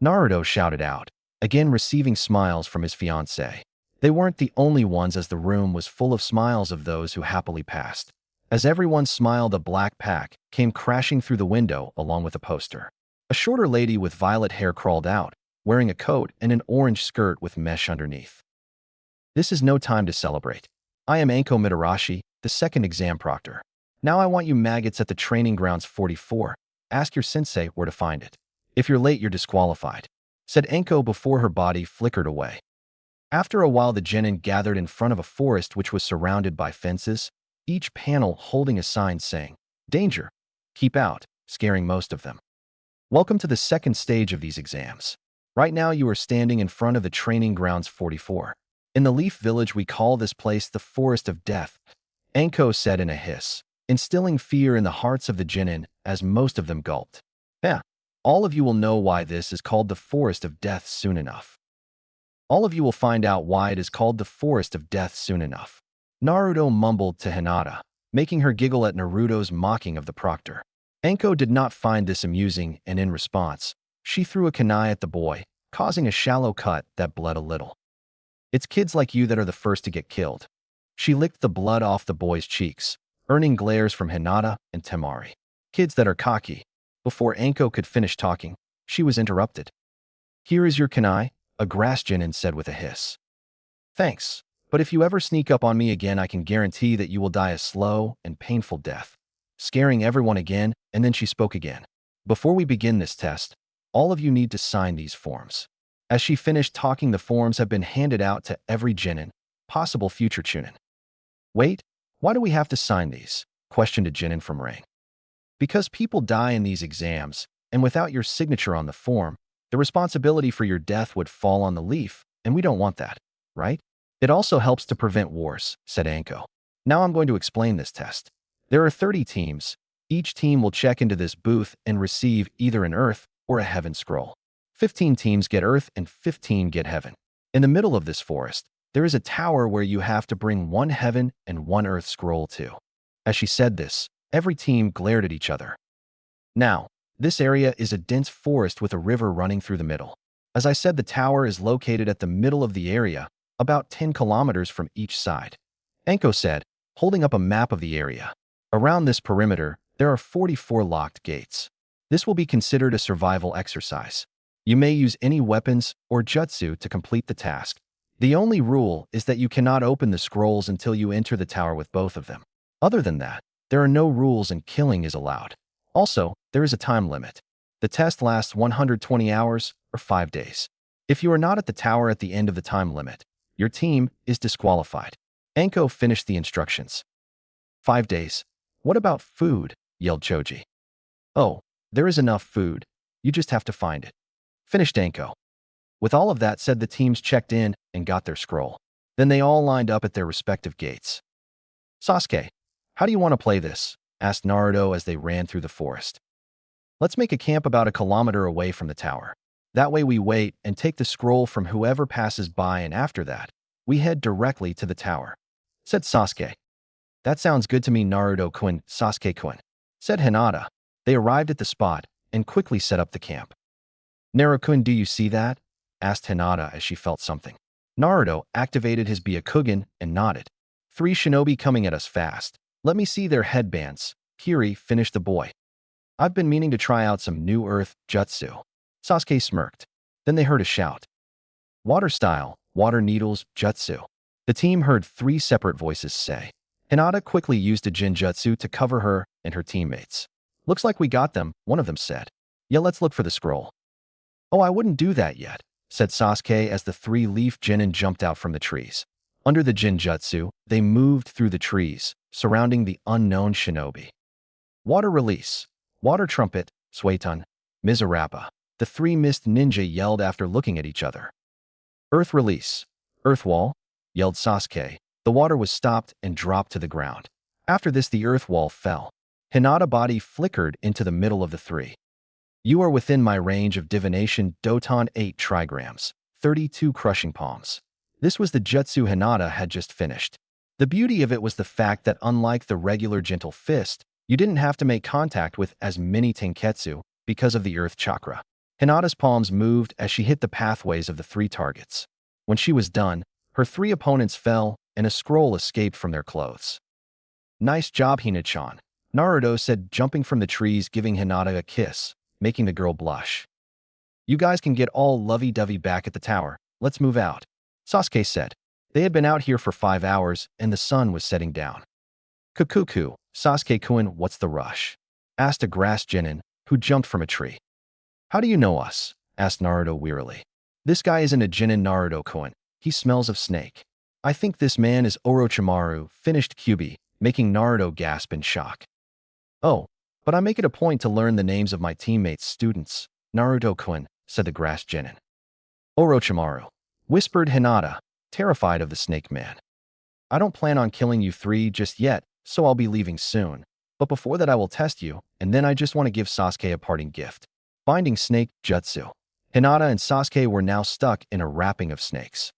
Naruto shouted out, again receiving smiles from his fiancée. They weren't the only ones, as the room was full of smiles of those who happily passed. As everyone smiled, a black pack came crashing through the window along with a poster. A shorter lady with violet hair crawled out, wearing a coat and an orange skirt with mesh underneath. This is no time to celebrate. I am Anko Mitarashi, the second exam proctor. Now I want you maggots at the training grounds 44. Ask your sensei where to find it. If you're late, you're disqualified, said Anko before her body flickered away. After a while, the genin gathered in front of a forest which was surrounded by fences, each panel holding a sign saying, "Danger! Keep out," scaring most of them. Welcome to the second stage of these exams. Right now you are standing in front of the training grounds 44. In the Leaf Village we call this place the Forest of Death, Anko said in a hiss, instilling fear in the hearts of the genin as most of them gulped. All of you will know why this is called the Forest of Death soon enough. All of you will find out why it is called the Forest of Death soon enough. Naruto mumbled to Hinata, making her giggle at Naruto's mocking of the proctor. Anko did not find this amusing, and in response, she threw a kunai at the boy, causing a shallow cut that bled a little. It's kids like you that are the first to get killed. She licked the blood off the boy's cheeks, earning glares from Hinata and Temari. Kids that are cocky. Before Anko could finish talking, she was interrupted. Here is your kunai, a grass genin said with a hiss. Thanks, but if you ever sneak up on me again, I can guarantee that you will die a slow and painful death. Scaring everyone again, and then she spoke again. Before we begin this test, all of you need to sign these forms. As she finished talking, the forms have been handed out to every genin, possible future chunin. Wait, why do we have to sign these? Questioned a genin from Ring. Because people die in these exams, and without your signature on the form, the responsibility for your death would fall on the leaf, and we don't want that, right? It also helps to prevent wars, said Anko. Now I'm going to explain this test. There are 30 teams. Each team will check into this booth and receive either an Earth or a Heaven scroll. 15 teams get Earth and 15 get Heaven. In the middle of this forest, there is a tower where you have to bring one Heaven and one Earth scroll to. As she said this, every team glared at each other. Now, this area is a dense forest with a river running through the middle. As I said, the tower is located at the middle of the area, about 10 kilometers from each side. Anko said, holding up a map of the area. Around this perimeter, there are 44 locked gates. This will be considered a survival exercise. You may use any weapons or jutsu to complete the task. The only rule is that you cannot open the scrolls until you enter the tower with both of them. Other than that, there are no rules and killing is allowed. Also, there is a time limit. The test lasts 120 hours or 5 days. If you are not at the tower at the end of the time limit, your team is disqualified. Anko finished the instructions. 5 days. What about food? Yelled Choji. Oh, there is enough food. You just have to find it. Finished Anko. With all of that said, the teams checked in and got their scroll. Then they all lined up at their respective gates. Sasuke, how do you want to play this? Asked Naruto as they ran through the forest. Let's make a camp about a kilometer away from the tower. That way we wait and take the scroll from whoever passes by, and after that, we head directly to the tower, said Sasuke. That sounds good to me, Naruto-kun, Sasuke-kun, said Hinata. They arrived at the spot and quickly set up the camp. Naruto-kun, do you see that? Asked Hinata as she felt something. Naruto activated his Byakugan and nodded. 3 shinobi coming at us fast. Let me see their headbands. Kiri finished the boy. I've been meaning to try out some new earth jutsu. Sasuke smirked. Then they heard a shout. Water style, water needles, jutsu. The team heard 3 separate voices say. Hinata quickly used a jinjutsu to cover her and her teammates. Looks like we got them, one of them said. Yeah, let's look for the scroll. Oh, I wouldn't do that yet, said Sasuke as the 3-leaf genin jumped out from the trees. Under the jinjutsu, they moved through the trees, surrounding the unknown shinobi. Water release. Water trumpet, Sueton, Mizurappa. The 3 mist ninja yelled after looking at each other. Earth release. Earth wall, yelled Sasuke. The water was stopped and dropped to the ground. After this, the earth wall fell. Hinata body flickered into the middle of the 3. You are within my range of divination. Doton 8 trigrams, 32 crushing palms. This was the jutsu Hinata had just finished. The beauty of it was the fact that unlike the regular gentle fist, you didn't have to make contact with as many tenketsu because of the earth chakra. Hinata's palms moved as she hit the pathways of the 3 targets. When she was done, her 3 opponents fell and a scroll escaped from their clothes. Nice job, Hina-chan, Naruto said, jumping from the trees, giving Hinata a kiss, making the girl blush. You guys can get all lovey-dovey back at the tower. Let's move out, Sasuke said. They had been out here for 5 hours and the sun was setting down. Kukuku, Sasuke-kun, what's the rush? Asked a grass genin who jumped from a tree. How do you know us? Asked Naruto wearily. This guy isn't a genin, Naruto-kun. He smells of snake. I think this man is Orochimaru, finished Kyubi, making Naruto gasp in shock. Oh, but I make it a point to learn the names of my teammates' students, Naruto-kun, said the grass genin. Orochimaru, whispered Hinata, terrified of the snake man. I don't plan on killing you 3 just yet, so I'll be leaving soon. But before that I will test you, and then I just want to give Sasuke a parting gift. Binding snake jutsu. Hinata and Sasuke were now stuck in a wrapping of snakes.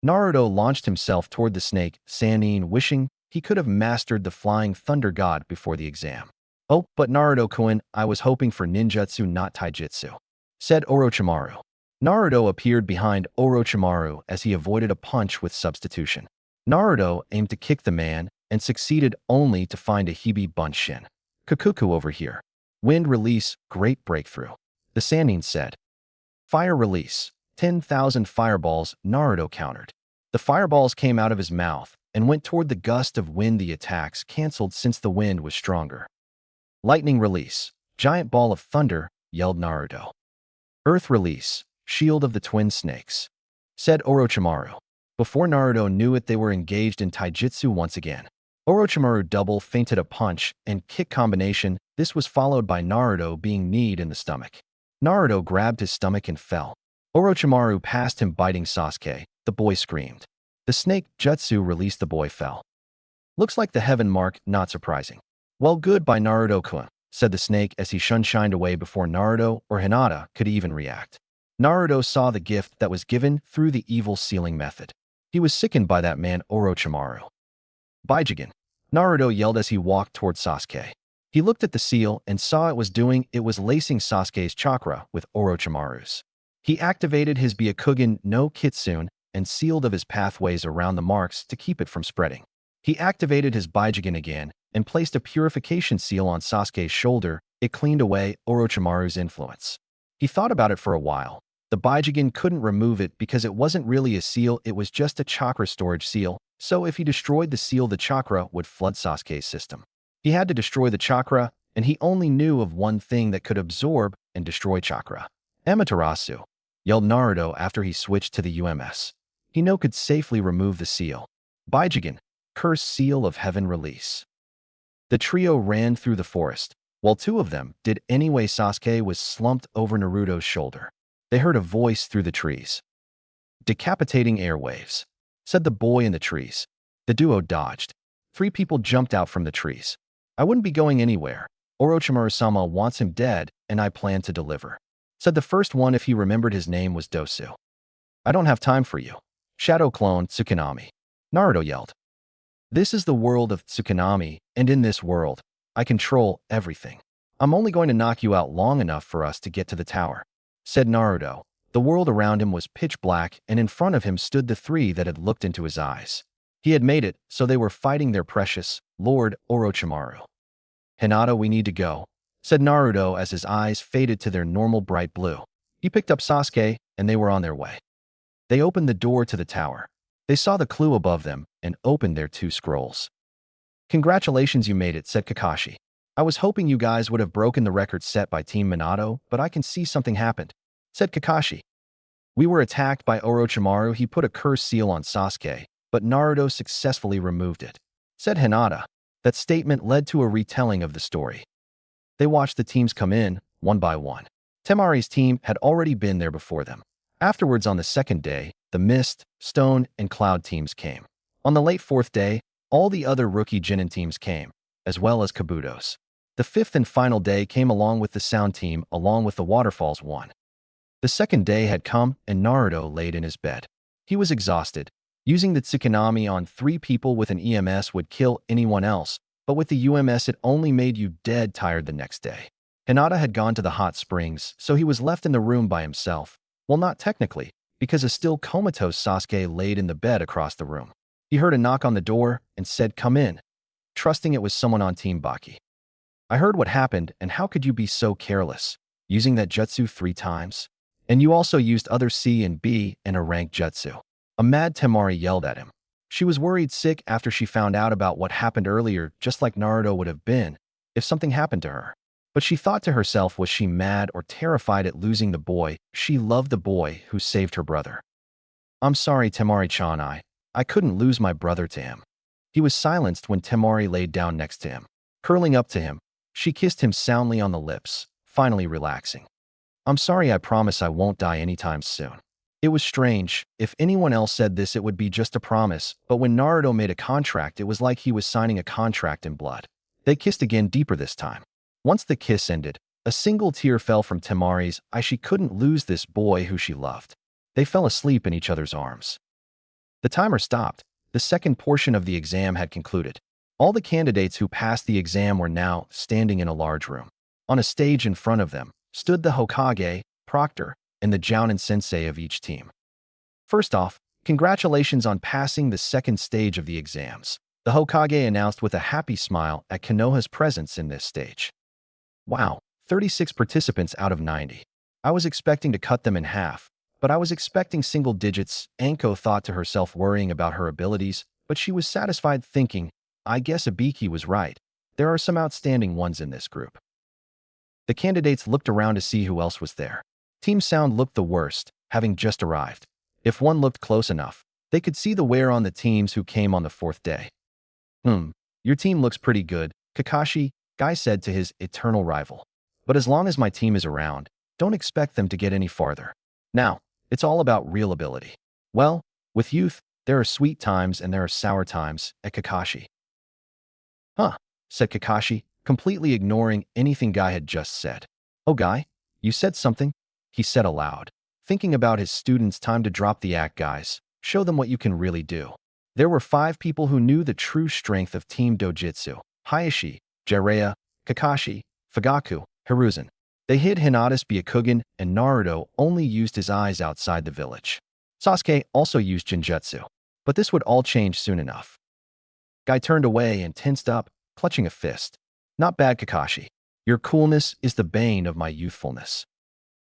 Naruto launched himself toward the snake, Sannin, wishing he could have mastered the flying thunder god before the exam. Oh, but Naruto-kun, I was hoping for ninjutsu, not taijutsu, said Orochimaru. Naruto appeared behind Orochimaru as he avoided a punch with substitution. Naruto aimed to kick the man and succeeded only to find a Hibi Bunshin. Kukuku over here. Wind release, great breakthrough, the Sannin said. Fire release, 10,000 fireballs, Naruto countered. The fireballs came out of his mouth and went toward the gust of wind. The attacks canceled since the wind was stronger. Lightning release, giant ball of thunder, yelled Naruto. Earth release, shield of the twin snakes, said Orochimaru. Before Naruto knew it, they were engaged in taijutsu once again. Orochimaru double feinted a punch and kick combination. This was followed by Naruto being kneed in the stomach. Naruto grabbed his stomach and fell. Orochimaru passed him, biting Sasuke. The boy screamed. The snake jutsu released. The boy fell. Looks like the heaven mark, not surprising. Well, good by Naruto-kun, said the snake as he shined away before Naruto or Hinata could even react. Naruto saw the gift that was given through the evil sealing method. He was sickened by that man Orochimaru. Baijigen, Naruto yelled as he walked toward Sasuke. He looked at the seal and saw it was lacing Sasuke's chakra with Orochimaru's. He activated his Byakugan no Kitsune and sealed of his pathways around the marks to keep it from spreading. He activated his Baijigen again and placed a purification seal on Sasuke's shoulder. It cleaned away Orochimaru's influence. He thought about it for a while. The Baijigen couldn't remove it because it wasn't really a seal, it was just a chakra storage seal, so if he destroyed the seal, the chakra would flood Sasuke's system. He had to destroy the chakra, and he only knew of one thing that could absorb and destroy chakra. Amaterasu, yelled Naruto after he switched to the UMS. He now could safely remove the seal. Baijigen, cursed seal of heaven release. The trio ran through the forest. While two of them did anyway, Sasuke was slumped over Naruto's shoulder. They heard a voice through the trees. Decapitating airwaves, said the boy in the trees. The duo dodged. 3 people jumped out from the trees. I wouldn't be going anywhere. Orochimaru-sama wants him dead, and I plan to deliver, said the first one. If he remembered, his name was Dojutsu. I don't have time for you. Shadow clone Tsukinami, Naruto yelled. This is the world of Tsukinami, and in this world, I control everything. I'm only going to knock you out long enough for us to get to the tower, said Naruto. The world around him was pitch black, and in front of him stood the 3 that had looked into his eyes. He had made it, so they were fighting their precious Lord Orochimaru. Hinata, we need to go, said Naruto as his eyes faded to their normal bright blue. He picked up Sasuke, and they were on their way. They opened the door to the tower. They saw the clue above them and opened their 2 scrolls. Congratulations, you made it, said Kakashi. I was hoping you guys would have broken the record set by Team Minato, but I can see something happened, said Kakashi. We were attacked by Orochimaru. He put a curse seal on Sasuke, but Naruto successfully removed it, said Hinata. That statement led to a retelling of the story. They watched the teams come in, one by one. Temari's team had already been there before them. Afterwards, on the second day, the Mist, Stone, and Cloud teams came. On the late 4th day, all the other rookie Genin teams came, as well as Kabuto's. The 5th and final day came along with the Sound team, along with the Waterfalls one. The second day had come, and Naruto laid in his bed. He was exhausted. Using the Tsukinami on 3 people with an EMS would kill anyone else, but with the UMS it only made you dead tired the next day. Hinata had gone to the hot springs, so he was left in the room by himself. Well, not technically, because a still comatose Sasuke laid in the bed across the room. He heard a knock on the door and said, "Come in," trusting it was someone on Team Baki. I heard what happened, and how could you be so careless, using that jutsu 3 times? And you also used other C and B and a rank jutsu. A mad Temari yelled at him. She was worried sick after she found out about what happened earlier, just like Naruto would have been if something happened to her. But she thought to herself, was she mad or terrified at losing the boy? She loved the boy who saved her brother. I'm sorry, Temari-chan, I couldn't lose my brother to him. He was silenced when Temari laid down next to him. Curling up to him, she kissed him soundly on the lips, finally relaxing. I'm sorry, I promise I won't die anytime soon. It was strange. If anyone else said this, it would be just a promise, but when Naruto made a contract, it was like he was signing a contract in blood. They kissed again, deeper this time. Once the kiss ended, a single tear fell from Temari's eye. She couldn't lose this boy who she loved. They fell asleep in each other's arms. The timer stopped. The second portion of the exam had concluded. All the candidates who passed the exam were now standing in a large room. On a stage in front of them stood the Hokage, Proctor, and the Jounin sensei of each team. First off, congratulations on passing the second stage of the exams, the Hokage announced with a happy smile at Konoha's presence in this stage. Wow, 36 participants out of 90. I was expecting to cut them in half, but I was expecting single digits, Anko thought to herself, worrying about her abilities, but she was satisfied, thinking, I guess Ibiki was right. There are some outstanding ones in this group. The candidates looked around to see who else was there. Team Sound looked the worst, having just arrived. If one looked close enough, they could see the wear on the teams who came on the 4th day. Your team looks pretty good, Kakashi, Guy said to his eternal rival. But as long as my team is around, don't expect them to get any farther. Now, it's all about real ability. Well, with youth, there are sweet times and there are sour times, at Kakashi. Huh, said Kakashi, completely ignoring anything Guy had just said. Oh, Guy, you said something? He said aloud. Thinking about his students, time to drop the act, guys. Show them what you can really do. There were 5 people who knew the true strength of Team Dojutsu: Hayashi, Jiraiya, Kakashi, Fugaku, Hiruzen. They hid Hinata's Byakugan, and Naruto only used his eyes outside the village. Sasuke also used Genjutsu. But this would all change soon enough. Guy turned away and tensed up, clutching a fist. Not bad, Kakashi. Your coolness is the bane of my youthfulness.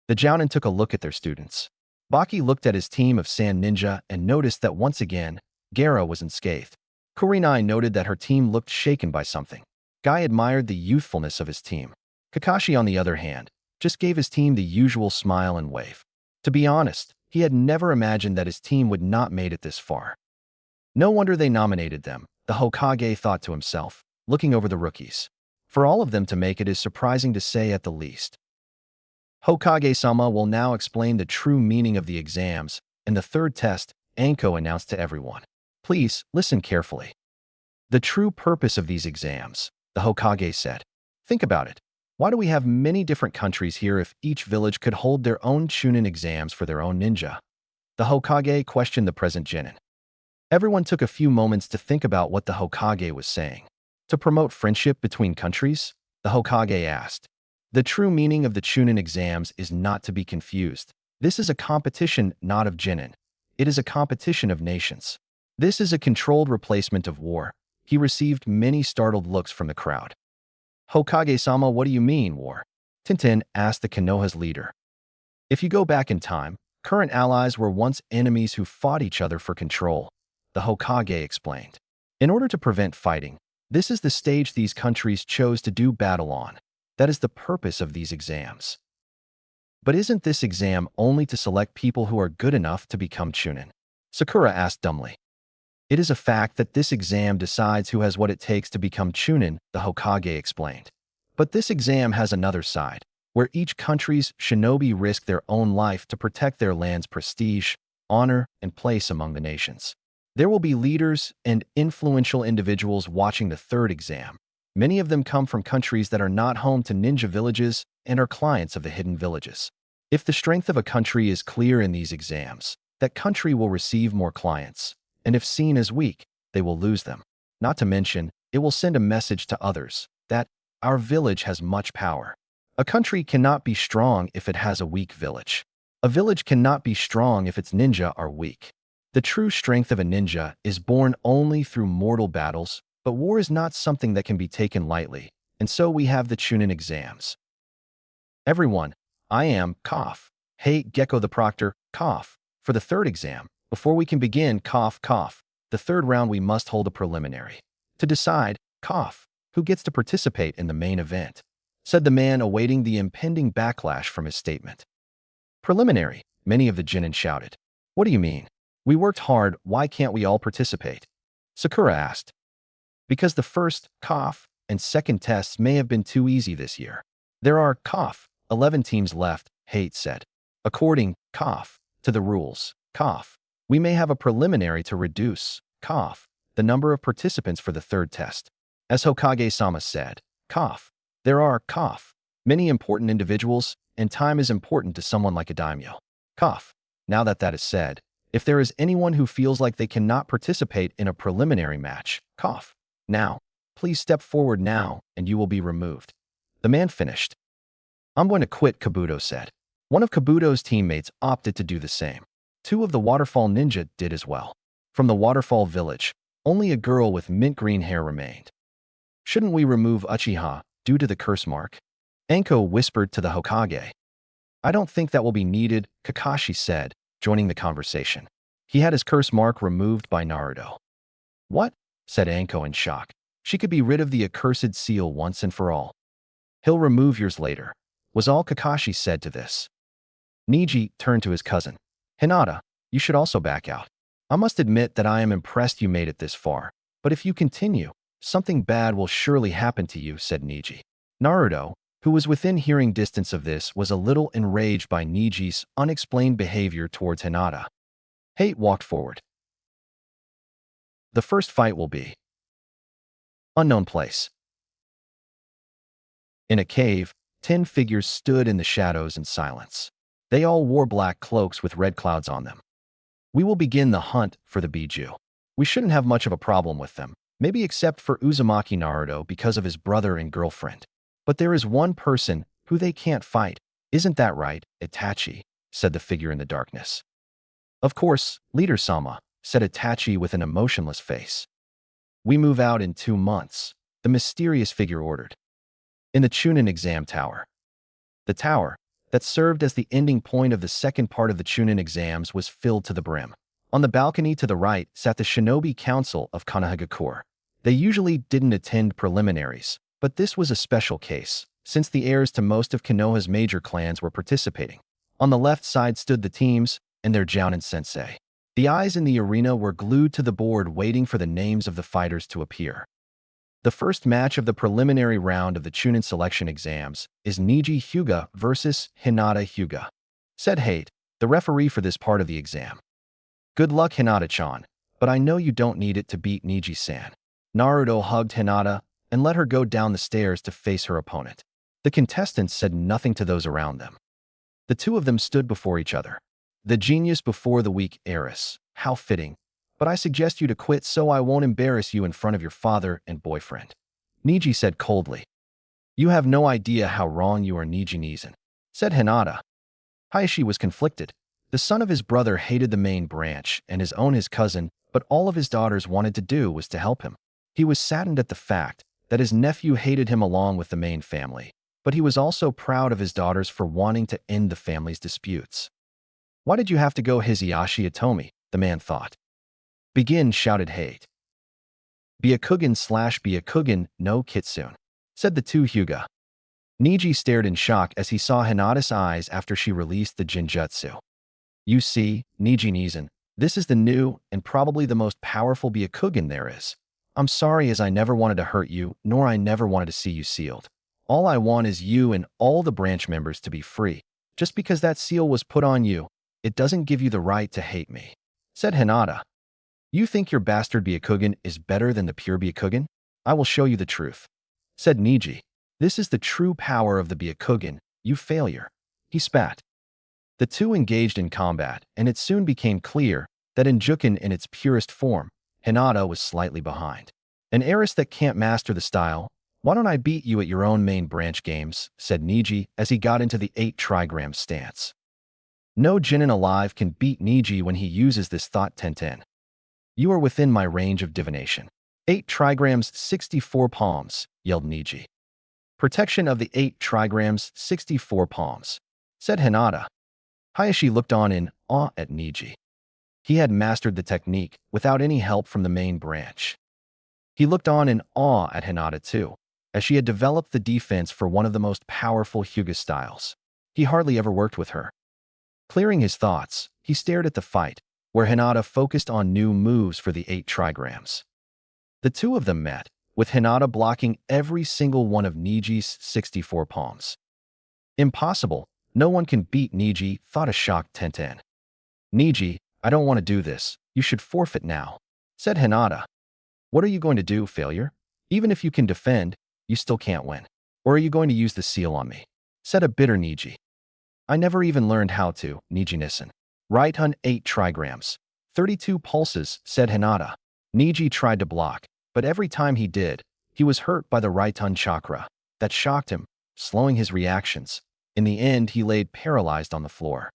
The Jounin took a look at their students. Baki looked at his team of sand ninja and noticed that once again, Gaara was unscathed. Kurenai noted that her team looked shaken by something. Guy admired the youthfulness of his team. Kakashi, on the other hand, just gave his team the usual smile and wave. To be honest, he had never imagined that his team would not made it this far. No wonder they nominated them, the Hokage thought to himself, looking over the rookies. For all of them to make it is surprising to say at the least. Hokage-sama will now explain the true meaning of the exams. In the third test, Anko announced to everyone. Please, listen carefully. The true purpose of these exams, the Hokage said. Think about it. Why do we have many different countries here if each village could hold their own Chunin exams for their own ninja? The Hokage questioned the present genin. Everyone took a few moments to think about what the Hokage was saying. To promote friendship between countries? The Hokage asked. The true meaning of the Chunin exams is not to be confused. This is a competition not of genin. It is a competition of nations. This is a controlled replacement of war. He received many startled looks from the crowd. Hokage-sama, what do you mean, war? Tintin asked the Konoha's leader. If you go back in time, current allies were once enemies who fought each other for control, the Hokage explained. In order to prevent fighting, this is the stage these countries chose to do battle on. That is the purpose of these exams. But isn't this exam only to select people who are good enough to become Chunin? Sakura asked dumbly. It is a fact that this exam decides who has what it takes to become Chunin, the Hokage explained. But this exam has another side, where each country's shinobi risk their own life to protect their land's prestige, honor, and place among the nations. There will be leaders and influential individuals watching the third exam. Many of them come from countries that are not home to ninja villages and are clients of the hidden villages. If the strength of a country is clear in these exams, that country will receive more clients, and if seen as weak, they will lose them. Not to mention, it will send a message to others that our village has much power. A country cannot be strong if it has a weak village. A village cannot be strong if its ninja are weak. The true strength of a ninja is born only through mortal battles, but war is not something that can be taken lightly, and so we have the Chunin exams. Everyone, I am, cough. Hey, Gecko the proctor, cough. For the third exam, before we can begin, cough, cough. The third round we must hold a preliminary. To decide, cough, who gets to participate in the main event, said the man awaiting the impending backlash from his statement. Preliminary, many of the genin shouted. What do you mean? We worked hard, why can't we all participate? Sakura asked. Because the first, cough, and second tests may have been too easy this year. There are, cough, 11 teams left, Hate said. According, cough, to the rules, cough, we may have a preliminary to reduce, cough, the number of participants for the third test. As Hokage-sama said, cough, there are, cough, many important individuals, and time is important to someone like a daimyo. Cough. Now that that is said, if there is anyone who feels like they cannot participate in a preliminary match, cough. Now, please step forward now, and you will be removed. The man finished. I'm going to quit, Kabuto said. One of Kabuto's teammates opted to do the same. 2 of the Waterfall Ninja did as well. From the Waterfall Village, only a girl with mint green hair remained. Shouldn't we remove Uchiha due to the curse mark? Anko whispered to the Hokage. I don't think that will be needed, Kakashi said, joining the conversation. He had his curse mark removed by Naruto. What? Said Anko in shock. She could be rid of the accursed seal once and for all. He'll remove yours later, was all Kakashi said to this. Niji turned to his cousin. Hinata, you should also back out. I must admit that I am impressed you made it this far, but if you continue, Something bad will surely happen to you, said Niji. Naruto, who was within hearing distance of this, was a little enraged by Niji's unexplained behavior towards Hinata. Hate walked forward. The first fight will be unknown place. In a cave, 10 figures stood in the shadows in silence. They all wore black cloaks with red clouds on them. We will begin the hunt for the Biju. We shouldn't have much of a problem with them, maybe except for Uzumaki Naruto because of his brother and girlfriend. But there is one person who they can't fight. Isn't that right, Itachi? Said the figure in the darkness. Of course, Leader-sama, said Itachi with an emotionless face. We move out in 2 months, the mysterious figure ordered. In the Chunin exam tower. The tower, that served as the ending point of the second part of the Chunin exams, was filled to the brim. On the balcony to the right sat the Shinobi Council of Konohagakure. They usually didn't attend preliminaries, but this was a special case, since the heirs to most of Konoha's major clans were participating. On the left side stood the teams and their Jounin sensei. The eyes in the arena were glued to the board waiting for the names of the fighters to appear. The first match of the preliminary round of the Chunin selection exams is Niji Hyuga versus Hinata Hyuga, said Hate, the referee for this part of the exam. Good luck, Hinata-chan, but I know you don't need it to beat Niji-san. Naruto hugged Hinata and let her go down the stairs to face her opponent. The contestants said nothing to those around them. The two of them stood before each other. The genius before the weak heiress. How fitting. But I suggest you to quit so I won't embarrass you in front of your father and boyfriend. Niji said coldly. You have no idea how wrong you are, Niji-san, said Hinata. Hayashi was conflicted. The son of his brother hated the main branch and his cousin, but all of his daughters wanted to do was to help him. He was saddened at the fact that his nephew hated him along with the main family, but he was also proud of his daughters for wanting to end the family's disputes. Why did you have to go, Hisashi Itomi? The man thought. Begin, shouted Hate. Byakugan no Kitsune, said the two Hyuga. Niji stared in shock as he saw Hinata's eyes after she released the Genjutsu. You see, Niji-san, this is the new and probably the most powerful Byakugan there is. I'm sorry, as I never wanted to hurt you, nor I never wanted to see you sealed. All I want is you and all the branch members to be free. Just because that seal was put on you, it doesn't give you the right to hate me, said Hinata. You think your bastard Byakugan is better than the pure Byakugan? I will show you the truth, said Niji. This is the true power of the Byakugan, you failure. He spat. The two engaged in combat, and it soon became clear that in Juken in its purest form, Hinata was slightly behind. An heiress that can't master the style? Why don't I beat you at your own main branch games, said Niji as he got into the 8 trigram stance. No Genin alive can beat Niji when he uses this thought Tenten. You are within my range of divination. 8 trigrams 64 palms, yelled Niji. Protection of the 8 trigrams 64 palms, said Hinata. Hayashi looked on in awe at Niji. He had mastered the technique without any help from the main branch. He looked on in awe at Hinata too, as she had developed the defense for one of the most powerful Hyuga styles. He hardly ever worked with her. Clearing his thoughts, he stared at the fight, where Hinata focused on new moves for the 8 trigrams. The two of them met, with Hinata blocking every single one of Niji's 64 palms. Impossible. No one can beat Niji, thought a shocked Tenten. Niji, I don't want to do this. You should forfeit now, said Hinata. What are you going to do, failure? Even if you can defend, you still can't win. Or are you going to use the seal on me? Said a bitter Niji. I never even learned how to, Niji-san. Right hun 8 trigrams. 32 pulses, said Hinata. Niji tried to block, but every time he did, he was hurt by the right hun chakra. That shocked him, slowing his reactions. In the end, he laid paralyzed on the floor.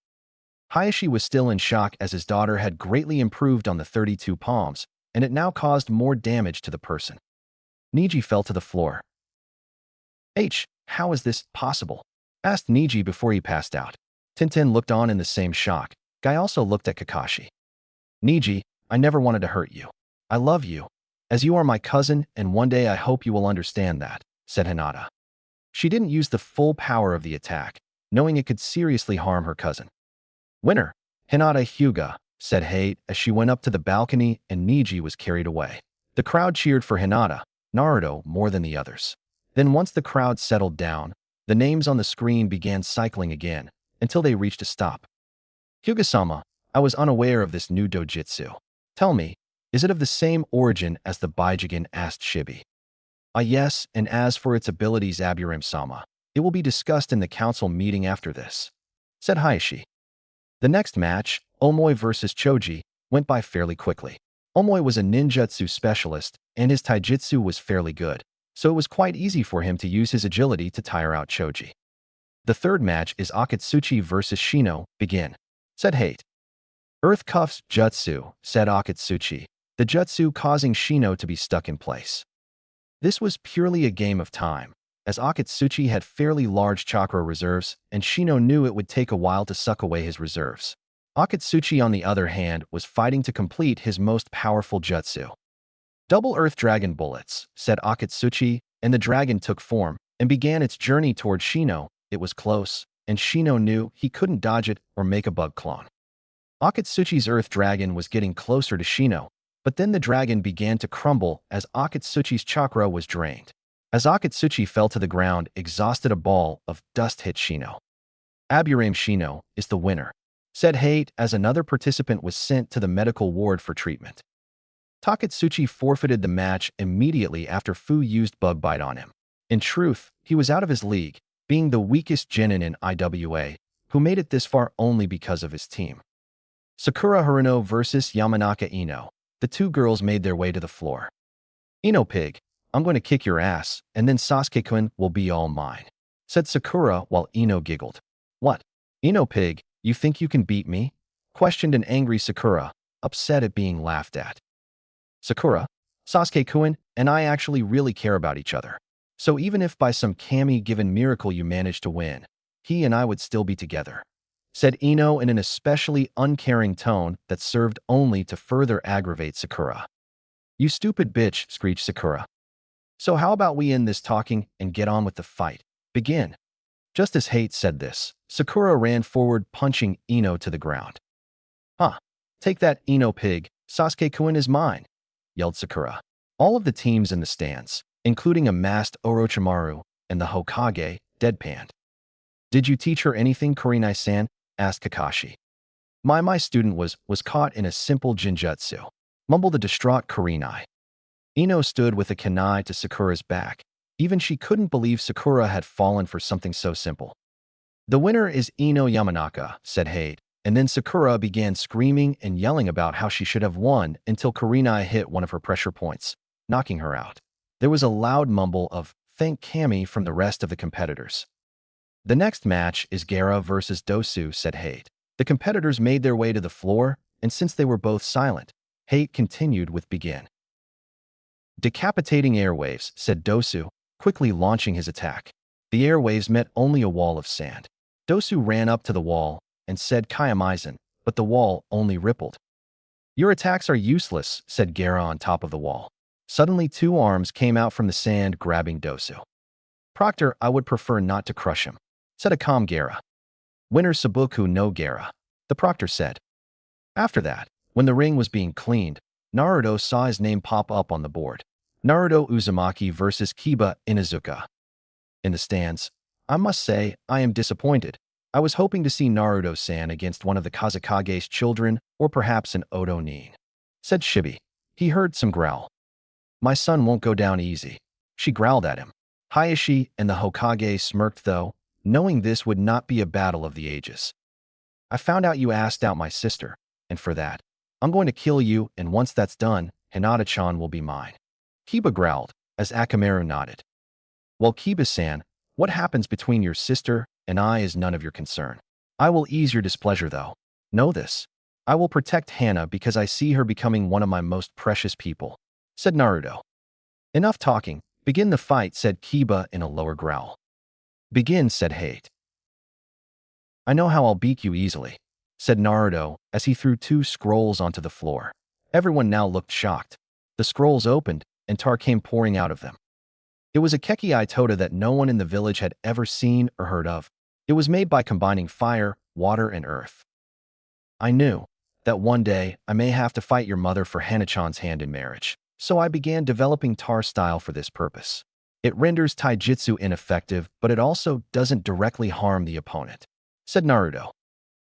Hayashi was still in shock as his daughter had greatly improved on the 32 palms, and it now caused more damage to the person. Niji fell to the floor. How is this possible? Asked Niji before he passed out. Tintin looked on in the same shock. Guy also looked at Kakashi. Niji, I never wanted to hurt you. I love you, as you are my cousin, and one day I hope you will understand that, said Hinata. She didn't use the full power of the attack, knowing it could seriously harm her cousin. Winner, Hinata Hyuga, said Hate as she went up to the balcony and Niji was carried away. The crowd cheered for Hinata, Naruto more than the others. Then once the crowd settled down, the names on the screen began cycling again, until they reached a stop. Hyuga-sama, I was unaware of this new dojutsu. Tell me, is it of the same origin as the Baijigen? Asked Shibi. Ah yes, and as for its abilities, Aburame-sama, it will be discussed in the council meeting after this, said Hayashi. The next match, Omoi versus Choji, went by fairly quickly. Omoi was a ninjutsu specialist, and his taijutsu was fairly good, so it was quite easy for him to use his agility to tire out Choji. The third match is Akatsuchi versus Shino. Begin, said Hate. Earth Cuff's jutsu, said Akatsuchi, the jutsu causing Shino to be stuck in place. This was purely a game of time, as Akatsuchi had fairly large chakra reserves, and Shino knew it would take a while to suck away his reserves. Akatsuchi, on the other hand, was fighting to complete his most powerful jutsu. Double Earth Dragon bullets, said Akatsuchi, and the dragon took form and began its journey toward Shino. It was close, and Shino knew he couldn't dodge it or make a bug clone. Akatsuchi's Earth Dragon was getting closer to Shino, but then the dragon began to crumble as Akatsuchi's chakra was drained. As Akatsuchi fell to the ground, exhausted, a ball of dust hit Shino. Aburame Shino is the winner, said Hate as another participant was sent to the medical ward for treatment. Takatsuchi forfeited the match immediately after Fu used bug bite on him. In truth, he was out of his league, being the weakest genin in IWA, who made it this far only because of his team. Sakura Haruno versus Yamanaka Ino. The two girls made their way to the floor. Ino Pig, I'm going to kick your ass, and then Sasuke-kun will be all mine, said Sakura while Ino giggled. What? Ino Pig, you think you can beat me? Questioned an angry Sakura, upset at being laughed at. Sakura, Sasuke-kun and I actually really care about each other. So even if by some kami-given miracle you managed to win, he and I would still be together, said Ino in an especially uncaring tone that served only to further aggravate Sakura. You stupid bitch, screeched Sakura. So how about we end this talking and get on with the fight? Begin. Just as Hate said this, Sakura ran forward, punching Ino to the ground. Huh. Take that, Ino Pig. Sasuke-kun is mine, yelled Sakura. All of the teams in the stands, including a masked Orochimaru and the Hokage, deadpanned. Did you teach her anything, Kurenai-san? Asked Kakashi. My student was caught in a simple jinjutsu, mumbled the distraught Kurenai. Ino stood with a kunai to Sakura's back. Even she couldn't believe Sakura had fallen for something so simple. The winner is Ino Yamanaka, said Hade, and then Sakura began screaming and yelling about how she should have won until Kurenai hit one of her pressure points, knocking her out. There was a loud mumble of "thank Kami" from the rest of the competitors. The next match is Gaara versus Dojutsu, said Hate. The competitors made their way to the floor, and since they were both silent, Hate continued with Begin. Decapitating airwaves, said Dojutsu, quickly launching his attack. The airwaves met only a wall of sand. Dojutsu ran up to the wall and said Kayamaizen, but the wall only rippled. Your attacks are useless, said Gaara on top of the wall. Suddenly 2 arms came out from the sand, grabbing Dojutsu. Proctor, I would prefer not to crush him, said a calm Gaara. Winner Sabuku no Gaara, the proctor said. After that, when the ring was being cleaned, Naruto saw his name pop up on the board. Naruto Uzumaki versus Kiba Inuzuka. In the stands, I must say, I am disappointed. I was hoping to see Naruto-san against one of the Kazekage's children, or perhaps an Oto Nin, said Shibi. He heard some growl. My son won't go down easy, she growled at him. Hayashi and the Hokage smirked though, knowing this would not be a battle of the ages. I found out you asked out my sister, and for that, I'm going to kill you, and once that's done, Hinata-chan will be mine. Kiba growled, as Akamaru nodded. Well, Kiba-san, what happens between your sister and I is none of your concern. I will ease your displeasure though. Know this. I will protect Hana because I see her becoming one of my most precious people, said Naruto. Enough talking. Begin the fight, said Kiba in a lower growl. Begin, said Hate. I know how I'll beat you easily, said Naruto as he threw 2 scrolls onto the floor. Everyone now looked shocked. The scrolls opened, and tar came pouring out of them. It was a Kekii Tota that no one in the village had ever seen or heard of. It was made by combining fire, water, and earth. I knew that one day I may have to fight your mother for Hana-chan's hand in marriage, So I began developing tar style for this purpose. It renders taijutsu ineffective, but it also doesn't directly harm the opponent, said Naruto.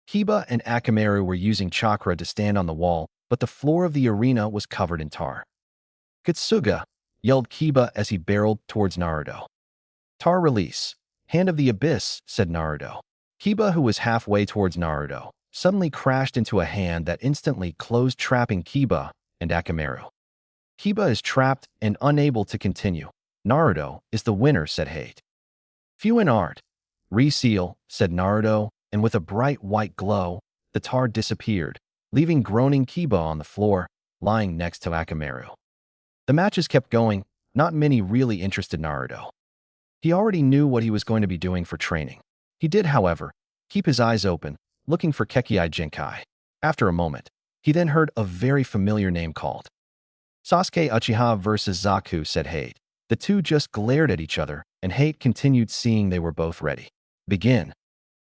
Kiba and Akamaru were using chakra to stand on the wall, but the floor of the arena was covered in tar. Kitsuga, yelled Kiba as he barreled towards Naruto. Tar release. Hand of the Abyss, said Naruto. Kiba, who was halfway towards Naruto, suddenly crashed into a hand that instantly closed, trapping Kiba and Akamaru. Kiba is trapped and unable to continue. Naruto is the winner, said Hate. Few in art. Reseal, said Naruto, and with a bright white glow, the tar disappeared, leaving groaning Kiba on the floor, lying next to Akamaru. The matches kept going. Not many really interested Naruto. He already knew what he was going to be doing for training. He did, however, keep his eyes open, looking for Kekkei Genkai. After a moment, he then heard a very familiar name called. Sasuke Uchiha versus Zaku, said Hate. The two just glared at each other, and Hate continued, seeing they were both ready. Begin.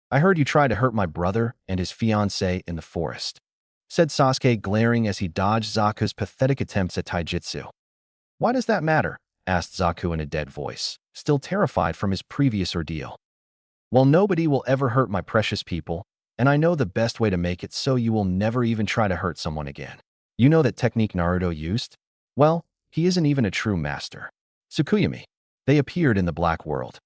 I heard you tried to hurt my brother and his fiancée in the forest, said Sasuke, glaring as he dodged Zaku's pathetic attempts at taijutsu. Why does that matter? Asked Zaku in a dead voice, still terrified from his previous ordeal. Well, nobody will ever hurt my precious people, and I know the best way to make it so you will never even try to hurt someone again. You know that technique Naruto used? Well, he isn't even a true master. Tsukuyami. They appeared in the black world.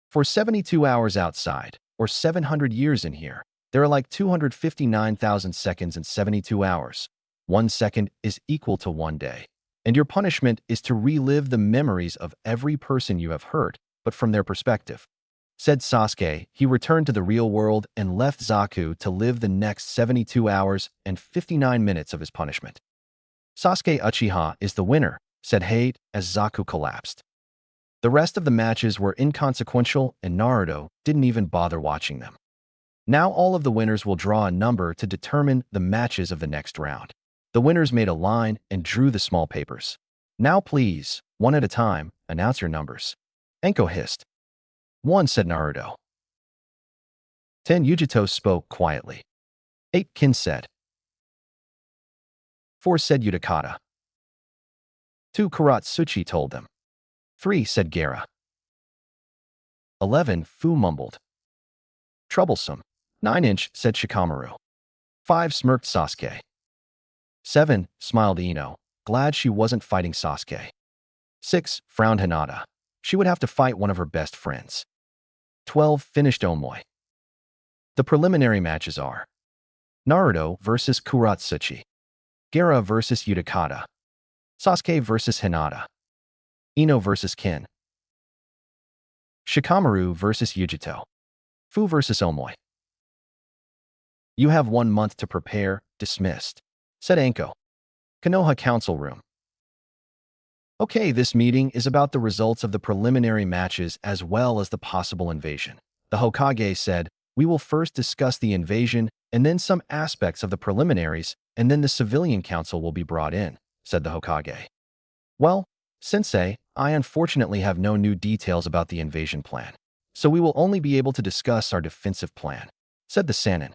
For 72 hours outside, or 700 years in here, there are like 259,000 seconds in 72 hours. 1 second is equal to 1 day. And your punishment is to relive the memories of every person you have hurt, but from their perspective, said Sasuke. He returned to the real world and left Zaku to live the next 72 hours and 59 minutes of his punishment. Sasuke Uchiha is the winner, said Hate as Zaku collapsed. The rest of the matches were inconsequential and Naruto didn't even bother watching them. Now all of the winners will draw a number to determine the matches of the next round. The winners made a line and drew the small papers. Now please, one at a time, announce your numbers. Enko hissed. 1, said Naruto. 10, Yujito spoke quietly. 8, Kin said. 4, said Utakata. 2, Karatsuchi told them. 3, said Gaara. 11, Fu mumbled. Troublesome. 9-inch, said Shikamaru. 5, smirked Sasuke. 7, smiled Ino, glad she wasn't fighting Sasuke. 6, frowned Hinata. She would have to fight one of her best friends. 12, finished Omoi. The preliminary matches are Naruto versus Karatsuchi, Gaara versus Utakata, Sasuke versus Hinata, Ino versus Kin, Shikamaru versus Yujito, Fu versus Omoi. You have 1 month to prepare. Dismissed, said Anko. Konoha Council Room. Okay, this meeting is about the results of the preliminary matches as well as the possible invasion. The Hokage said, we will first discuss the invasion and then some aspects of the preliminaries, and then the civilian council will be brought in, said the Hokage. Well, Sensei, I unfortunately have no new details about the invasion plan, so we will only be able to discuss our defensive plan, said the Sannin.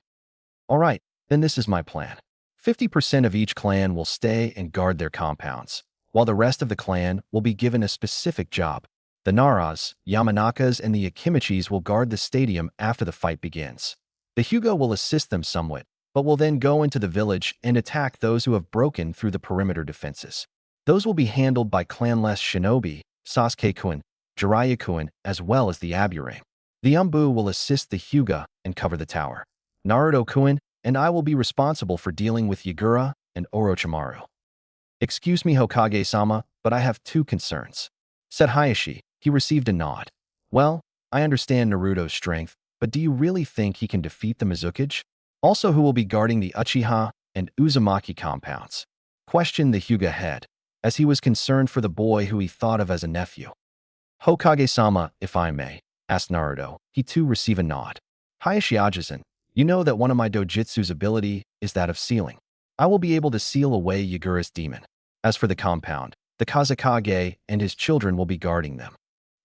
All right, then this is my plan. 50% of each clan will stay and guard their compounds, while the rest of the clan will be given a specific job. The Naras, Yamanakas, and the Akimichis will guard the stadium after the fight begins. The Hyuga will assist them somewhat, but will then go into the village and attack those who have broken through the perimeter defenses. Those will be handled by clanless shinobi, Sasuke-kun, Jiraiya-kun, as well as the Aburame. The Umbu will assist the Hyuga and cover the tower. Naruto-kun and I will be responsible for dealing with Yagura and Orochimaru. Excuse me, Hokage-sama, but I have 2 concerns, said Hayashi. He received a nod. Well, I understand Naruto's strength, but do you really think he can defeat the Mizukage? Also, who will be guarding the Uchiha and Uzumaki compounds? Questioned the Hyuga head, as he was concerned for the boy who he thought of as a nephew. Hokage-sama, if I may, asked Naruto. He too received a nod. Hayashi Ajisen, you know that one of my dojutsu's ability is that of sealing. I will be able to seal away Yagura's demon. As for the compound, the Kazekage and his children will be guarding them.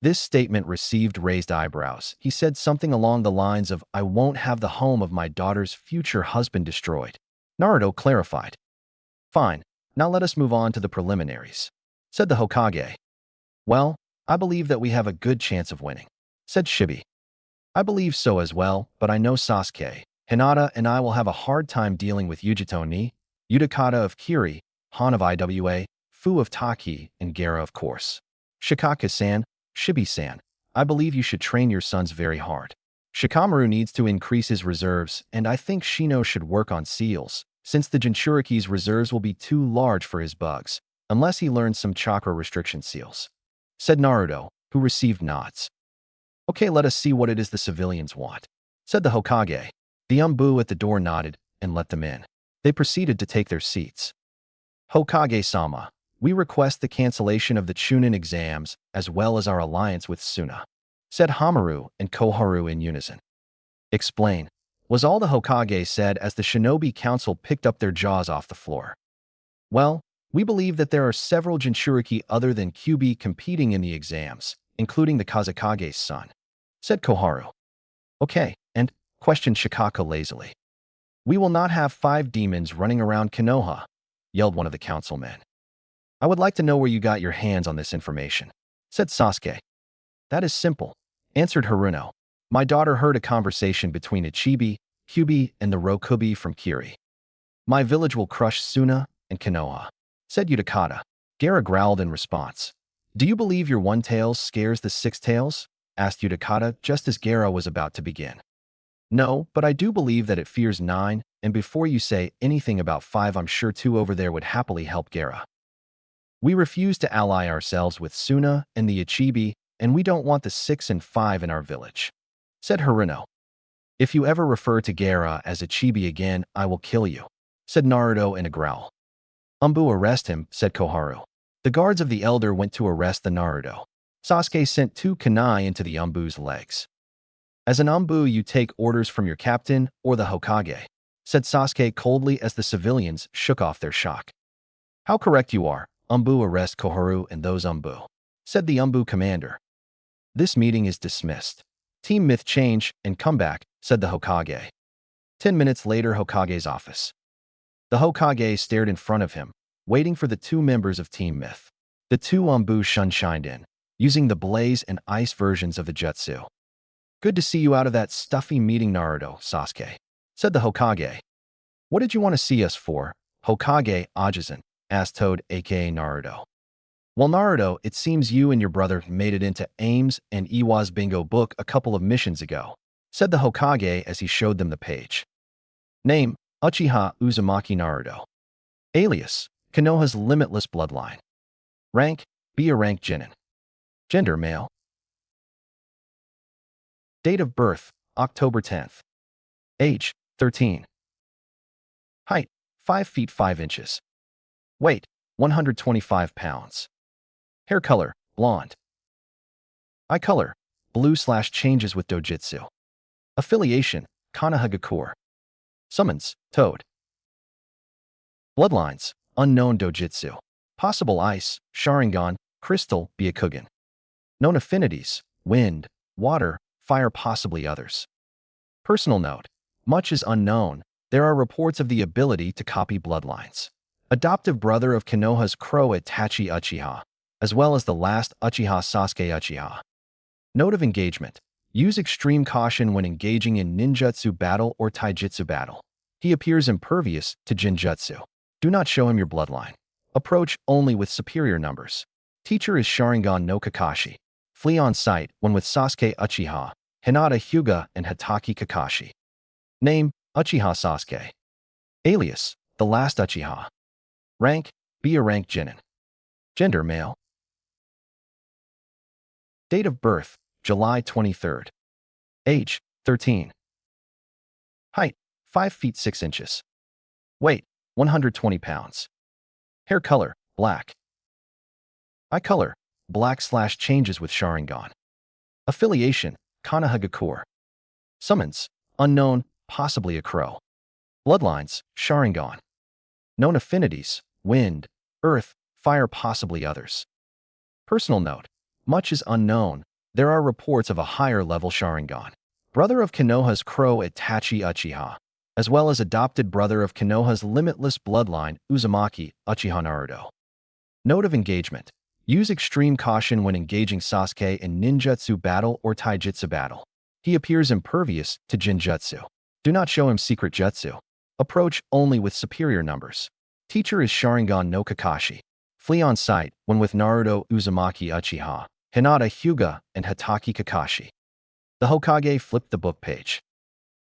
This statement received raised eyebrows. He said something along the lines of, I won't have the home of my daughter's future husband destroyed. Naruto clarified. Fine, Now let us move on to the preliminaries, said the Hokage. Well, I believe that we have a good chance of winning, said Shibi. I believe so as well, but I know Sasuke, Hinata, and I will have a hard time dealing with Yujito ni, Utakata of Kiri, Han of Iwa, Fu of Taki, and Gaara of course. Shikaka-san, Shibi-san, I believe you should train your sons very hard. Shikamaru needs to increase his reserves, and I think Shino should work on seals, since the Jinchuriki's reserves will be too large for his bugs, unless he learns some chakra restriction seals, said Naruto, who received nods. Okay, let us see what it is the civilians want, said the Hokage. The Umbu at the door nodded and let them in. They proceeded to take their seats. Hokage-sama, we request the cancellation of the Chunin exams as well as our alliance with Suna, said Hamaru and Koharu in unison. Explain, was all the Hokage said as the Shinobi Council picked up their jaws off the floor. Well, we believe that there are several Jinchuriki other than Kyuubi competing in the exams, including the Kazekage's son, said Koharu. Okay, and, questioned Shikako lazily. We will not have 5 demons running around Konoha, yelled one of the councilmen. I would like to know where you got your hands on this information, said Sasuke. That is simple, answered Haruno. My daughter heard a conversation between Ichibi, Kyuubi, and the Rokubi from Kiri. My village will crush Suna and Konoha, said Utakata. Gaara growled in response. Do you believe your one tails scares the 6 tails? Asked Utakata just as Gaara was about to begin. No, but I do believe that it fears 9, and before you say anything about 5, I'm sure 2 over there would happily help Gaara. We refuse to ally ourselves with Suna and the Ichibi, and we don't want the 6 and 5 in our village, said Haruno. If you ever refer to Gaara as Ichibi again, I will kill you, said Naruto in a growl. Umbu, arrest him, said Koharu. The guards of the elder went to arrest the Naruto. Sasuke sent 2 kunai into the Umbu's legs. As an Umbu, you take orders from your captain or the Hokage, said Sasuke coldly as the civilians shook off their shock. How correct you are. Umbu, arrest Koharu and those Umbu, said the Umbu commander. This meeting is dismissed. Team Myth change and come back, said the Hokage. 10 minutes later, Hokage's office. The Hokage stared in front of him, waiting for the 2 members of Team Myth. The 2 Umbu shined in, using the blaze and ice versions of the jutsu. Good to see you out of that stuffy meeting, Naruto, Sasuke, said the Hokage. What did you want to see us for, Hokage Ajisen? Asked Toad, aka Naruto. Well, Naruto, it seems you and your brother made it into Ames and Iwa's bingo book a couple of missions ago, said the Hokage as he showed them the page. Name, Uchiha Uzumaki Naruto. Alias, Konoha's limitless bloodline. Rank, be a rank Genin. Gender, male. Date of birth, October 10th. Age, 13. Height, 5 feet 5 inches. Weight, 125 pounds. Hair color, blonde. Eye color, blue/changes with Dojutsu. Affiliation, Konoha. Summons, Toad. Bloodlines, unknown Dojutsu. Possible ice, Sharingan, crystal, Byakugan. Known affinities, wind, water, fire, possibly others. Personal note, much is unknown. There are reports of the ability to copy bloodlines. Adoptive brother of Konoha's crow Itachi Uchiha, as well as the last Uchiha Sasuke Uchiha. Note of engagement. Use extreme caution when engaging in ninjutsu battle or taijutsu battle. He appears impervious to jinjutsu. Do not show him your bloodline. Approach only with superior numbers. Teacher is Sharingan no Kakashi. Flee on sight when with Sasuke Uchiha, Hinata Hyuga, and Hatake Kakashi. Name, Uchiha Sasuke. Alias, the last Uchiha. Rank, be a rank Genin. Gender, male. Date of birth, July 23rd. Age, 13. Height, 5 feet 6 inches. Weight, 120 pounds. Hair color, black. Eye color, black/changes with Sharingan. Affiliation, Konoha. Summons, unknown, possibly a crow. Bloodlines, Sharingan. Known affinities, wind, earth, fire, possibly others. Personal note, much is unknown. There are reports of a higher level Sharingan. Brother of Konoha's crow Itachi Uchiha. as well as adopted brother of Konoha's limitless bloodline, Uzumaki, Uchiha Naruto. Note of engagement. Use extreme caution when engaging Sasuke in ninjutsu battle or taijutsu battle. He appears impervious to jinjutsu. Do not show him secret jutsu. Approach only with superior numbers. Teacher is Sharingan no Kakashi. Flee on sight when with Naruto, Uzumaki, Uchiha, Hinata, Hyuga, and Hatake Kakashi. The Hokage flipped the book page.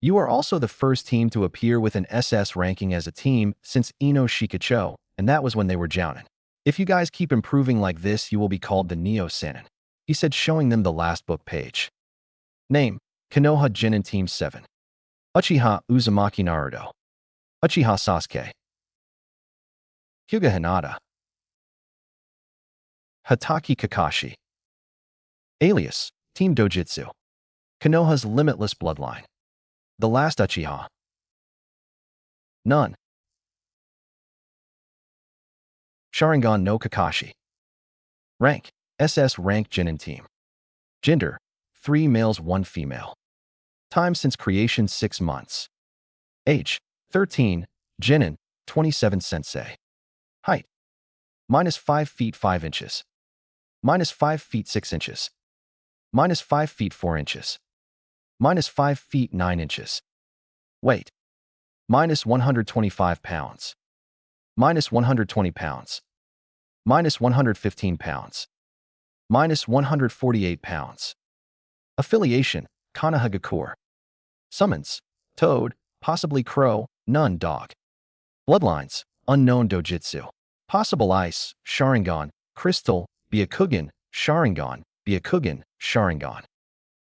You are also the first team to appear with an SS ranking as a team since Ino Shikacho, and that was when they were jounin. If you guys keep improving like this, you will be called the Neo Sannin, he said, showing them the last book page. Name: Konoha Genin Team 7. Uchiha Uzumaki Naruto. Uchiha Sasuke. Hyuga Hinata. Hatake Kakashi. Alias: Team Dojutsu. Konoha's limitless bloodline. The last Uchiha. None. Sharingan no Kakashi. Rank: SS rank Genin Team. Gender: 3 males 1 female. Time since creation 6 months. Age: 13, Genin, 27 sensei. Height: -5 feet 5 inches. -5 feet 6 inches. -5 feet 4 inches. -5 feet 9 inches. Weight: -125 pounds. -120 pounds. -115 pounds. -148 pounds. Affiliation: Konohagakure. Summons: Toad, possibly Crow, none dog. Bloodlines: unknown Dojutsu. Possible ice, Sharingan, crystal, Byakugan, Sharingan, Byakugan, Sharingan.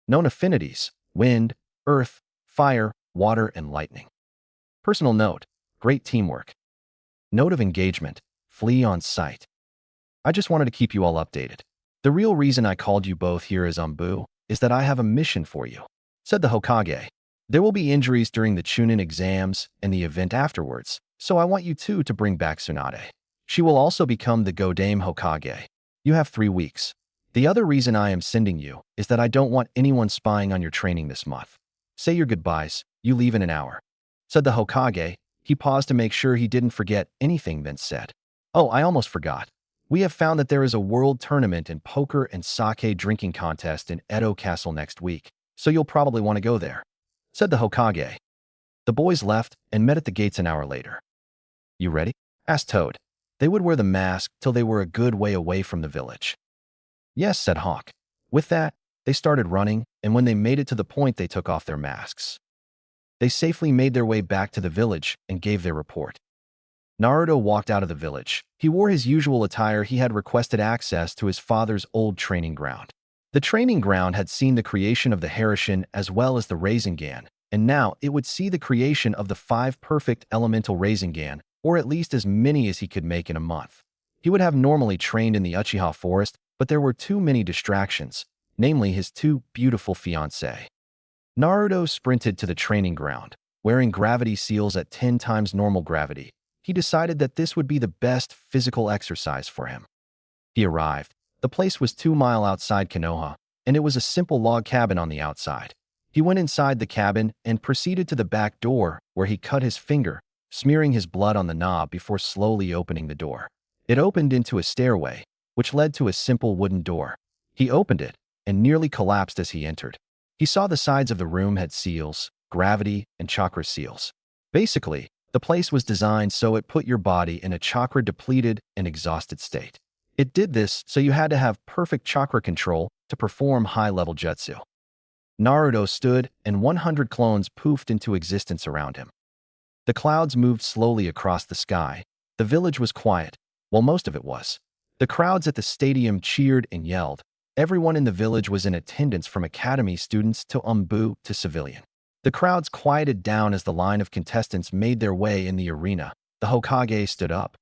Known affinities: wind, earth, fire, water, and lightning. Personal note: great teamwork. Note of engagement: flee on sight. I just wanted to keep you all updated. The real reason I called you both here as Umbu is that I have a mission for you, said the Hokage. There will be injuries during the Chunin exams and the event afterwards, so I want you two to bring back Tsunade. She will also become the Godame Hokage. You have 3 weeks. The other reason I am sending you is that I don't want anyone spying on your training this month. Say your goodbyes, you leave in an hour, said the Hokage. He paused to make sure he didn't forget anything, then said, "Oh, I almost forgot. We have found that there is a world tournament in poker and sake drinking contest in Edo Castle next week, so you'll probably want to go there," said the Hokage. The boys left and met at the gates an hour later. "You ready?" asked Toad. They would wear the mask till they were a good way away from the village. "Yes," said Hawk. With that, they started running, and when they made it to the point, they took off their masks. They safely made their way back to the village and gave their report. Naruto walked out of the village. He wore his usual attire. He had requested access to his father's old training ground. The training ground had seen the creation of the Harashin as well as the Rasengan, and now it would see the creation of the 5 perfect elemental Rasengan, or at least as many as he could make in a month. He would have normally trained in the Uchiha forest, but there were too many distractions, namely his 2 beautiful fiancées. Naruto sprinted to the training ground, wearing gravity seals at 10 times normal gravity. He decided that this would be the best physical exercise for him. He arrived. The place was 2 miles outside Konoha, and it was a simple log cabin on the outside. He went inside the cabin and proceeded to the back door, where he cut his finger, smearing his blood on the knob before slowly opening the door. It opened into a stairway, which led to a simple wooden door. He opened it and nearly collapsed as he entered. He saw the sides of the room had seals, gravity, and chakra seals. Basically, the place was designed so it put your body in a chakra-depleted and exhausted state. It did this so you had to have perfect chakra control to perform high-level jutsu. Naruto stood, and 100 clones poofed into existence around him. The clouds moved slowly across the sky. The village was quiet, well, most of it was. The crowds at the stadium cheered and yelled. Everyone in the village was in attendance, from academy students to Umbu to civilian. The crowds quieted down as the line of contestants made their way in the arena. The Hokage stood up.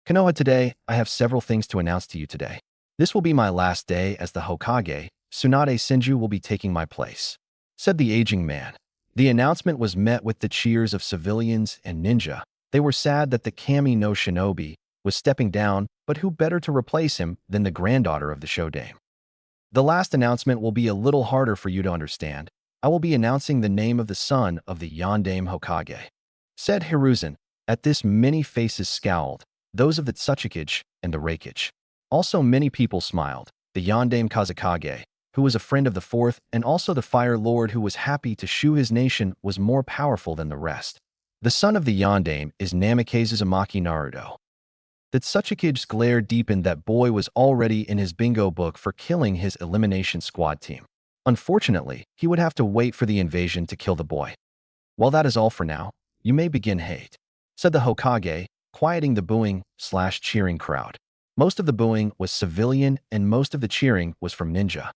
"Konoha, today, I have several things to announce to you today. This will be my last day as the Hokage. Tsunade Senju will be taking my place," said the aging man. The announcement was met with the cheers of civilians and ninja. They were sad that the Kami no Shinobi was stepping down, but who better to replace him than the granddaughter of the Shodame? The last announcement will be a little harder for you to understand. I will be announcing the name of the son of the Yondaime Hokage," said Hiruzen. At this, many faces scowled, those of the Tsuchikage and the Reikage. Also, many people smiled. The Yondaime Kazekage, who was a friend of the fourth, and also the Fire Lord who was happy to show his nation was more powerful than the rest. The son of the Yondaime is Namikaze Uzumaki Naruto. The Tsuchikage's glare deepened. That boy was already in his bingo book for killing his elimination squad team. Unfortunately, he would have to wait for the invasion to kill the boy. "Well, that is all for now. You may begin, hate," said the Hokage, quieting the booing/cheering crowd. Most of the booing was civilian and most of the cheering was from ninja.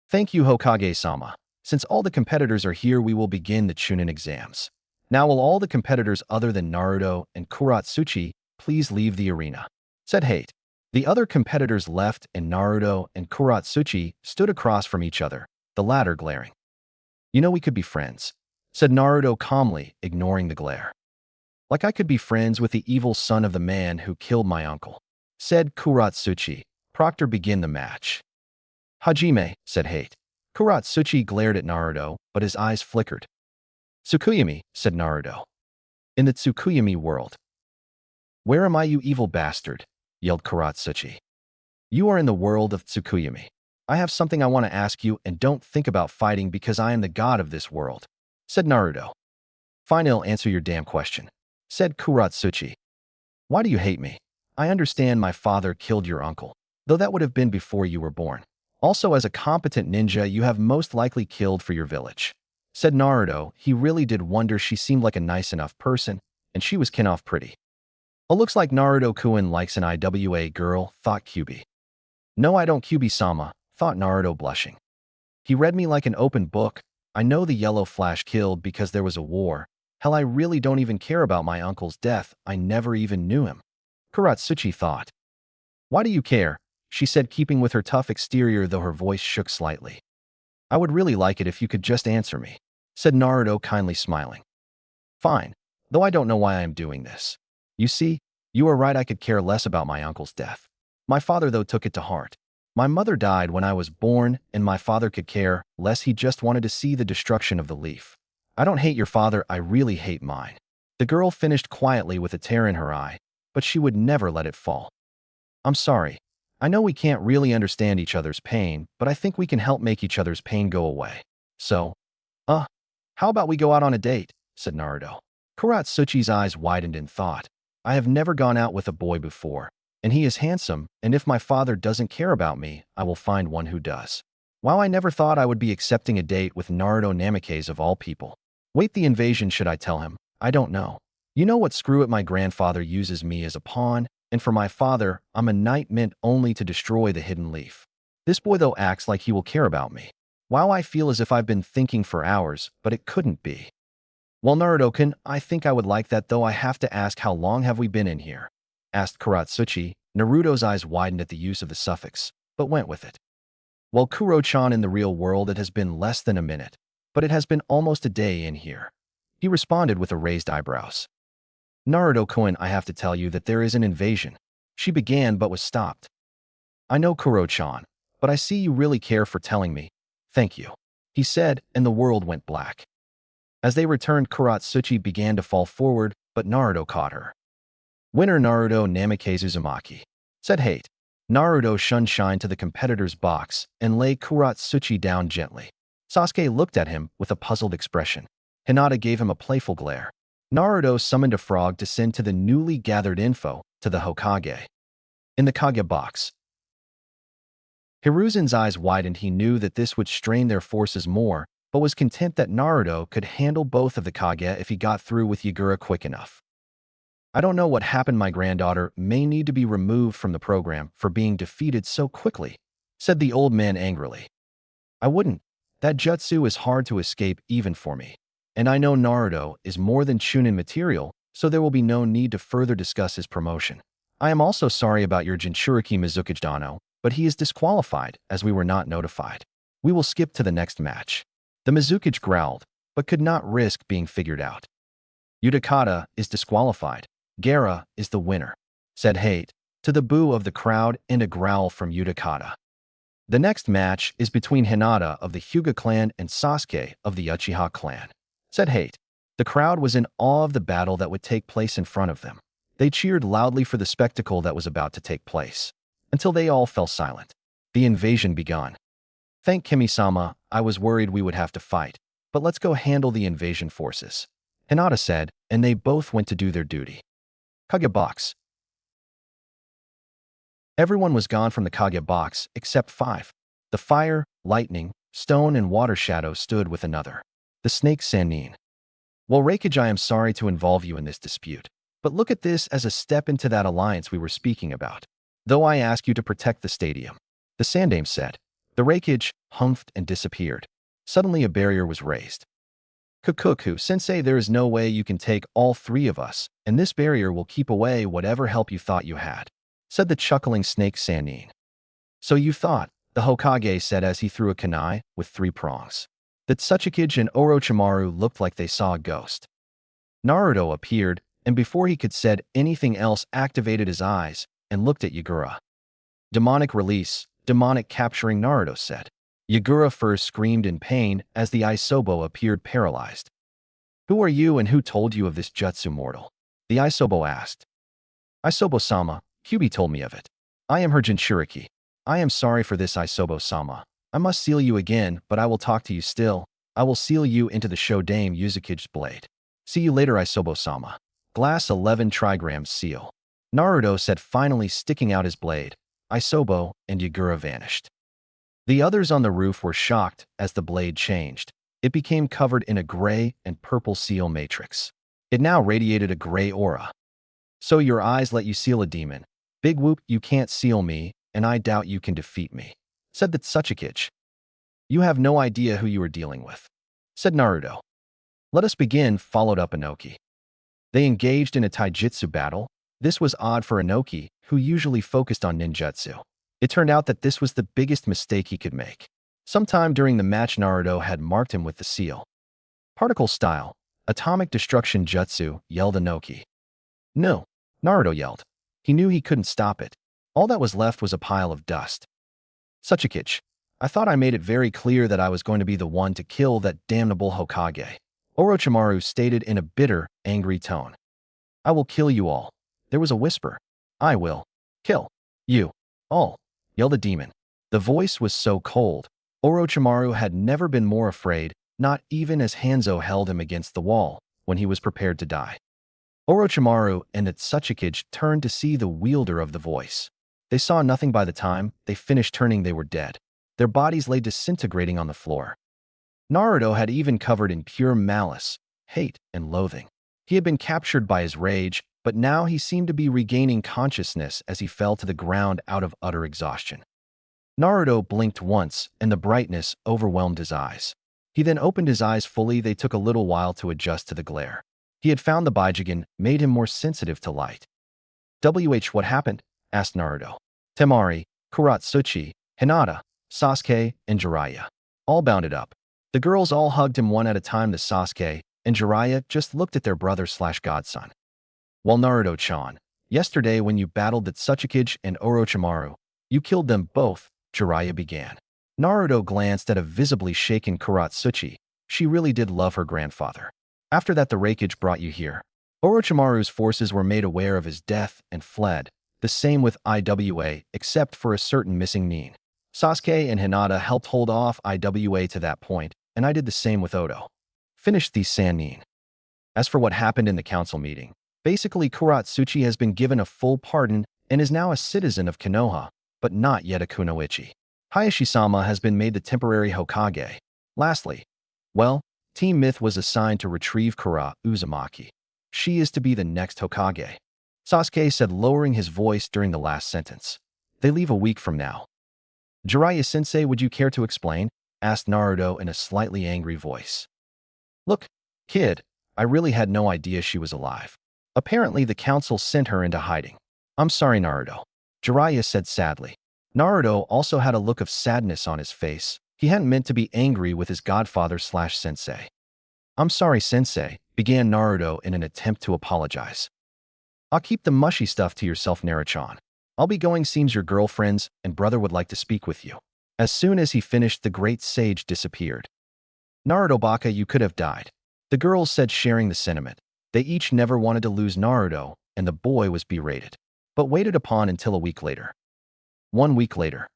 "Thank you, Hokage-sama. Since all the competitors are here, we will begin the Chunin exams. Now will all the competitors other than Naruto and Kuratsuchi please leave the arena," said Hate. The other competitors left and Naruto and Kuratsuchi stood across from each other, the latter glaring. "You know we could be friends," said Naruto calmly, ignoring the glare. "Like I could be friends with the evil son of the man who killed my uncle," said Kuratsuchi. "Proctor, begin the match." "Hajime," said Hate. Kuratsuchi glared at Naruto, but his eyes flickered. "Tsukuyami," said Naruto. "In the Tsukuyami world." "Where am I, you evil bastard?" yelled Kuratsuchi. "You are in the world of Tsukuyami. I have something I want to ask you, and don't think about fighting because I am the god of this world," said Naruto. "Fine, I'll answer your damn question," said Kuratsuchi. "Why do you hate me? I understand my father killed your uncle, though that would have been before you were born. Also, as a competent ninja, you have most likely killed for your village," said Naruto. He really did wonder. She seemed like a nice enough person, and she was kin off pretty. "Oh, looks like Naruto-kun likes an IWA girl," thought Kyubi. "No, I don't, Kyubi-sama," thought Naruto, blushing. "He read me like an open book. I know the Yellow Flash killed because there was a war. Hell, I really don't even care about my uncle's death. I never even knew him," Kuratsuchi thought. "Why do you care?" she said, keeping with her tough exterior though her voice shook slightly. "I would really like it if you could just answer me," said Naruto, kindly smiling. "Fine, though I don't know why I am doing this. You see, you are right, I could care less about my uncle's death. My father, though, took it to heart. My mother died when I was born, and my father could care less. He just wanted to see the destruction of the leaf. I don't hate your father, I really hate mine." The girl finished quietly with a tear in her eye, but she would never let it fall. "I'm sorry. I know we can't really understand each other's pain, but I think we can help make each other's pain go away. So, how about we go out on a date?" said Naruto. Kuratsuchi's eyes widened in thought. "I have never gone out with a boy before, and he is handsome, and if my father doesn't care about me, I will find one who does. Wow, I never thought I would be accepting a date with Naruto Namikaze of all people. Wait, the invasion, should I tell him? I don't know. You know what, screw it, my grandfather uses me as a pawn, and for my father, I'm a knight meant only to destroy the hidden leaf. This boy, though, acts like he will care about me. Wow, I feel as if I've been thinking for hours, but it couldn't be. Well, Naruto-kun, I think I would like that, though I have to ask, how long have we been in here?" asked Kuratsuchi. Naruto's eyes widened at the use of the suffix, but went with it. "Well, Kuro-chan, in the real world it has been less than a minute, but it has been almost a day in here," he responded with a raised eyebrows. "Naruto-kun, I have to tell you that there is an invasion," she began but was stopped. "I know, Kuro-chan, but I see you really care for telling me. Thank you," he said, and the world went black. As they returned, Kuratsuchi began to fall forward, but Naruto caught her. "Winner Naruto Namikaze Uzumaki," said Hate. Naruto shined to the competitor's box and lay Kuratsuchi down gently. Sasuke looked at him with a puzzled expression. Hinata gave him a playful glare. Naruto summoned a frog to send to the newly gathered info to the Hokage. In the Kage box, Hiruzen's eyes widened. He knew that this would strain their forces more, but was content that Naruto could handle both of the Kage if he got through with Yagura quick enough. "I don't know what happened. My granddaughter may need to be removed from the program for being defeated so quickly," said the old man angrily. "I wouldn't. That jutsu is hard to escape even for me. And I know Naruto is more than Chunin material, so there will be no need to further discuss his promotion. I am also sorry about your Jinchuriki Mizukage Dano, but he is disqualified as we were not notified. We will skip to the next match." The Mizukage growled, but could not risk being figured out. "Utakata is disqualified. Gaara is the winner," said Hate, to the boo of the crowd and a growl from Utakata. The next match is between Hinata of the Hyuga clan and Sasuke of the Uchiha clan, said Hate. The crowd was in awe of the battle that would take place in front of them. They cheered loudly for the spectacle that was about to take place, until they all fell silent. The invasion began. Thank Kimi-sama, I was worried we would have to fight, but let's go handle the invasion forces, Hinata said, and they both went to do their duty. Kage box. Everyone was gone from the Kage box except 5. The fire, lightning, stone, and water shadow stood with another. The snake Sannin. Well, Reikage, I am sorry to involve you in this dispute, but look at this as a step into that alliance we were speaking about. Though I ask you to protect the stadium, the Sandame said. The Reikage humphed and disappeared. Suddenly a barrier was raised. Kukuku, Sensei, there is no way you can take all 3 of us, and this barrier will keep away whatever help you thought you had, said the chuckling snake Sannin. So you thought, the Hokage said as he threw a kunai with 3 prongs. That Tsuchikage and Orochimaru looked like they saw a ghost. Naruto appeared, and before he could said anything else activated his eyes and looked at Yagura. Demonic release, demonic capturing, Naruto said. Yagura first screamed in pain as the Isobo appeared paralyzed. Who are you and who told you of this jutsu, mortal? The Isobo asked. Isobo-sama, Kyubi told me of it. I am her Jinchuriki. I am sorry for this, Isobo-sama. I must seal you again, but I will talk to you still. I will seal you into the Shodame Uzukage's blade. See you later, Isobo-sama. Glass 11 trigrams seal. Naruto said, finally sticking out his blade. Isobo and Yagura vanished. The others on the roof were shocked as the blade changed. It became covered in a gray and purple seal matrix. It now radiated a gray aura. So your eyes let you seal a demon. Big whoop, you can't seal me, and I doubt you can defeat me, said the Tsuchikage. You have no idea who you are dealing with, said Naruto. Let us begin, followed up Inoki. They engaged in a taijutsu battle. This was odd for Inoki, who usually focused on ninjutsu. It turned out that this was the biggest mistake he could make. Sometime during the match, Naruto had marked him with the seal. Particle style, atomic destruction jutsu, yelled Inoki. No, Naruto yelled. He knew he couldn't stop it. All that was left was a pile of dust. Tsuchikage, I thought I made it very clear that I was going to be the one to kill that damnable Hokage, Orochimaru stated in a bitter, angry tone. I will kill you all. There was a whisper. I will kill you all, yelled the demon. The voice was so cold. Orochimaru had never been more afraid, not even as Hanzo held him against the wall when he was prepared to die. Orochimaru and the Tsuchikage turned to see the wielder of the voice. They saw nothing by the time they finished turning. They were dead. Their bodies lay disintegrating on the floor. Naruto had even covered in pure malice, hate, and loathing. He had been captured by his rage, but now he seemed to be regaining consciousness as he fell to the ground out of utter exhaustion. Naruto blinked once, and the brightness overwhelmed his eyes. He then opened his eyes fully. They took a little while to adjust to the glare. He had found the Baijigen made him more sensitive to light. What happened? Asked Naruto. Temari, Kuratsuchi, Hinata, Sasuke, and Jiraiya all bounded up. The girls all hugged him one at a time. The Sasuke and Jiraiya just looked at their brother/godson. While Naruto-chan, yesterday when you battled the Tsuchikage and Orochimaru, you killed them both, Jiraiya began. Naruto glanced at a visibly shaken Kuratsuchi. She really did love her grandfather. After that, the Reikage brought you here. Orochimaru's forces were made aware of his death and fled. The same with IWA, except for a certain missing Nin. Sasuke and Hinata helped hold off IWA to that point, and I did the same with Odo. Finished these Sannin. As for what happened in the council meeting, basically Kuratsuchi has been given a full pardon and is now a citizen of Konoha, but not yet a kunoichi. Hayashi-sama has been made the temporary Hokage. Lastly, well, Team Myth was assigned to retrieve Kura Uzumaki. She is to be the next Hokage. Sasuke said, lowering his voice during the last sentence. They leave a week from now. Jiraiya-sensei, would you care to explain? Asked Naruto in a slightly angry voice. Look, kid, I really had no idea she was alive. Apparently the council sent her into hiding. I'm sorry, Naruto, Jiraiya said sadly. Naruto also had a look of sadness on his face. He hadn't meant to be angry with his godfather/sensei. I'm sorry, sensei, began Naruto in an attempt to apologize. I'll keep the mushy stuff to yourself, Naruto-chan. I'll be going. Seems your girlfriends and brother would like to speak with you. As soon as he finished, the great sage disappeared. Naruto Baka, you could have died. The girls said, sharing the sentiment. They each never wanted to lose Naruto, and the boy was berated, but waited upon until a week later. 1 week later.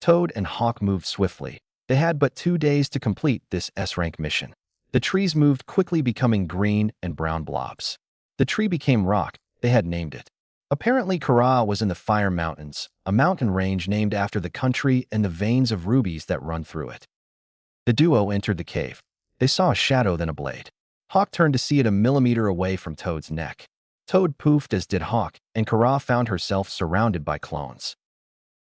Toad and Hawk moved swiftly. They had but 2 days to complete this S-rank mission. The trees moved quickly, becoming green and brown blobs. The tree became Rock. They had named it. Apparently, Kara was in the Fire Mountains, a mountain range named after the country and the veins of rubies that run through it. The duo entered the cave. They saw a shadow, then a blade. Hawk turned to see it a millimeter away from Toad's neck. Toad poofed, as did Hawk, and Kara found herself surrounded by clones.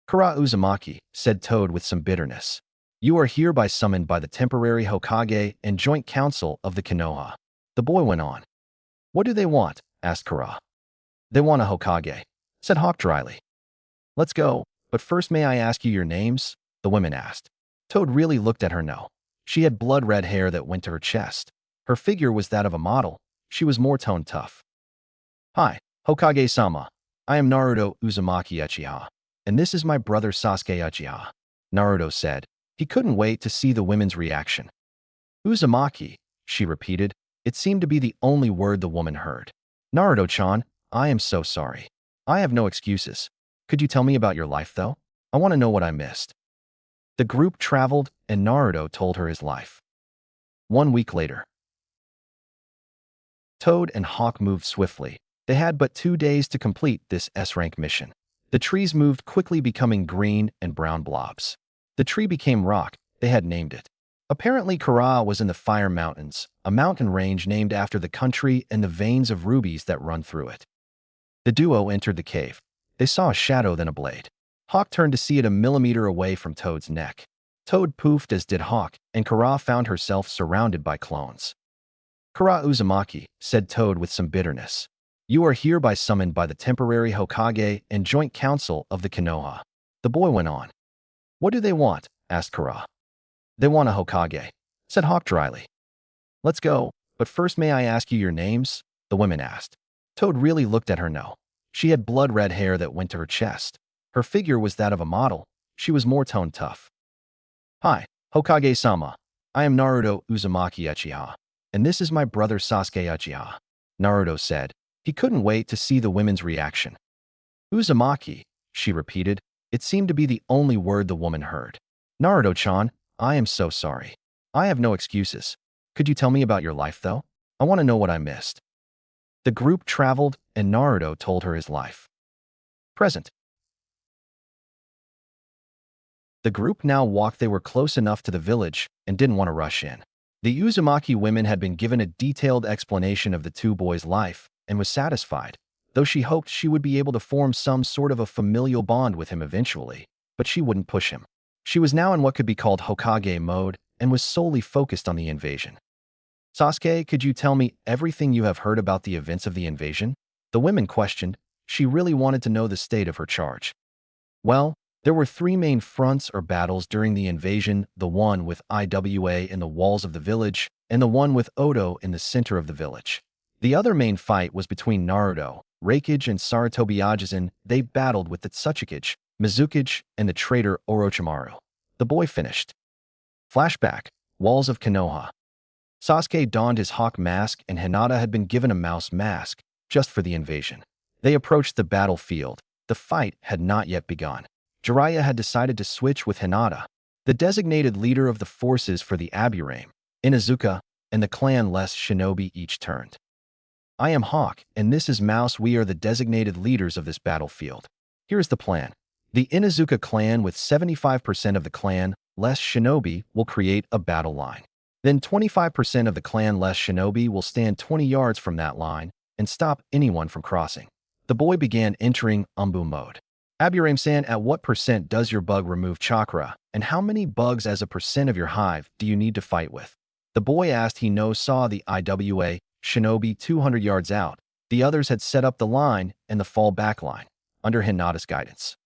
"Kara Uzumaki," said Toad with some bitterness. "You are hereby summoned by the temporary Hokage and joint council of the Konoha." The boy went on. "What do they want?" asked Kara. "They want a Hokage," said Hawk dryly. "Let's go, but first may I ask you your names?" the women asked. Toad really looked at her. No. She had blood-red hair that went to her chest. Her figure was that of a model. She was more toned tough. "Hi, Hokage-sama. I am Naruto Uzumaki Uchiha, and this is my brother Sasuke Uchiha," Naruto said. He couldn't wait to see the women's reaction. "Uzumaki," she repeated. It seemed to be the only word the woman heard. "Naruto-chan, I am so sorry. I have no excuses. Could you tell me about your life, though? I want to know what I missed." The group traveled, and Naruto told her his life. 1 week later. Toad and Hawk moved swiftly. They had but 2 days to complete this S-rank mission. The trees moved quickly, becoming green and brown blobs. The tree became Rock. They had named it. Apparently, Kara was in the Fire Mountains, a mountain range named after the country and the veins of rubies that run through it. The duo entered the cave. They saw a shadow, then a blade. Hawk turned to see it a millimeter away from Toad's neck. Toad poofed, as did Hawk, and Kara found herself surrounded by clones. "Kara Uzumaki," said Toad with some bitterness. "You are hereby summoned by the temporary Hokage and joint council of the Konoha." The boy went on. "What do they want?" asked Kara. "They want a Hokage," said Hawk dryly. "Let's go, but first may I ask you your names?" the women asked. Toad really looked at her. No. She had blood-red hair that went to her chest. Her figure was that of a model. She was more toned tough. "Hi, Hokage-sama. I am Naruto Uzumaki Uchiha, and this is my brother Sasuke Uchiha," Naruto said. He couldn't wait to see the women's reaction. "Uzumaki," she repeated. It seemed to be the only word the woman heard. "Naruto-chan, I am so sorry. I have no excuses. Could you tell me about your life, though? I want to know what I missed." The group traveled, and Naruto told her his life. Present. The group now walked. They were close enough to the village and didn't want to rush in. The Uzumaki women had been given a detailed explanation of the two boys' life and was satisfied, though she hoped she would be able to form some sort of a familial bond with him eventually, but she wouldn't push him. She was now in what could be called Hokage mode and was solely focused on the invasion. "Sasuke, could you tell me everything you have heard about the events of the invasion?" the women questioned. She really wanted to know the state of her charge. "Well, there were 3 main fronts or battles during the invasion, the one with Iwa in the walls of the village, and the one with Odo in the center of the village. The other main fight was between Naruto, Raikage, and Sarutobi Ajisen. They battled with the Tsuchikage, Mizukage, and the traitor Orochimaru." The boy finished. Flashback, Walls of Konoha. Sasuke donned his hawk mask and Hinata had been given a mouse mask, just for the invasion. They approached the battlefield. The fight had not yet begun. Jiraiya had decided to switch with Hinata, the designated leader of the forces for the Aburame, Inuzuka, and the clan less shinobi each turned. "I am Hawk, and this is Mouse. We are the designated leaders of this battlefield. Here's the plan. The Inuzuka clan with 75% of the clan less shinobi will create a battle line. Then 25% of the clan less shinobi will stand 20 yards from that line and stop anyone from crossing." The boy began entering Umbu mode. "Aburame-san, at what percent does your bug remove chakra, and how many bugs as a percent of your hive do you need to fight with?" the boy asked. He saw the Iwa shinobi 200 yards out. The others had set up the line and the fallback line, under Hinata's guidance.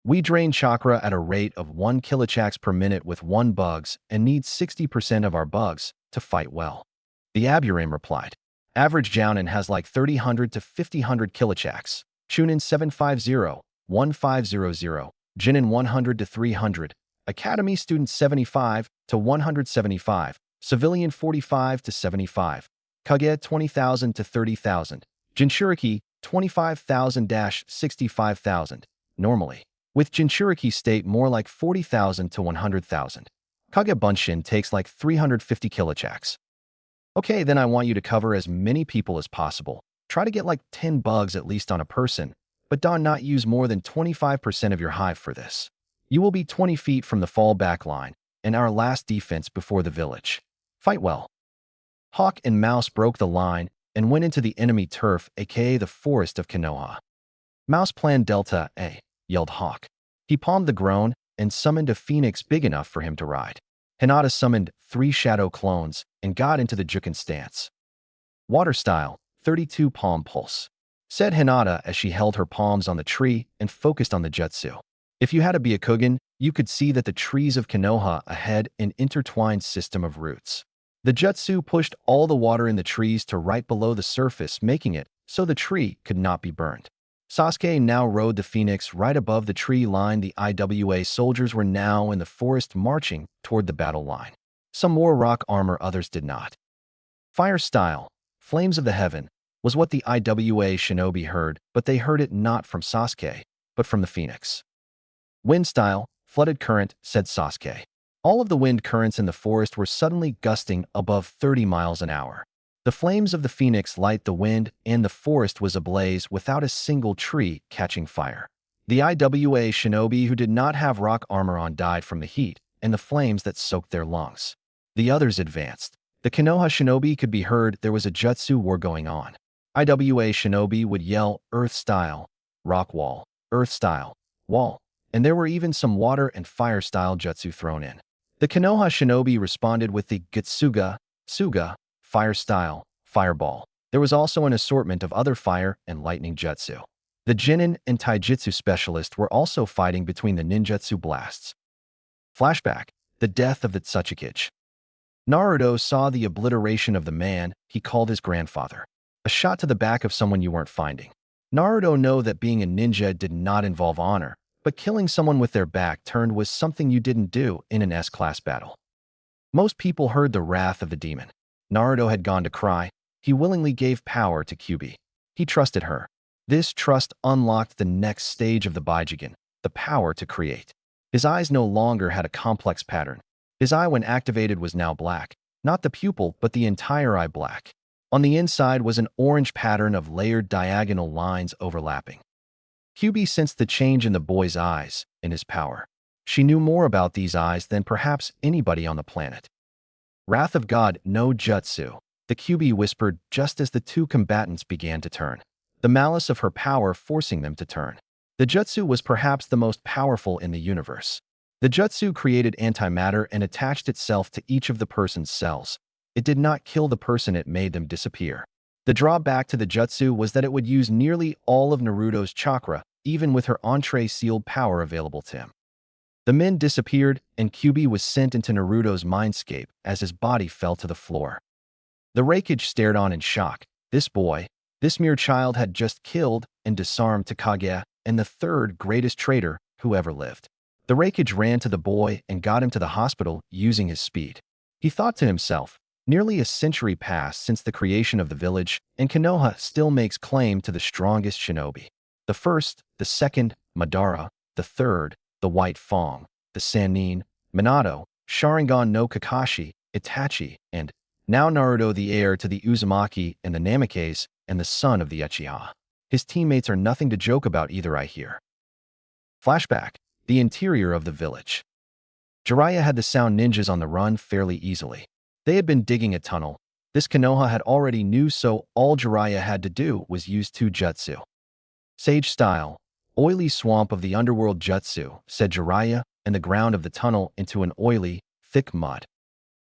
"We drain chakra at a rate of 1 kilochax per minute with 1 bugs and need 60% of our bugs to fight well," the Aburame replied. "Average Jounin has like 3000 to 5000 kilochax. Chunin 750, 1500, Jinin 100 to 300, Academy student 75 to 175, Civilian 45 to 75, Kage 20,000 to 30,000, Jinchuriki 25,000-65,000, normally. With Jinchuriki state more like 40,000 to 100,000. Kage Bunshin takes like 350 kilojacks. Okay, then I want you to cover as many people as possible. Try to get like 10 bugs at least on a person, but do not use more than 25% of your hive for this. You will be 20 feet from the fallback line, and our last defense before the village. Fight well. Hawk and Mouse broke the line and went into the enemy turf, aka the forest of Konoha. Mouse planned Delta A, yelled Hawk. He palmed the groan and summoned a phoenix big enough for him to ride. Hinata summoned 3 shadow clones and got into the Jukin stance. Water style, 32 palm pulse, said Hinata as she held her palms on the tree and focused on the jutsu. If you had a Byakugan, you could see that the trees of Konoha ahead an intertwined system of roots. The jutsu pushed all the water in the trees to right below the surface, making it so the tree could not be burned. Sasuke now rode the phoenix right above the tree line. The IWA soldiers were now in the forest marching toward the battle line. Some wore rock armor, others did not. Fire style, flames of the heaven, was what the IWA shinobi heard, but they heard it not from Sasuke, but from the phoenix. Wind style, flooded current, said Sasuke. All of the wind currents in the forest were suddenly gusting above 30 miles an hour. The flames of the phoenix light the wind, and the forest was ablaze without a single tree catching fire. The IWA shinobi who did not have rock armor on died from the heat and the flames that soaked their lungs. The others advanced. The Konoha shinobi could be heard there was a jutsu war going on. IWA shinobi would yell, earth style, rock wall, earth style, wall, and there were even some water and fire style jutsu thrown in. The Konoha shinobi responded with the Gitsuga, Suga, fire style, fireball. There was also an assortment of other fire and lightning jutsu. The Jinin and Taijutsu specialists were also fighting between the ninjutsu blasts. Flashback, the death of the Tsuchikage. Naruto saw the obliteration of the man he called his grandfather. A shot to the back of someone you weren't finding. Naruto knew that being a ninja did not involve honor, but killing someone with their back turned was something you didn't do in an S-class battle. Most people heard the wrath of the demon. Naruto had gone to cry. He willingly gave power to Kyubi. He trusted her. This trust unlocked the next stage of the Baijigen, the power to create. His eyes no longer had a complex pattern. His eye when activated was now black, not the pupil but the entire eye black. On the inside was an orange pattern of layered diagonal lines overlapping. Kyubi sensed the change in the boy's eyes, in his power. She knew more about these eyes than perhaps anybody on the planet. Wrath of God, no jutsu, the Kyubi whispered just as the two combatants began to turn. The malice of her power forcing them to turn. The jutsu was perhaps the most powerful in the universe. The jutsu created antimatter and attached itself to each of the person's cells. It did not kill the person, it made them disappear. The drawback to the jutsu was that it would use nearly all of Naruto's chakra, even with her entree-sealed power available to him. The men disappeared, and Kyubi was sent into Naruto's mindscape as his body fell to the floor. The Raikage stared on in shock. This boy, this mere child, had just killed and disarmed Takage, and the third greatest traitor who ever lived. The Raikage ran to the boy and got him to the hospital using his speed. He thought to himself, nearly a century passed since the creation of the village, and Konoha still makes claim to the strongest shinobi. The first, the second, Madara, the third, the White Fang, the Sannin, Minato, Sharingan no Kakashi, Itachi, and now Naruto, the heir to the Uzumaki and the Namikaze, and the son of the Uchiha. His teammates are nothing to joke about either, I hear. Flashback, the interior of the village. Jiraiya had the sound ninjas on the run fairly easily. They had been digging a tunnel. This Konoha had already knew, so all Jiraiya had to do was use 2 jutsu. Sage style, oily swamp of the underworld jutsu, said Jiraiya, and the ground of the tunnel into an oily, thick mud.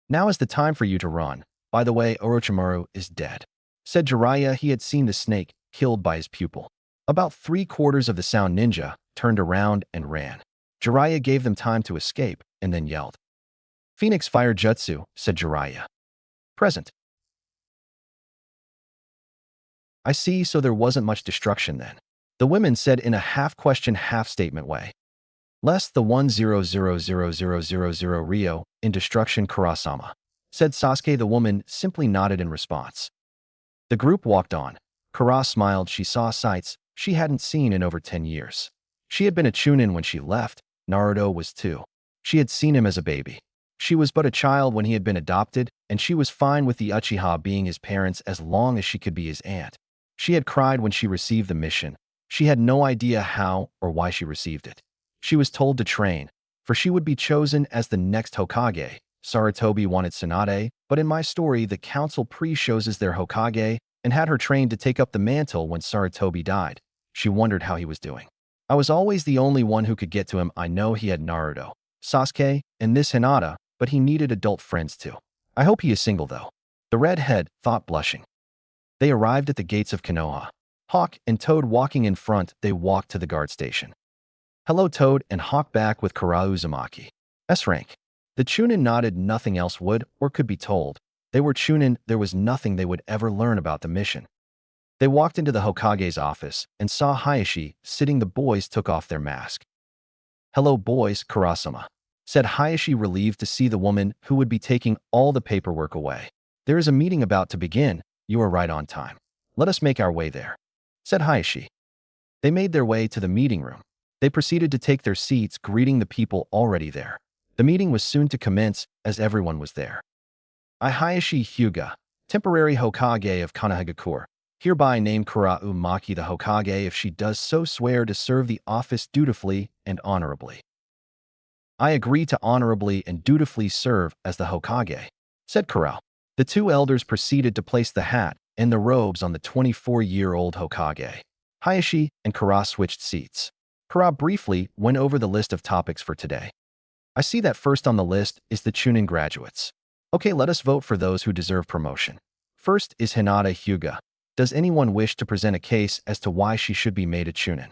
Now is the time for you to run. By the way, Orochimaru is dead, said Jiraiya. He had seen the snake killed by his pupil. About 3/4 of the sound ninja turned around and ran. Jiraiya gave them time to escape and then yelled. Phoenix Fire Jutsu, said Jiraiya. Present. I see, so there wasn't much destruction then. The women said in a half-question, half-statement way. Less the 1000000 Rio in destruction Kurasama, said Sasuke. The woman simply nodded in response. The group walked on. Kara smiled. She saw sights she hadn't seen in over 10 years. She had been a chunin when she left. Naruto was too. She had seen him as a baby. She was but a child when he had been adopted, and she was fine with the Uchiha being his parents as long as she could be his aunt. She had cried when she received the mission. She had no idea how or why she received it. She was told to train, for she would be chosen as the next Hokage. Sarutobi wanted Tsunade, but in my story, the council pre-chooses their Hokage and had her trained to take up the mantle when Sarutobi died. She wondered how he was doing. I was always the only one who could get to him. I know he had Naruto, Sasuke, and this Hinata, but he needed adult friends too. I hope he is single though. The redhead thought, blushing. They arrived at the gates of Konoha. Hawk and Toad walking in front, they walked to the guard station. Hello Toad and Hawk back with Kara Uzumaki. S rank. The Chunin nodded. Nothing else would or could be told. They were Chunin. There was nothing they would ever learn about the mission. They walked into the Hokage's office and saw Hayashi sitting. The boys took off their mask. Hello boys, Kurasama, said Hayashi, relieved to see the woman who would be taking all the paperwork away. There is a meeting about to begin. You are right on time. Let us make our way there, said Hayashi. They made their way to the meeting room. They proceeded to take their seats, greeting the people already there. The meeting was soon to commence, as everyone was there. I, Hayashi Hyuga, temporary Hokage of Konohagakure, hereby name Kara Uzumaki the Hokage if she does so swear to serve the office dutifully and honorably. I agree to honorably and dutifully serve as the Hokage, said Kara. The two elders proceeded to place the hat and the robes on the 24-year-old Hokage. Hayashi and Kara switched seats. Kara briefly went over the list of topics for today. I see that first on the list is the Chunin graduates. Okay, let us vote for those who deserve promotion. First is Hinata Hyuga. Does anyone wish to present a case as to why she should be made a Chunin?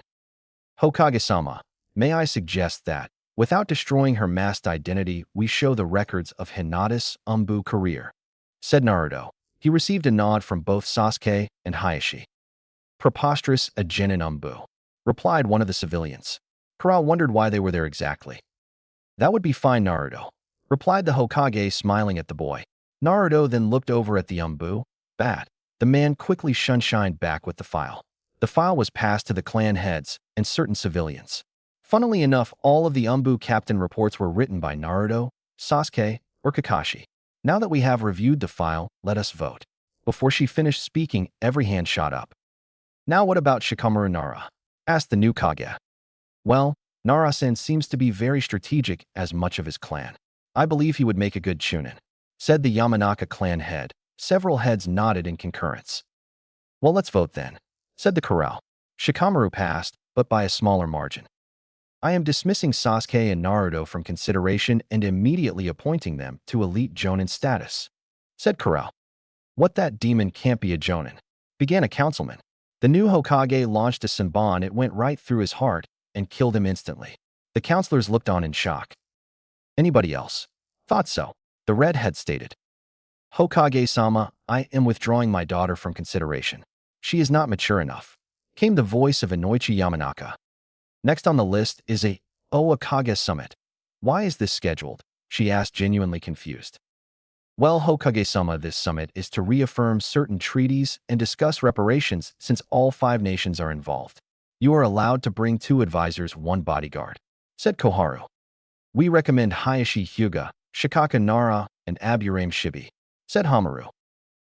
Hokage-sama, may I suggest that, without destroying her masked identity, we show the records of Hinata's Umbu career, said Naruto. He received a nod from both Sasuke and Hayashi. Preposterous, a genin Umbu, replied one of the civilians. Kara wondered why they were there exactly. That would be fine, Naruto, replied the Hokage, smiling at the boy. Naruto then looked over at the Umbu. Bad. The man quickly shunshined back with the file. The file was passed to the clan heads and certain civilians. Funnily enough, all of the Umbu captain reports were written by Naruto, Sasuke, or Kakashi. Now that we have reviewed the file, let us vote. Before she finished speaking, every hand shot up. Now what about Shikamaru Nara? Asked the new Kage. Well, Nara-sen seems to be very strategic as much of his clan. I believe he would make a good Chunin, said the Yamanaka clan head. Several heads nodded in concurrence. Well, let's vote then, said the corral. Shikamaru passed, but by a smaller margin. I am dismissing Sasuke and Naruto from consideration and immediately appointing them to elite Jonin status, said Corral. What, that demon can't be a Jonin, began a councilman. The new Hokage launched a Senbon. It went right through his heart and killed him instantly. The counselors looked on in shock. Anybody else? Thought so, the redhead stated. Hokage-sama, I am withdrawing my daughter from consideration. She is not mature enough, came the voice of Inoichi Yamanaka. Next on the list is a Okage summit. Why is this scheduled? She asked, genuinely confused. Well, Hokage-sama, this summit is to reaffirm certain treaties and discuss reparations since all 5 nations are involved. You are allowed to bring 2 advisors, 1 bodyguard, said Koharu. We recommend Hayashi Hyuga, Shikaka Nara, and Aburame Shibi, said Hamaru.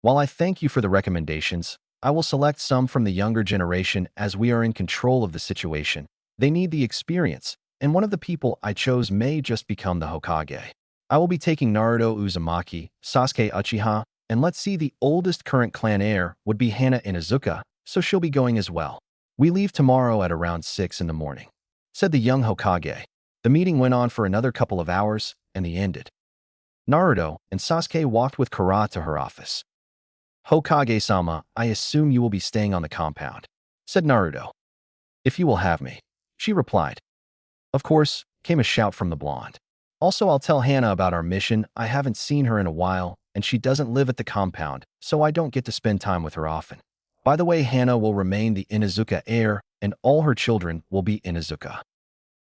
While I thank you for the recommendations, I will select some from the younger generation as we are in control of the situation. They need the experience, and one of the people I chose may just become the Hokage. I will be taking Naruto Uzumaki, Sasuke Uchiha, and let's see, the oldest current clan heir would be Hana Inuzuka, so she'll be going as well. We leave tomorrow at around 6 in the morning, said the young Hokage. The meeting went on for another couple of hours, and the ended. Naruto and Sasuke walked with Kara to her office. Hokage-sama, I assume you will be staying on the compound, said Naruto. If you will have me, she replied. Of course, came a shout from the blonde. Also, I'll tell Hana about our mission. I haven't seen her in a while, and she doesn't live at the compound, so I don't get to spend time with her often. By the way, Hana will remain the Inuzuka heir, and all her children will be Inuzuka.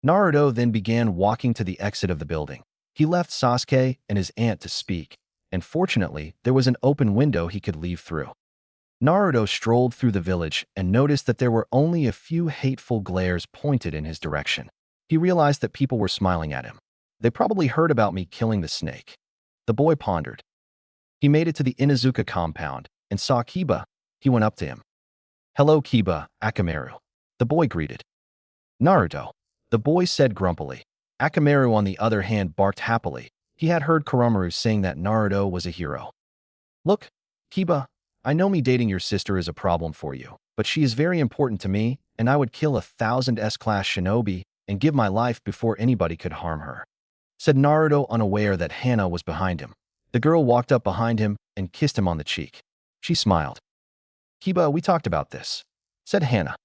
Naruto then began walking to the exit of the building. He left Sasuke and his aunt to speak, and fortunately, there was an open window he could leave through. Naruto strolled through the village and noticed that there were only a few hateful glares pointed in his direction. He realized that people were smiling at him. They probably heard about me killing the snake. The boy pondered. He made it to the Inuzuka compound and saw Kiba. He went up to him. "Hello, Kiba, Akamaru." The boy greeted. "Naruto," the boy said grumpily. Akamaru, on the other hand, barked happily. He had heard Koromaru saying that Naruto was a hero. "Look, Kiba, I know me dating your sister is a problem for you, but she is very important to me, and I would kill 1,000 S-class shinobi and give my life before anybody could harm her," said Naruto, unaware that Hana was behind him. The girl walked up behind him and kissed him on the cheek. She smiled. "Kiba, we talked about this," said Hana.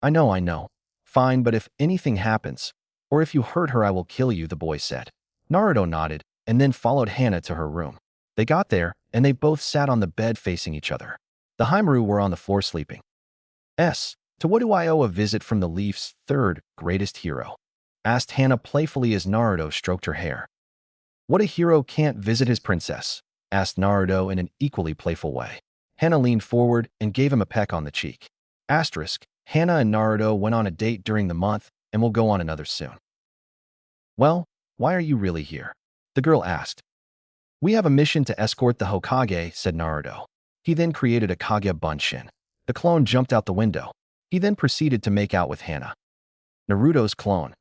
I know. Fine, but if anything happens, or if you hurt her, I will kill you," the boy said. Naruto nodded and then followed Hana to her room. They got there, and they both sat on the bed facing each other. The Haimaru were on the floor sleeping. To what do I owe a visit from the Leaf's third greatest hero?" asked Hana playfully as Naruto stroked her hair. "What a hero can't visit his princess?" asked Naruto in an equally playful way. Hana leaned forward and gave him a peck on the cheek. Hana and Naruto went on a date during the month and will go on another soon. "Well, why are you really here?" the girl asked. "We have a mission to escort the Hokage," said Naruto. He then created a Kage Bunshin. The clone jumped out the window. He then proceeded to make out with Hana. Naruto's clone.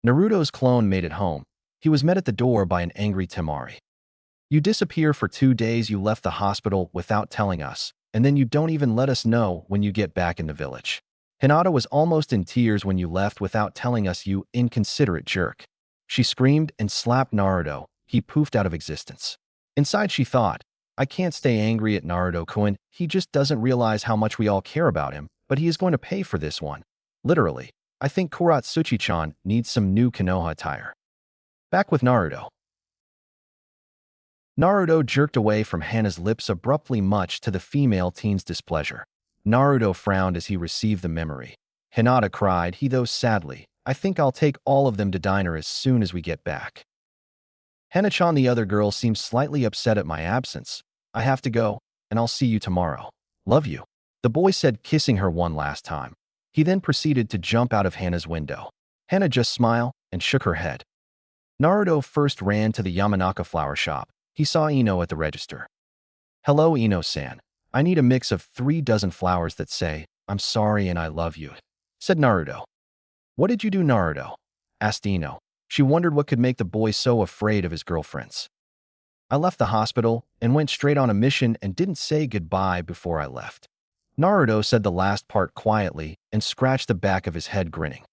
Naruto's clone made it home. He was met at the door by an angry Temari. "You disappear for 2 days, you left the hospital without telling us, and then you don't even let us know when you get back in the village. Hinata was almost in tears when you left without telling us, you inconsiderate jerk." She screamed and slapped Naruto. He poofed out of existence. Inside she thought, "I can't stay angry at Naruto-kun. He just doesn't realize how much we all care about him, but he is going to pay for this one. Literally, I think Kuratsuchi-chan needs some new Konoha attire." Back with Naruto. Naruto jerked away from Hana's lips abruptly, much to the female teen's displeasure. Naruto frowned as he received the memory. Hinata cried, he though sadly, "I think I'll take all of them to diner as soon as we get back." "Hana-chan," the other girl, seems slightly upset at my absence. "I have to go, and I'll see you tomorrow. Love you," the boy said, kissing her one last time. He then proceeded to jump out of Hana's window. Hana just smiled and shook her head. Naruto first ran to the Yamanaka flower shop. He saw Ino at the register. "Hello, Ino-san. I need a mix of 3 dozen flowers that say, 'I'm sorry and I love you,'" said Naruto. "What did you do, Naruto?" asked Ino. She wondered what could make the boy so afraid of his girlfriends. "I left the hospital and went straight on a mission and didn't say goodbye before I left." Naruto said the last part quietly and scratched the back of his head, grinning.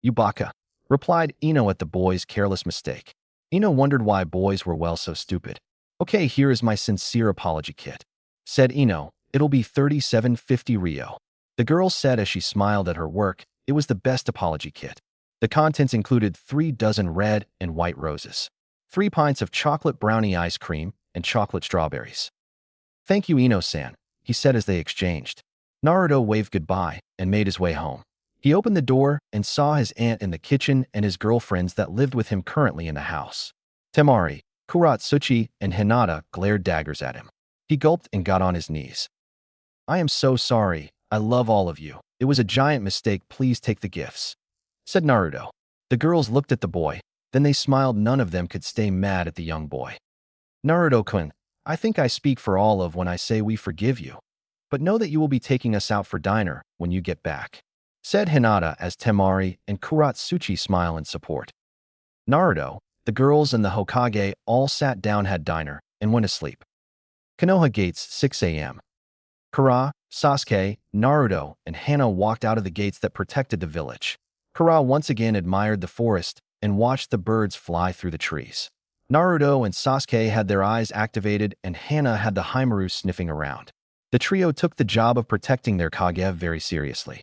"You baka," replied Ino at the boy's careless mistake. Ino wondered why boys were so stupid. "Okay, here is my sincere apology kit," said Ino. "It'll be 3750 Rio." The girl said as she smiled at her work. It was the best apology kit. The contents included 3 dozen red and white roses, 3 pints of chocolate brownie ice cream, and chocolate strawberries. "Thank you, Ino-san," he said as they exchanged. Naruto waved goodbye and made his way home. He opened the door and saw his aunt in the kitchen and his girlfriends that lived with him currently in the house. Temari, Kuratsuchi, and Hinata glared daggers at him. He gulped and got on his knees. "I am so sorry. I love all of you. It was a giant mistake. Please take the gifts," said Naruto. The girls looked at the boy. Then they smiled. None of them could stay mad at the young boy. "Naruto-kun, I think I speak for all of when I say we forgive you. But know that you will be taking us out for dinner when you get back," said Hinata as Temari and Kuratsuchi smiled in support. Naruto, the girls, and the Hokage all sat down, had dinner, and went to sleep. Konoha Gates, 6 a.m. Kara, Sasuke, Naruto, and Hana walked out of the gates that protected the village. Kara once again admired the forest and watched the birds fly through the trees. Naruto and Sasuke had their eyes activated, and Hana had the Haimaru sniffing around. The trio took the job of protecting their Kage very seriously.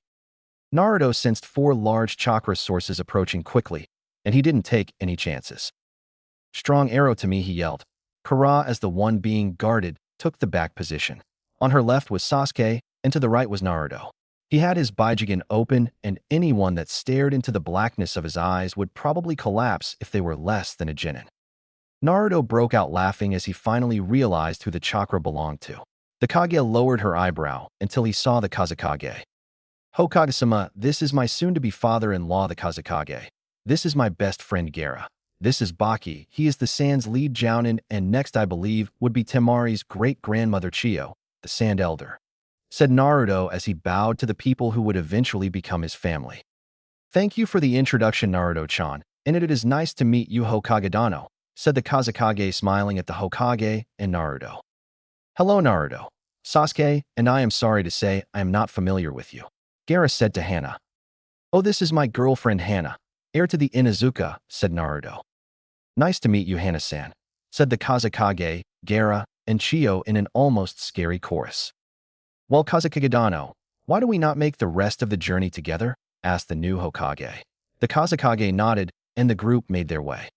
Naruto sensed 4 large chakra sources approaching quickly, and he didn't take any chances. "Strong arrow to me," he yelled. Kara, as the one being guarded, took the back position. On her left was Sasuke, and to the right was Naruto. He had his Baijigen open, and anyone that stared into the blackness of his eyes would probably collapse if they were less than a genin. Naruto broke out laughing as he finally realized who the chakra belonged to. The Kage lowered her eyebrow until he saw the Kazekage. Hokage-sama, this is my soon-to-be father-in-law, the Kazekage. This is my best friend Gaara. This is Baki, he is the Sand's lead jounin, and next I believe would be Temari's great-grandmother Chiyo, the Sand Elder, said Naruto as he bowed to the people who would eventually become his family. Thank you for the introduction, Naruto-chan, and it is nice to meet you, Hokage Dano, said the Kazekage smiling at the Hokage and Naruto. Hello, Naruto. Sasuke, and I am sorry to say I am not familiar with you, Gaara said to Hana. Oh, this is my girlfriend Hana, heir to the Inuzuka, said Naruto. Nice to meet you, Hana-san, said the Kazekage, Gaara, and Chiyo in an almost scary chorus. Well, Kazekage Dano, why do we not make the rest of the journey together? Asked the new Hokage. The Kazekage nodded, and the group made their way.